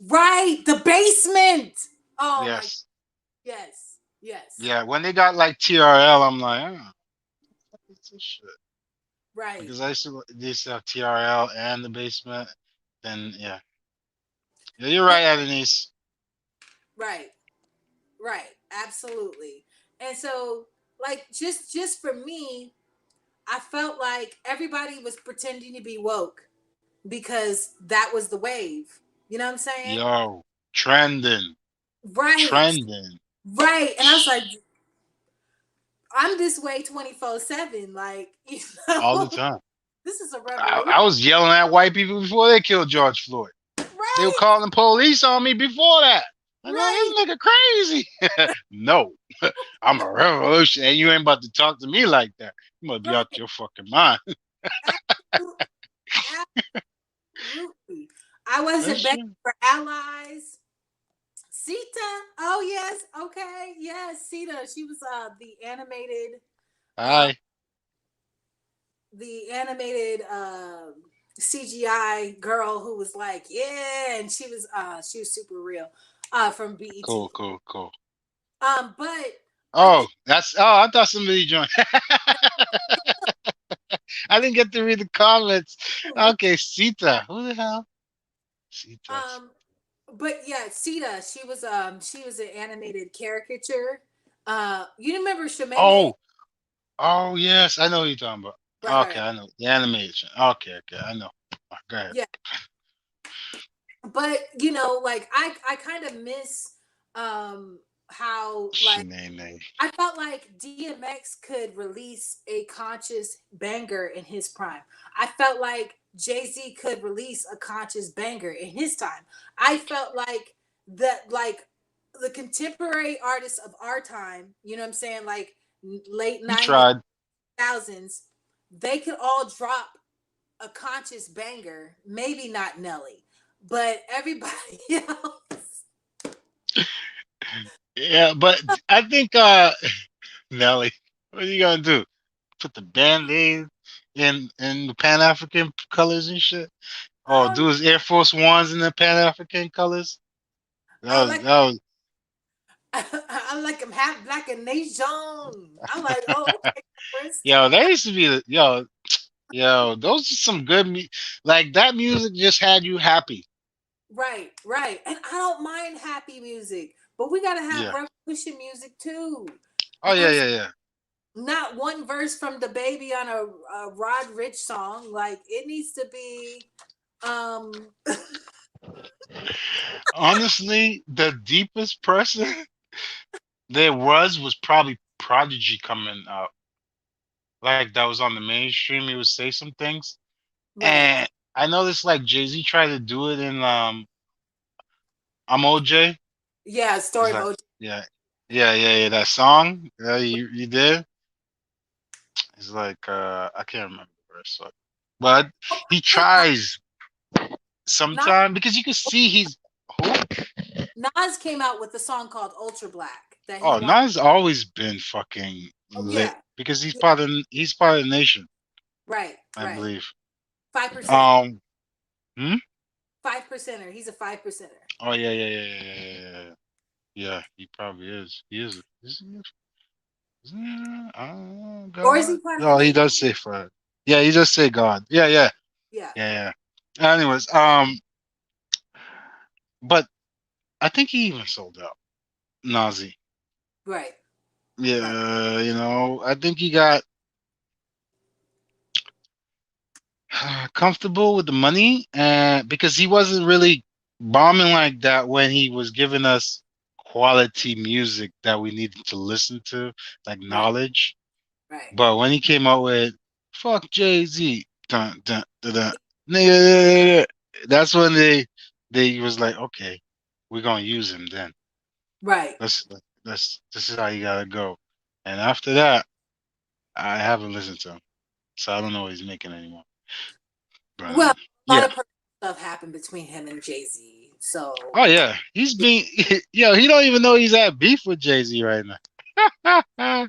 Speaker 1: right, the basement. Oh my,
Speaker 2: Yes.
Speaker 1: yes, yes,
Speaker 2: Yeah. When they got like TRL, I'm like, oh, what's this shit?
Speaker 1: right,
Speaker 2: Because they used to have TRL and the basement. Then yeah. Yeah, you're
Speaker 1: yeah,
Speaker 2: right, Denise.
Speaker 1: right, right, absolutely. And so, like, just for me, I felt like everybody was pretending to be woke because that was the wave. You know what I'm saying?
Speaker 2: Yo, trending.
Speaker 1: Right,
Speaker 2: Trending.
Speaker 1: right. And I was like, I'm this way 24/7. Like,
Speaker 2: All the time.
Speaker 1: this is a
Speaker 2: I,
Speaker 1: revolution.
Speaker 2: I was yelling at white people before they killed George Floyd. They were
Speaker 1: Right,
Speaker 2: calling the police on me before that. I'm going,
Speaker 1: right,
Speaker 2: this nigga crazy. No, I'm a revolution, and you ain't about to talk to me like that. You must be out
Speaker 1: right.
Speaker 2: your fucking mind.
Speaker 1: Absolutely. Absolutely. I wasn't
Speaker 2: That's
Speaker 1: begging
Speaker 2: true.
Speaker 1: for allies. Sita. Oh yes. Okay. Yes, Sita. She was uh
Speaker 2: Hi.
Speaker 1: the animated CGI girl who was like, yeah, and she was super real from BET.
Speaker 2: Cool, cool, cool.
Speaker 1: But I
Speaker 2: Oh,
Speaker 1: think
Speaker 2: I thought somebody joined. I didn't get to read the comments. Okay, Sita. Who the hell? Sita.
Speaker 1: um but yeah, Sita, she was an animated caricature. You remember Shemene?
Speaker 2: Oh, oh yes, I know who you're talking about.
Speaker 1: Right, right,
Speaker 2: Okay,
Speaker 1: right.
Speaker 2: I know the animation. Okay, okay, I know. Go ahead.
Speaker 1: Yeah. But like I kind of miss how like
Speaker 2: Shanae.
Speaker 1: I felt like DMX could release a conscious banger in his prime. I felt like Jay-Z could release a conscious banger in his time. I felt like that like the contemporary artists of our time, you know what I'm saying, like late
Speaker 2: He
Speaker 1: 90s,
Speaker 2: tried.
Speaker 1: thousands, they could all drop a conscious banger, maybe not Nelly, but everybody else.
Speaker 2: Yeah, but I think Nelly, what are you gonna do? Put the band-aid in the Pan African colors and shit? Oh,
Speaker 1: Um,
Speaker 2: do his Air Force Ones in the Pan African colors?
Speaker 1: I like
Speaker 2: That was
Speaker 1: I like them half black and nation. I'm like, oh, okay, Chris.
Speaker 2: yo, they used to be yo, those are some good like that music just had you happy.
Speaker 1: Right, right. And I don't mind happy music, but we gotta have
Speaker 2: Yeah.
Speaker 1: revolution music too.
Speaker 2: Oh
Speaker 1: You know what
Speaker 2: yeah,
Speaker 1: I'm
Speaker 2: yeah,
Speaker 1: saying?
Speaker 2: yeah.
Speaker 1: Not one verse from the baby on a Rod Rich song. Like it needs to be um
Speaker 2: Honestly, the deepest person there was probably Prodigy coming out. Like that was on the mainstream. He would say some things,
Speaker 1: right.
Speaker 2: and I noticed like Jay Z tried to do it in I'm OJ.
Speaker 1: Yeah,
Speaker 2: It's
Speaker 1: story
Speaker 2: like
Speaker 1: mode.
Speaker 2: yeah, yeah. That song you did. It's like I can't remember the verse, but he
Speaker 1: Oh,
Speaker 2: tries
Speaker 1: Nas,
Speaker 2: sometime because you can see he's who?
Speaker 1: Nas came out with a song called Ultra Black that he
Speaker 2: Oh,
Speaker 1: wanted.
Speaker 2: Nas always been fucking
Speaker 1: Oh
Speaker 2: lit
Speaker 1: yeah,
Speaker 2: because
Speaker 1: yeah,
Speaker 2: he's part of the nation,
Speaker 1: right,
Speaker 2: I
Speaker 1: right.
Speaker 2: believe.
Speaker 1: 5%.
Speaker 2: Um, hmm?
Speaker 1: 5%er. He's a 5%er.
Speaker 2: Oh yeah. Yeah, he probably is. He is. Is he?
Speaker 1: Or is he
Speaker 2: God.
Speaker 1: part of the
Speaker 2: No, he
Speaker 1: nation?
Speaker 2: does say Fred. Yeah, he does say God. Yeah, yeah,
Speaker 1: Yeah.
Speaker 2: yeah, yeah. Anyways, but I think he even sold out. Nazi.
Speaker 1: Right. Right.
Speaker 2: Yeah, I think he got comfortable with the money, and because he wasn't really bombing like that when he was giving us quality music that we needed to listen to, like
Speaker 1: Right.
Speaker 2: knowledge.
Speaker 1: Right.
Speaker 2: But when he came out with "fuck Jay-Z," dun, dun, dun, dun, nigga, that's when they was like, okay, we're gonna use him then.
Speaker 1: Right.
Speaker 2: This is how you gotta go. And after that, I haven't listened to him, so I don't know what he's making anymore. But
Speaker 1: Well, a lot
Speaker 2: yeah.
Speaker 1: of personal stuff happened between him and Jay Z. So
Speaker 2: Oh yeah, he's being yo. He don't even know he's at beef with Jay Z right now.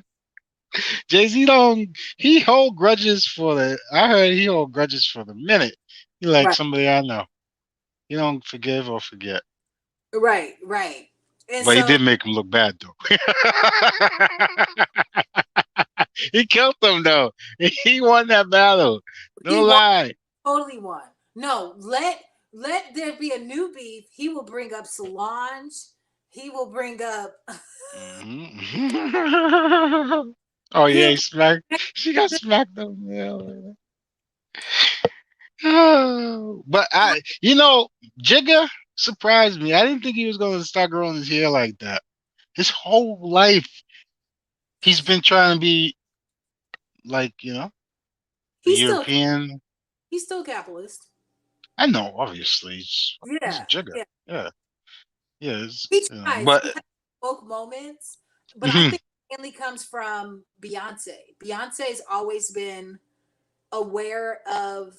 Speaker 2: Jay Z don't. He hold grudges for the. I heard he hold grudges for the minute. He like
Speaker 1: right.
Speaker 2: somebody I know. He don't forgive or forget.
Speaker 1: Right. Right. And
Speaker 2: But he
Speaker 1: so
Speaker 2: did make him look bad though. He killed him though. He won that battle.
Speaker 1: he
Speaker 2: No
Speaker 1: won,
Speaker 2: lie.
Speaker 1: totally won. No, let there be a new beef. He will bring up Solange. He will bring up.
Speaker 2: Mhm. Oh yeah,
Speaker 1: He'll.
Speaker 2: he smacked. She got smacked up. Yeah. Oh, but Jigga surprised me. I didn't think he was going to start growing his hair like that. His whole life, he's been trying to be like, a
Speaker 1: He's still
Speaker 2: European.
Speaker 1: he's still capitalist.
Speaker 2: I know, obviously, he's
Speaker 1: Yeah.
Speaker 2: Jigga.
Speaker 1: Yeah.
Speaker 2: Yeah, yeah,
Speaker 1: He tries.
Speaker 2: but
Speaker 1: He has woke moments, but I
Speaker 2: mhm.
Speaker 1: think it mainly comes from Beyonce. Beyonce's always been aware of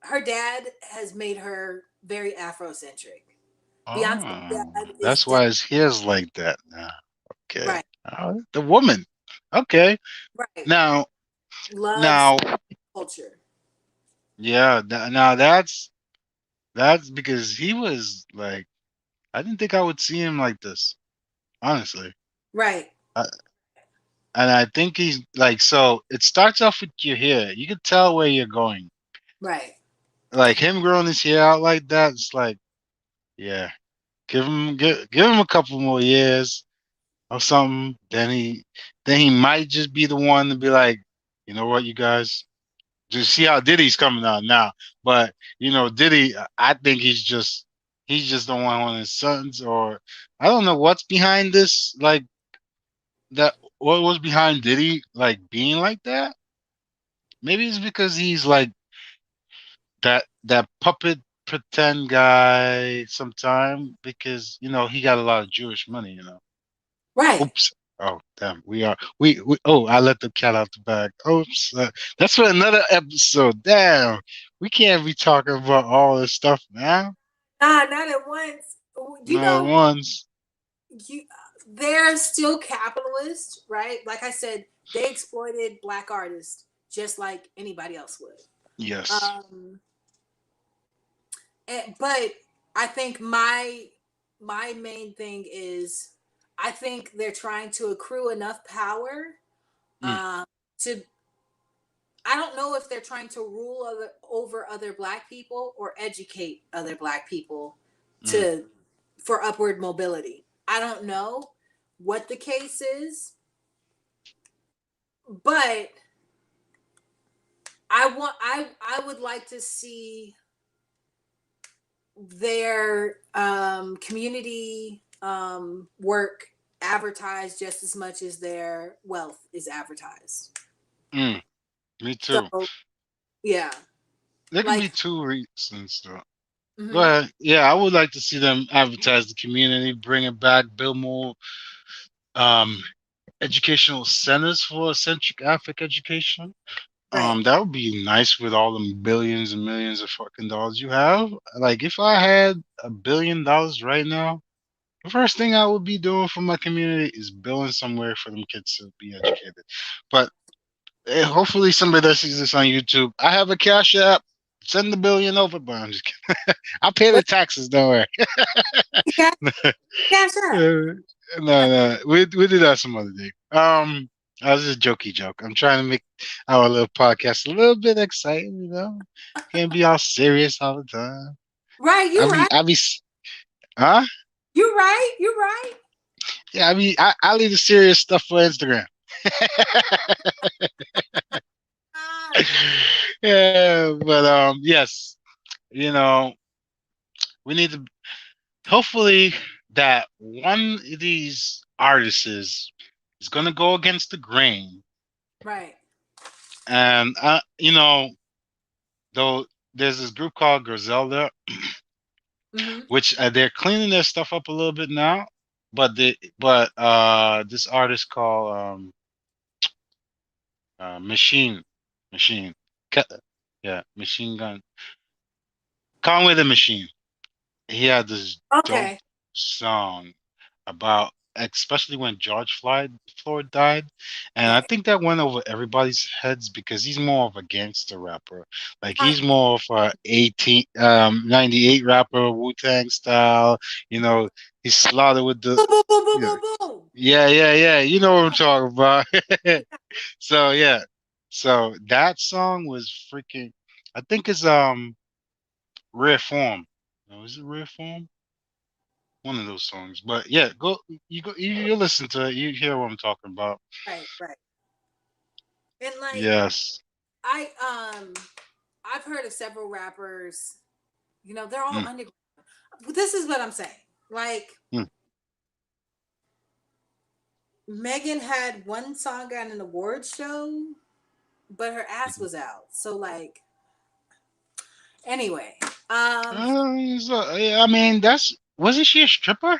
Speaker 1: her dad has made her very Afrocentric. Beyonce's
Speaker 2: Oh,
Speaker 1: dad is
Speaker 2: that's
Speaker 1: dead.
Speaker 2: why his hair's like that now. Okay,
Speaker 1: Right,
Speaker 2: the woman. Okay,
Speaker 1: right.
Speaker 2: now,
Speaker 1: Loves
Speaker 2: now,
Speaker 1: culture.
Speaker 2: yeah, now that's because he was like. I didn't think I would see him like this, honestly.
Speaker 1: Right,
Speaker 2: I, and I think he's like, so it starts off with your hair. You can tell where you're going.
Speaker 1: right,
Speaker 2: Like him growing his hair out like that, it's like, yeah, give him a couple more years or something. Then he might just be the one to be like, you know what, you guys, just see how Diddy's coming out now. But Diddy, I think he's just don't want one of his sons, or I don't know what's behind this. Like that, what was behind Diddy like being like that? Maybe it's because he's like that puppet pretend guy sometime because he got a lot of Jewish money.
Speaker 1: right.
Speaker 2: Oops. Oh damn, we oh, I let the cat out the bag. Oops. That's for another episode. Damn. We can't be talking about all this stuff now.
Speaker 1: Nah, not at once. You
Speaker 2: Not at
Speaker 1: know,
Speaker 2: once.
Speaker 1: you they're still capitalist, right? Like I said, they exploited black artists just like anybody else would.
Speaker 2: Yes.
Speaker 1: But I think my main thing is I think they're trying to accrue enough power
Speaker 2: Mm,
Speaker 1: to I don't know if they're trying to rule over other black people or educate other black people
Speaker 2: mm,
Speaker 1: to for upward mobility. I don't know what the case is, but I would like to see their community work advertised just as much as their wealth is advertised.
Speaker 2: mm. Me too.
Speaker 1: So yeah,
Speaker 2: There could
Speaker 1: like
Speaker 2: be two reasons though. Go
Speaker 1: mhm,
Speaker 2: ahead. Yeah, I would like to see them advertise the community, bring it back, build more um educational centers for centric African education.
Speaker 1: right,
Speaker 2: That would be nice with all the billions and millions of fucking dollars you have. Like, if I had $1 billion right now, the first thing I would be doing for my community is building somewhere for them kids to be educated. But hopefully, somebody that sees this on YouTube, I have a cash app. Send the billion over, but I'm just kidding. I'll pay the
Speaker 1: what
Speaker 2: taxes. Don't worry.
Speaker 1: cash cash up.
Speaker 2: No, no, we do that some other day. I was just a jokey joke. I'm trying to make our little podcast a little bit exciting, Can't be all serious all the time.
Speaker 1: Right,
Speaker 2: I
Speaker 1: you're
Speaker 2: be,
Speaker 1: right.
Speaker 2: I be, s- huh?
Speaker 1: You're right. You're right.
Speaker 2: Yeah, I leave the serious stuff for Instagram.
Speaker 1: Ah,
Speaker 2: Yeah, but yes, you know, we need to hopefully that one of these artists is gonna go against the grain,
Speaker 1: right.
Speaker 2: and though there's this group called Griselda,
Speaker 1: Mm-hmm.
Speaker 2: which they're cleaning their stuff up a little bit now, but this artist called Machine, Ca- yeah, Machine Gun Conway the Machine. He had this dope
Speaker 1: Okay.
Speaker 2: song about, especially when George Floyd died, and I
Speaker 1: Right.
Speaker 2: think that went over everybody's heads because he's more of a gangster rapper. Like
Speaker 1: I,
Speaker 2: he's more of a 98 rapper, Wu-Tang style. You know, he's slaughtered with the
Speaker 1: boom, boom, boom, boom,
Speaker 2: yeah,
Speaker 1: boom, boom.
Speaker 2: yeah. You know what I'm talking about. So yeah, so that song was freaking. I think it's Rare Form. No, is it Rare Form? One of those songs. But yeah, you listen to it, you hear what I'm talking about.
Speaker 1: Right. Right. And like
Speaker 2: Yes.
Speaker 1: I I've heard of several rappers. You know, they're all
Speaker 2: Mm,
Speaker 1: underground. This is what I'm saying. Like
Speaker 2: mm,
Speaker 1: Megan had one song at an award show, but her ass
Speaker 2: mhm.
Speaker 1: was out. So like anyway,
Speaker 2: Yeah, I mean, that's wasn't she a stripper?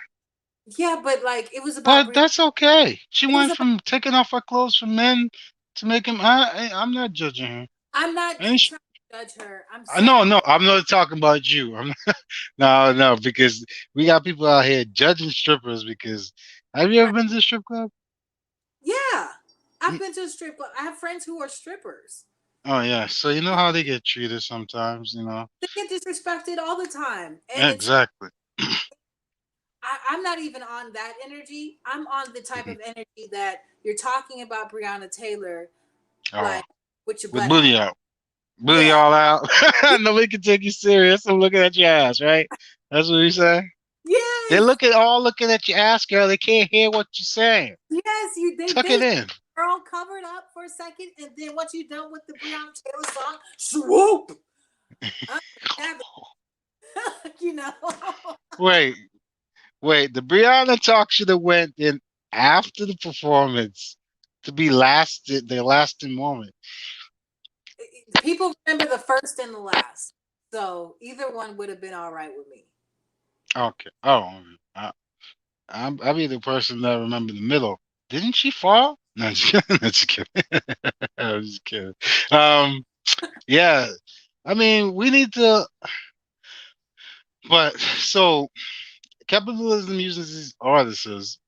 Speaker 1: yeah, but like it was about
Speaker 2: But that's okay. She
Speaker 1: it was
Speaker 2: went
Speaker 1: about
Speaker 2: from taking off her clothes for men to make him. I'm not judging her.
Speaker 1: I'm not
Speaker 2: And
Speaker 1: trying to judge her. I'm
Speaker 2: no,
Speaker 1: saying
Speaker 2: no, I'm not talking about you. No, no, because we got people out here judging strippers. Because have you ever
Speaker 1: right.
Speaker 2: been to a strip club?
Speaker 1: Yeah. I've
Speaker 2: Mm,
Speaker 1: been to a strip club. I have friends who are strippers.
Speaker 2: oh yeah, so you know how they get treated sometimes.
Speaker 1: They get disrespected all the time. And it's
Speaker 2: Exactly.
Speaker 1: I'm not even on that energy. I'm on the type
Speaker 2: Mhm.
Speaker 1: of energy that you're talking about Breonna Taylor,
Speaker 2: Oh,
Speaker 1: like with your
Speaker 2: with
Speaker 1: butt out.
Speaker 2: booty out, booty
Speaker 1: Yeah.
Speaker 2: all out.
Speaker 1: Yeah.
Speaker 2: Nobody can take you serious. I'm looking at your ass, right? That's what you say. They're
Speaker 1: Yes.
Speaker 2: looking at your ass, girl. They can't hear what you're saying.
Speaker 1: Yes. You they
Speaker 2: Tuck
Speaker 1: they
Speaker 2: it in.
Speaker 1: are all covered up for a second, and then once you're done with the Breonna Taylor song, swoop. I'm having you know.
Speaker 2: Wait, wait. The Brianna talk should have went in after the performance to be lasted the lasting moment.
Speaker 1: People remember the first and the last. So either one would have been all right with me.
Speaker 2: Okay. Oh, I'll be the person that remember the middle. Didn't she fall? No, just kidding. No, just kidding. I was just kidding. Um, yeah. I mean, we need to, but so capitalism uses these artists.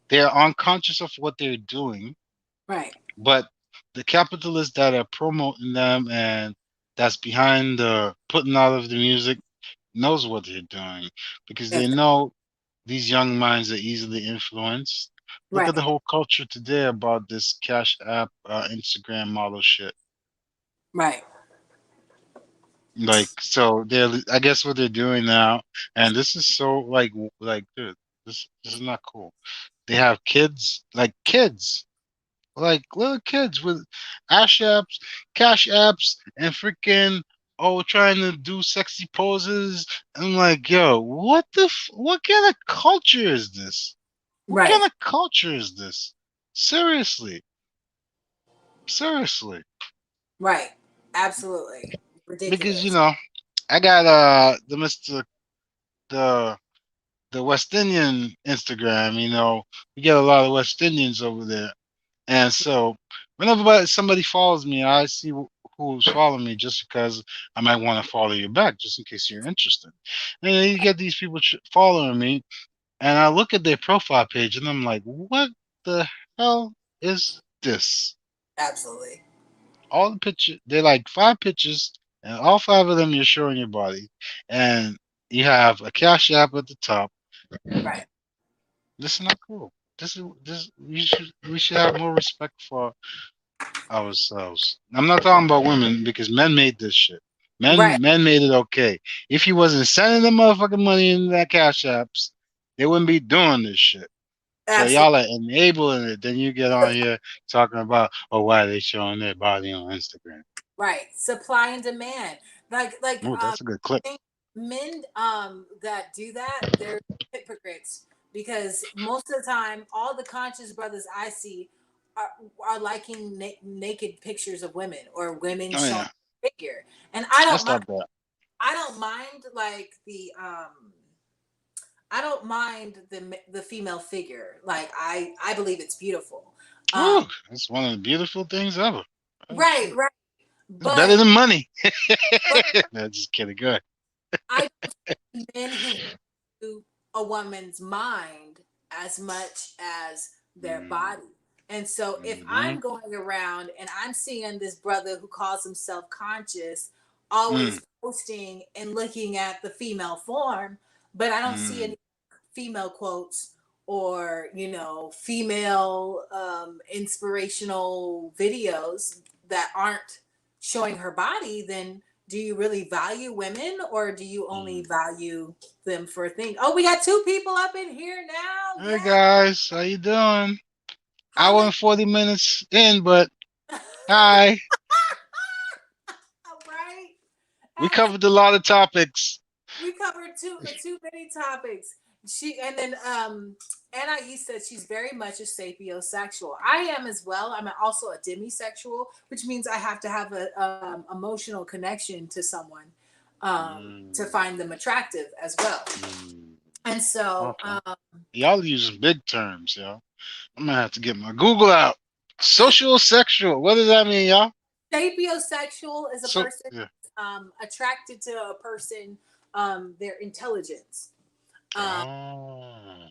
Speaker 2: They're unconscious of what they're doing,
Speaker 1: Right.
Speaker 2: but the capitalists that are promoting them and that's behind the putting out of the music knows what they're doing because they
Speaker 1: Yes.
Speaker 2: know these young minds are easily influenced. Look at the
Speaker 1: Right.
Speaker 2: whole culture today about this Cash App, Instagram model shit.
Speaker 1: Right.
Speaker 2: Like, so I guess what they're doing now, and this is so like, dude, this is not cool. They have kids, like little kids with cash apps, and freaking trying to do sexy poses. I'm like, yo, what kind of culture is this? What kind
Speaker 1: Right.
Speaker 2: of culture is this? Seriously, seriously,
Speaker 1: Right. Absolutely.
Speaker 2: because
Speaker 1: Ridiculous.
Speaker 2: I got the the West Indian Instagram. We get a lot of West Indians over there. And so whenever somebody follows me, I see who's following me just because I might want to follow you back, just in case you're interested. And then you get these people following me, and I look at their profile page, and I'm like, what the hell is this?
Speaker 1: Absolutely.
Speaker 2: All the pictures, they're like five pictures, and all five of them you're showing your body, and you have a cash app at the top.
Speaker 1: Right.
Speaker 2: This is not cool. this we should have more respect for ourselves. I'm not talking about women because men made this shit.
Speaker 1: Right.
Speaker 2: Men made it okay. If you wasn't sending the motherfucking money in that cash apps, they wouldn't be doing this shit. So
Speaker 1: Absolutely.
Speaker 2: y'all are enabling it. Then you get on here talking about, oh, why they showing their body on Instagram.
Speaker 1: Right. Supply and demand. Like
Speaker 2: Oh, that's a good clip.
Speaker 1: think men that do that, they're hypocrites because most of the time all the conscious brothers I see are, are liking naked pictures of women or women
Speaker 2: Oh
Speaker 1: showing
Speaker 2: yeah,
Speaker 1: their figure. And
Speaker 2: that's not bad.
Speaker 1: I don't mind like the I don't mind the female figure. Like I believe it's beautiful.
Speaker 2: Woo,
Speaker 1: Um
Speaker 2: that's one of the beautiful things ever. Oh
Speaker 1: right,
Speaker 2: shit,
Speaker 1: right.
Speaker 2: it's better
Speaker 1: But
Speaker 2: than money.
Speaker 1: but
Speaker 2: No, just kidding. Go ahead.
Speaker 1: I don't see men who value a woman's mind as much as their
Speaker 2: Mm,
Speaker 1: body. And so if
Speaker 2: mm-hmm.
Speaker 1: I'm going around and I'm seeing this brother who calls himself conscious
Speaker 2: Mm,
Speaker 1: always posting and looking at the female form, but I don't see
Speaker 2: mm,
Speaker 1: any female quotes or female inspirational videos that aren't showing her body, then do you really value women or do you only
Speaker 2: mm.
Speaker 1: value them for a thing? Oh, we got two people up in here now.
Speaker 2: Hey
Speaker 1: Yeah.
Speaker 2: guys, how you doing?
Speaker 1: How
Speaker 2: Hour
Speaker 1: many?
Speaker 2: and 40 minutes in, but hi.
Speaker 1: Right.
Speaker 2: We
Speaker 1: Hey,
Speaker 2: covered a lot of topics.
Speaker 1: we covered too many topics. She and then Anna said she's very much a sapiosexual. I am as well. I'm also a demisexual, which means I have to have a emotional connection to someone to
Speaker 2: Mm,
Speaker 1: find them attractive as well.
Speaker 2: mm.
Speaker 1: And so
Speaker 2: Okay. Y'all using big terms, y'all. I'm gonna have to get my Google out. Social sexual. What does that mean, y'all?
Speaker 1: sapiosexual is a
Speaker 2: So
Speaker 1: person
Speaker 2: yeah.
Speaker 1: attracted to a person, their intelligence. Um,
Speaker 2: Oh.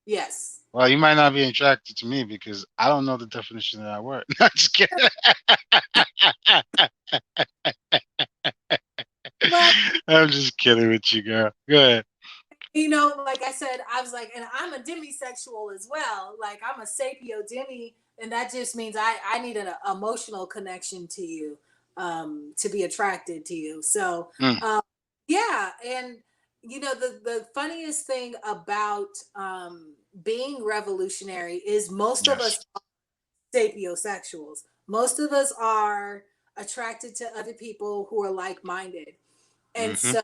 Speaker 1: yes.
Speaker 2: Well, you might not be attracted to me because I don't know the definition of that word. Not just kidding.
Speaker 1: Well,
Speaker 2: I'm just kidding with you, girl. Go ahead.
Speaker 1: like I said, I was like, and I'm a demisexual as well. Like I'm a sapio demi, and that just means I need an emotional connection to you, to be attracted to you. So,
Speaker 2: Mm,
Speaker 1: um, yeah, and the funniest thing about being revolutionary is most of us
Speaker 2: yes.
Speaker 1: sapiosexuals. Most of us are attracted to other people who are like minded. And
Speaker 2: Mm-hmm.
Speaker 1: so,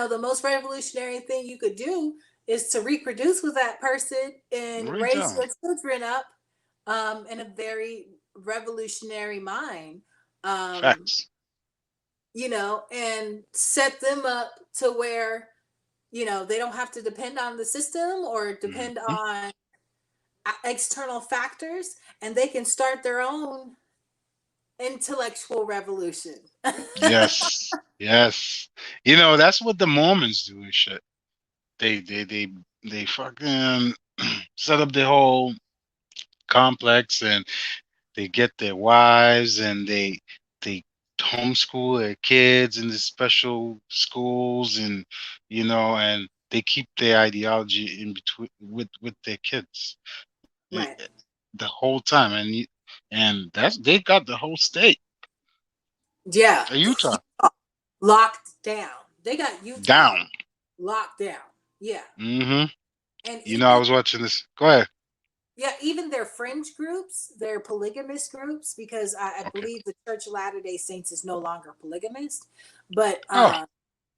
Speaker 1: the most revolutionary thing you could do is to reproduce with that person and
Speaker 2: What are you
Speaker 1: raise
Speaker 2: telling?
Speaker 1: your children up in a very revolutionary mind. Um,
Speaker 2: Facts.
Speaker 1: and set them up to where, they don't have to depend on the system or depend
Speaker 2: Mm-hmm.
Speaker 1: on external factors, and they can start their own intellectual revolution.
Speaker 2: Yes. Yes. You know, that's what the Mormons do and shit. They fucking set up the whole complex and they get their wives and they homeschool their kids in the special schools and and they keep their ideology in between with their kids
Speaker 1: Right.
Speaker 2: the whole time and that's they got the whole state
Speaker 1: Yeah.
Speaker 2: of Utah
Speaker 1: Locked down. They got Utah
Speaker 2: down.
Speaker 1: locked down. Yeah.
Speaker 2: Hmm.
Speaker 1: And
Speaker 2: I
Speaker 1: even
Speaker 2: was watching this. Go ahead.
Speaker 1: yeah, even their fringe groups, their polygamous groups, because I
Speaker 2: Okay.
Speaker 1: believe the Church of Latter-day Saints is no longer polygamist, but
Speaker 2: Oh.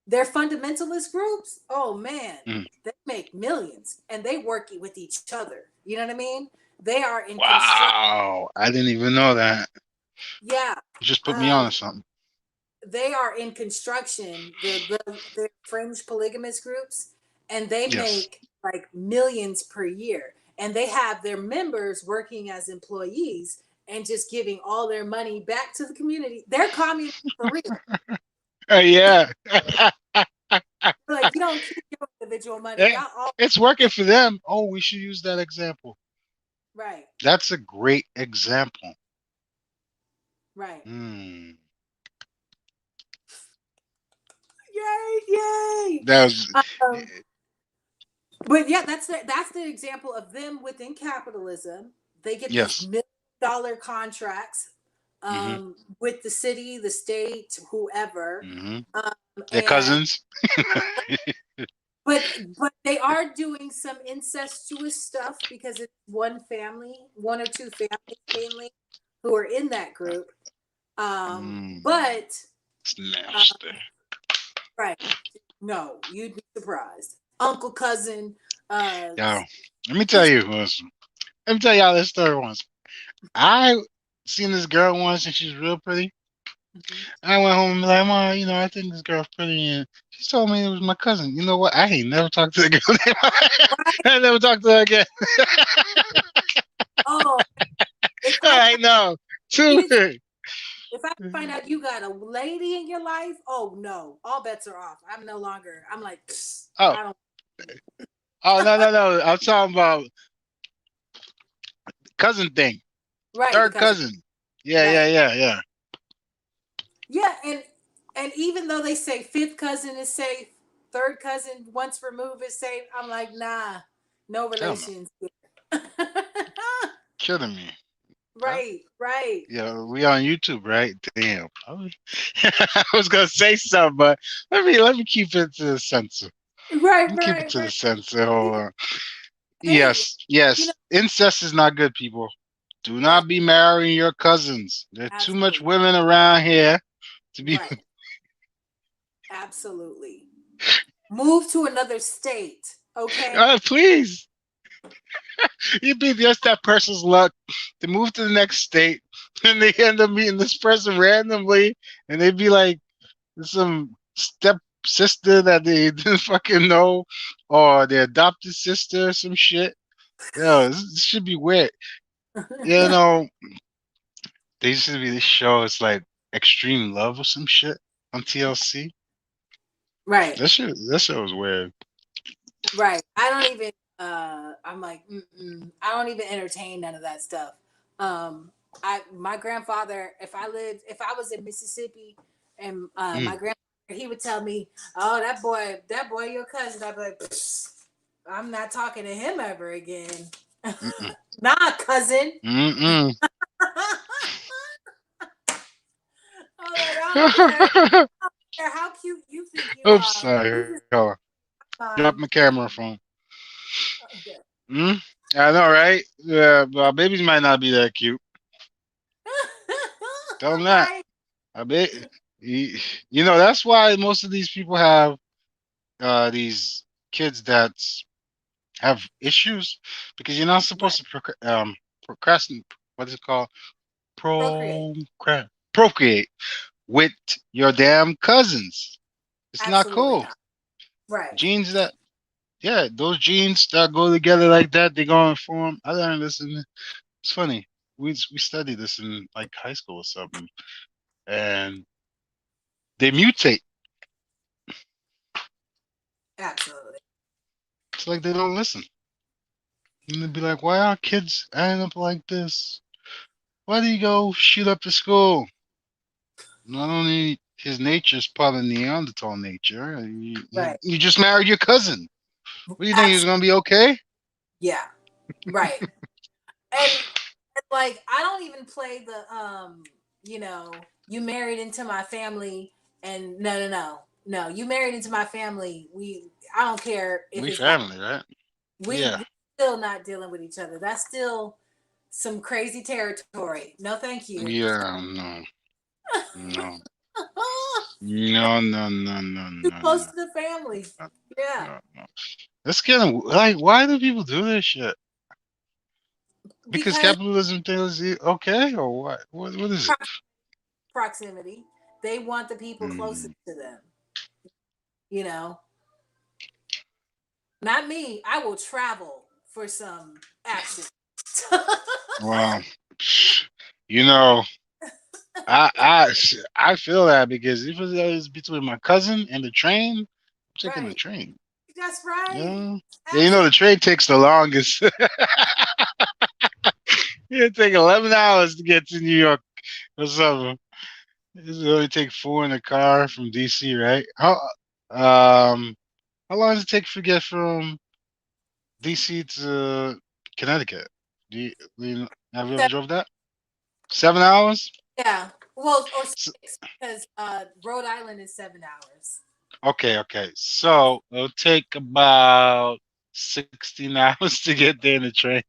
Speaker 1: their fundamentalist groups, oh man,
Speaker 2: Mm.
Speaker 1: they make millions and they work with each other. You know what I mean? They are in construct.
Speaker 2: Wow, I didn't even know that.
Speaker 1: Yeah.
Speaker 2: You just put me on
Speaker 1: Um,
Speaker 2: to something.
Speaker 1: they are in construction, the fringe polygamous groups, and they
Speaker 2: Yes.
Speaker 1: make like millions per year. And they have their members working as employees and just giving all their money back to the community. They're communists for real.
Speaker 2: Yeah.
Speaker 1: Like you don't keep your individual money.
Speaker 2: Eh,
Speaker 1: Y'all all
Speaker 2: it's working for them. Oh, we should use that example.
Speaker 1: right,
Speaker 2: That's a great example.
Speaker 1: right.
Speaker 2: Hmm.
Speaker 1: Yay, yay.
Speaker 2: That was
Speaker 1: Um, But yeah, that's the example of them within capitalism. They get these
Speaker 2: Yes.
Speaker 1: $1 million contracts
Speaker 2: Hmm.
Speaker 1: with the city, the state, whoever,
Speaker 2: Hmm.
Speaker 1: um,
Speaker 2: Their
Speaker 1: and
Speaker 2: cousins.
Speaker 1: but they are doing some incestuous stuff because it's one family, one or two families mainly, who are in that group.
Speaker 2: Mm,
Speaker 1: But
Speaker 2: it's
Speaker 1: uh,
Speaker 2: nasty.
Speaker 1: right, no, you'd be surprised. Uncle, cousin, uh,
Speaker 2: Yo, let me tell
Speaker 1: sister.
Speaker 2: you, listen, let me tell y'all this story once. I seen this girl once and she's real pretty.
Speaker 1: Mhm.
Speaker 2: I went home and be like, Mom, I think this girl's pretty. And she told me it was my cousin. You know what? I ain't never talked to the girl. I never talked to her again.
Speaker 1: Oh, if I
Speaker 2: I know. Too.
Speaker 1: find if I find out you got a lady in your life, oh no, all bets are off. I'm no longer. I'm like,
Speaker 2: Oh,
Speaker 1: I don't.
Speaker 2: oh no, no, no. I'm talking about cousin thing.
Speaker 1: Right, the
Speaker 2: Third
Speaker 1: cousin.
Speaker 2: cousin. Yeah, yeah,
Speaker 1: Right.
Speaker 2: yeah, yeah.
Speaker 1: Yeah, and even though they say fifth cousin is safe, third cousin once removed is safe, I'm like, nah, no
Speaker 2: Hell no.
Speaker 1: relations.
Speaker 2: Kidding me. Huh?
Speaker 1: Right, right,
Speaker 2: Yeah, we on YouTube, right? Damn. I was gonna say something, but let me keep it to the censor.
Speaker 1: right,
Speaker 2: Let me keep it
Speaker 1: right,
Speaker 2: to the
Speaker 1: right.
Speaker 2: censor. Hold on.
Speaker 1: Hey,
Speaker 2: Yes,
Speaker 1: you know,
Speaker 2: yes. Incest is not good, people. Do
Speaker 1: ab-
Speaker 2: not be marrying your cousins. There are too much
Speaker 1: absolutely
Speaker 2: women around here to be.
Speaker 1: right, absolutely. Move to another state, okay?
Speaker 2: Please. You'd be just that person's luck to move to the next state, and they end up meeting this person randomly, and they'd be like some step sister that they didn't fucking know, or their adopted sister or some shit. Yo, this should be weird. You know, there used to be this show. It's like Extreme Love or some shit on TLC.
Speaker 1: Right,
Speaker 2: That shit was weird.
Speaker 1: right. I don't even. I'm like, I don't even entertain none of that stuff. My grandfather, if I was in Mississippi, and my
Speaker 2: Mm,
Speaker 1: grandfather, he would tell me, "Oh, that boy, your cousin." I'd be like, "I'm not talking to him ever again."
Speaker 2: mm-mm,
Speaker 1: Nah, cousin.
Speaker 2: mm-mm.
Speaker 1: I'm like, I don't care. I don't care how cute you think you
Speaker 2: Oops,
Speaker 1: are.
Speaker 2: sorry.
Speaker 1: You just
Speaker 2: Hold on. Drop
Speaker 1: fine.
Speaker 2: my camera phone.
Speaker 1: Okay.
Speaker 2: Mm? I know, right? Yeah, but babies might not be that cute. Tell them that.
Speaker 1: Right.
Speaker 2: I bet. You, that's why most of these people have these kids that have issues because you're not
Speaker 1: Right.
Speaker 2: supposed to procrastinate. What is it called?
Speaker 1: Procreate.
Speaker 2: Procreate with your damn cousins. It's not
Speaker 1: Absolutely
Speaker 2: cool.
Speaker 1: not. Right.
Speaker 2: Genes that, yeah, those genes that go together like that, they go and form. I learned this in. It's funny. We studied this in like high school or something, and they mutate.
Speaker 1: Absolutely.
Speaker 2: It's like they don't listen. And they'd be like, "Why are kids acting up like this? Why do you go shoot up the school?" Not only his nature is part of Neanderthal nature,
Speaker 1: Right.
Speaker 2: you just married your cousin. What do you think? He's
Speaker 1: Absolutely.
Speaker 2: gonna be okay?
Speaker 1: Yeah. Right. And like I don't even play the you married into my family and no, you married into my family. I don't care if
Speaker 2: We
Speaker 1: it's back.
Speaker 2: family, right?
Speaker 1: We
Speaker 2: Yeah.
Speaker 1: still not dealing with each other. That's still some crazy territory. No, thank you.
Speaker 2: Yeah. No. No. No. No. No. No.
Speaker 1: Too
Speaker 2: No.
Speaker 1: close
Speaker 2: No.
Speaker 1: to the family. Yeah.
Speaker 2: No. No. That's getting like, why do people do this shit? Because
Speaker 1: Because
Speaker 2: capitalism thinks it's okay, or what? What is it?
Speaker 1: pro- proximity. They want the people closest
Speaker 2: Mm,
Speaker 1: to them. You know, not me. I will travel for some action.
Speaker 2: well, you know, I I I feel that because if it was between my cousin and the train, I'm taking the
Speaker 1: Right.
Speaker 2: train.
Speaker 1: That's
Speaker 2: You
Speaker 1: right.
Speaker 2: know, yeah,
Speaker 1: Absolutely.
Speaker 2: the train takes the longest. It take 11 hours to get to New York or something. This only take four in the car from DC, right? Um how long does it take to get from? DC to Connecticut. Have you ever
Speaker 1: So,
Speaker 2: drove that? 7 hours?
Speaker 1: yeah. Well, or
Speaker 2: S-
Speaker 1: 6 because Rhode Island is 7 hours.
Speaker 2: Okay, okay. So it'll take about 16 hours to get there in the train.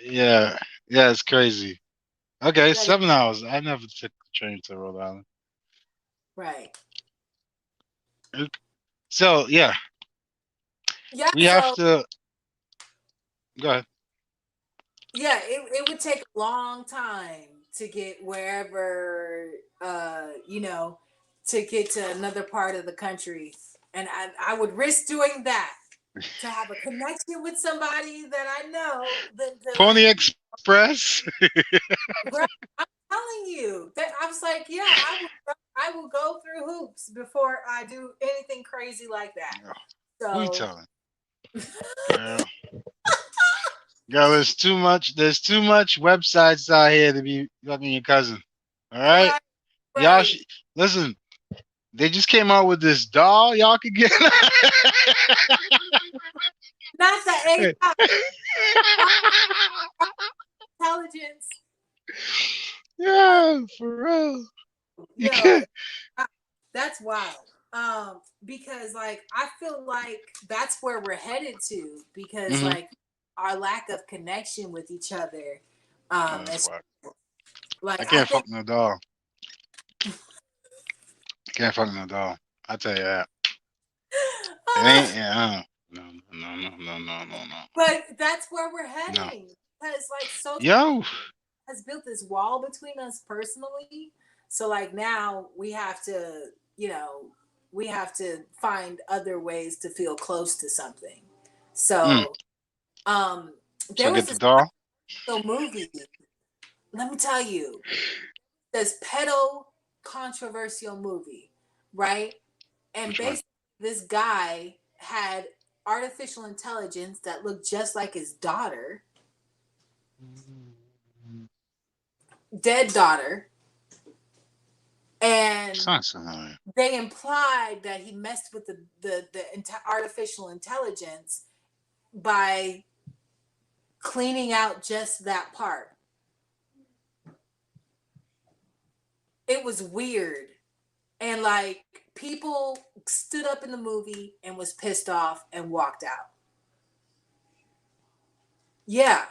Speaker 2: Yeah, yeah, it's crazy. Okay,
Speaker 1: That is
Speaker 2: 7 hours. I never took the train to Rhode Island.
Speaker 1: right.
Speaker 2: So yeah,
Speaker 1: Yeah.
Speaker 2: we have
Speaker 1: So
Speaker 2: to go ahead.
Speaker 1: yeah, it would take a long time to get wherever you know, to get to another part of the country. And I would risk doing that to have a connection with somebody that I know than to
Speaker 2: Pony
Speaker 1: like
Speaker 2: Express.
Speaker 1: right, I'm telling you that I was like, yeah, I will go through hoops before I do anything crazy like that.
Speaker 2: Who you
Speaker 1: So
Speaker 2: telling? Girl, girl, there's too much websites out here to be fucking your cousin. All right,
Speaker 1: right,
Speaker 2: y'all.
Speaker 1: right.
Speaker 2: Listen. They just came out with this doll. Y'all could get.
Speaker 1: Not the AI intelligence.
Speaker 2: Yeah, for real. You
Speaker 1: Yo,
Speaker 2: can't.
Speaker 1: I- that's wild. Because like I feel like that's where we're headed to because
Speaker 2: Hmm.
Speaker 1: like our lack of connection with each other.
Speaker 2: That's
Speaker 1: It's
Speaker 2: why
Speaker 1: like
Speaker 2: I
Speaker 1: I
Speaker 2: can't
Speaker 1: think
Speaker 2: fuck no doll. I can't fuck no doll. I tell you that. It ain't. Yeah. No. No. No. No. No. No. No.
Speaker 1: but that's where we're
Speaker 2: No.
Speaker 1: heading because like social
Speaker 2: Yo.
Speaker 1: has built this wall between us personally. So like now we have to, you know, we have to find other ways to feel close to something.
Speaker 2: Mm.
Speaker 1: So um
Speaker 2: So
Speaker 1: there was
Speaker 2: get the
Speaker 1: this
Speaker 2: doll.
Speaker 1: movie, let me tell you, this pedo controversial movie, right? And
Speaker 2: Which one?
Speaker 1: basically this guy had artificial intelligence that looked just like his daughter, dead daughter, and
Speaker 2: Sounds familiar.
Speaker 1: they implied that he messed with artificial intelligence by cleaning out just that part. It was weird. And like people stood up in the movie and was pissed off and walked out. Yeah,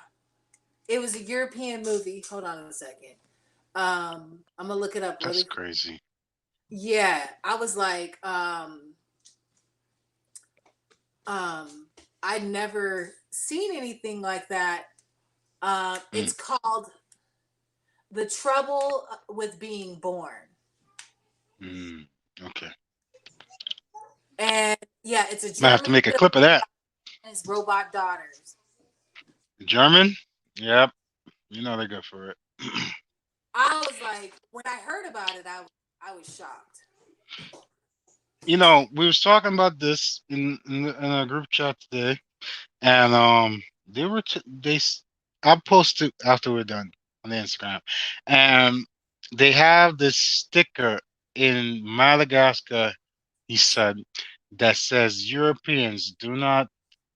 Speaker 1: it was a European movie. Hold on a second. I'm gonna look it up
Speaker 2: That's
Speaker 1: really quick.
Speaker 2: crazy.
Speaker 1: Yeah, I was like, um, I'd never seen anything like that.
Speaker 2: Mm.
Speaker 1: It's called The Trouble with Being Born.
Speaker 2: Mm. Okay.
Speaker 1: And yeah, it's a
Speaker 2: Might have to
Speaker 1: German
Speaker 2: make a clip of that.
Speaker 1: and his robot daughters.
Speaker 2: German. Yep. You know they're good for it.
Speaker 1: I was like, when I heard about it, I was shocked.
Speaker 2: We was talking about this in a group chat today, and they were I posted after we're done on the Instagram, and they have this sticker in Madagascar. He said that says Europeans do not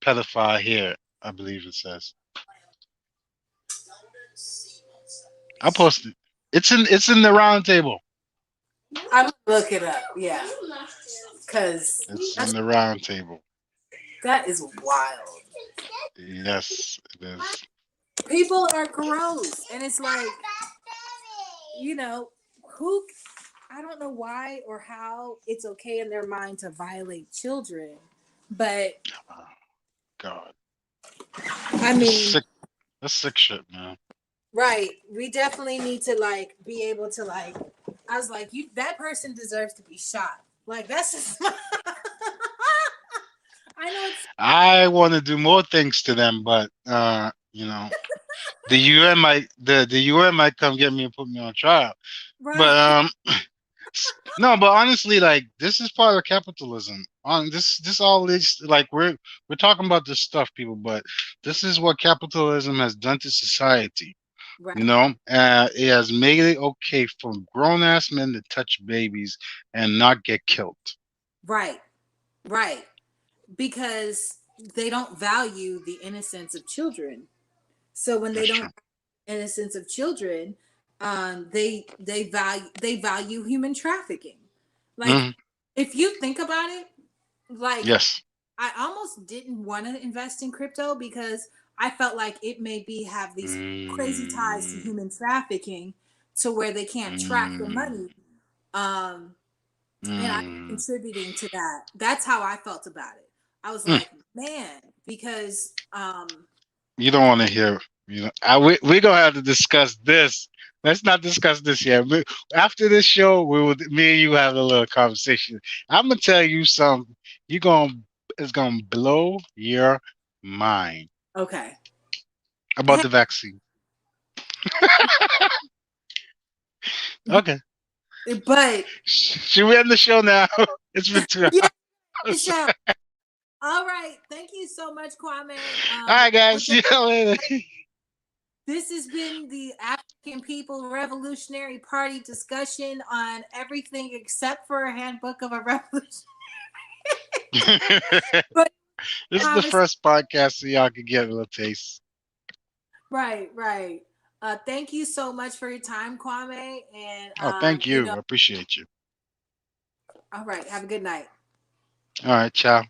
Speaker 2: pedophile here. I believe it says. I posted. It's in the round table.
Speaker 1: I'm gonna look it up. Yeah, because
Speaker 2: It's in the round table.
Speaker 1: that is wild.
Speaker 2: Yes, it is.
Speaker 1: People are gross, and it's like, you know, who? I don't know why or how it's okay in their mind to violate children, but
Speaker 2: Oh, God,
Speaker 1: I
Speaker 2: that's
Speaker 1: mean,
Speaker 2: sick. That's sick shit, man.
Speaker 1: right? We definitely need to like be able to like. I was like, you that person deserves to be shot. Like that's just. I know it's
Speaker 2: I want to do more things to them, but the UN might come get me and put me on trial. But
Speaker 1: right,
Speaker 2: no, but honestly, like this is part of capitalism. On this all is like we're talking about this stuff, people, but this is what capitalism has done to society.
Speaker 1: right,
Speaker 2: It has made it okay for grown ass men to touch babies and not get killed.
Speaker 1: right, right. Because they don't value the innocence of children. So when they
Speaker 2: That's
Speaker 1: don't
Speaker 2: true.
Speaker 1: innocence of children, they value human trafficking. Like,
Speaker 2: Hmm.
Speaker 1: if you think about it, like,
Speaker 2: Yes.
Speaker 1: I almost didn't want to invest in crypto because I felt like it may be have these crazy ties to
Speaker 2: Mm,
Speaker 1: human trafficking to where they can't track the
Speaker 2: mm,
Speaker 1: money. Um, and I was
Speaker 2: mm,
Speaker 1: contributing to that. That's how I felt about it. I was
Speaker 2: mm.
Speaker 1: like, man, because
Speaker 2: You don't want to hear. We're gonna have to discuss this. Let's not discuss this yet. After this show, me and you have a little conversation. I'm gonna tell you something. You gonna It's gonna blow your mind
Speaker 1: okay.
Speaker 2: about the vaccine. Okay.
Speaker 1: But
Speaker 2: Should we end the show now? It's been two
Speaker 1: yeah, the
Speaker 2: hours.
Speaker 1: show. All right. Thank you so much, Kwame.
Speaker 2: All right, guys.
Speaker 1: With
Speaker 2: See you later.
Speaker 1: this has been the African People Revolutionary Party discussion on everything except for a handbook of a revolution. But
Speaker 2: This is the
Speaker 1: conversation,
Speaker 2: first podcast, so y'all can get a little taste.
Speaker 1: right, right. Thank you so much for your time, Kwame. And
Speaker 2: Oh, thank you. I appreciate you.
Speaker 1: all right. Have a good night.
Speaker 2: All right, ciao.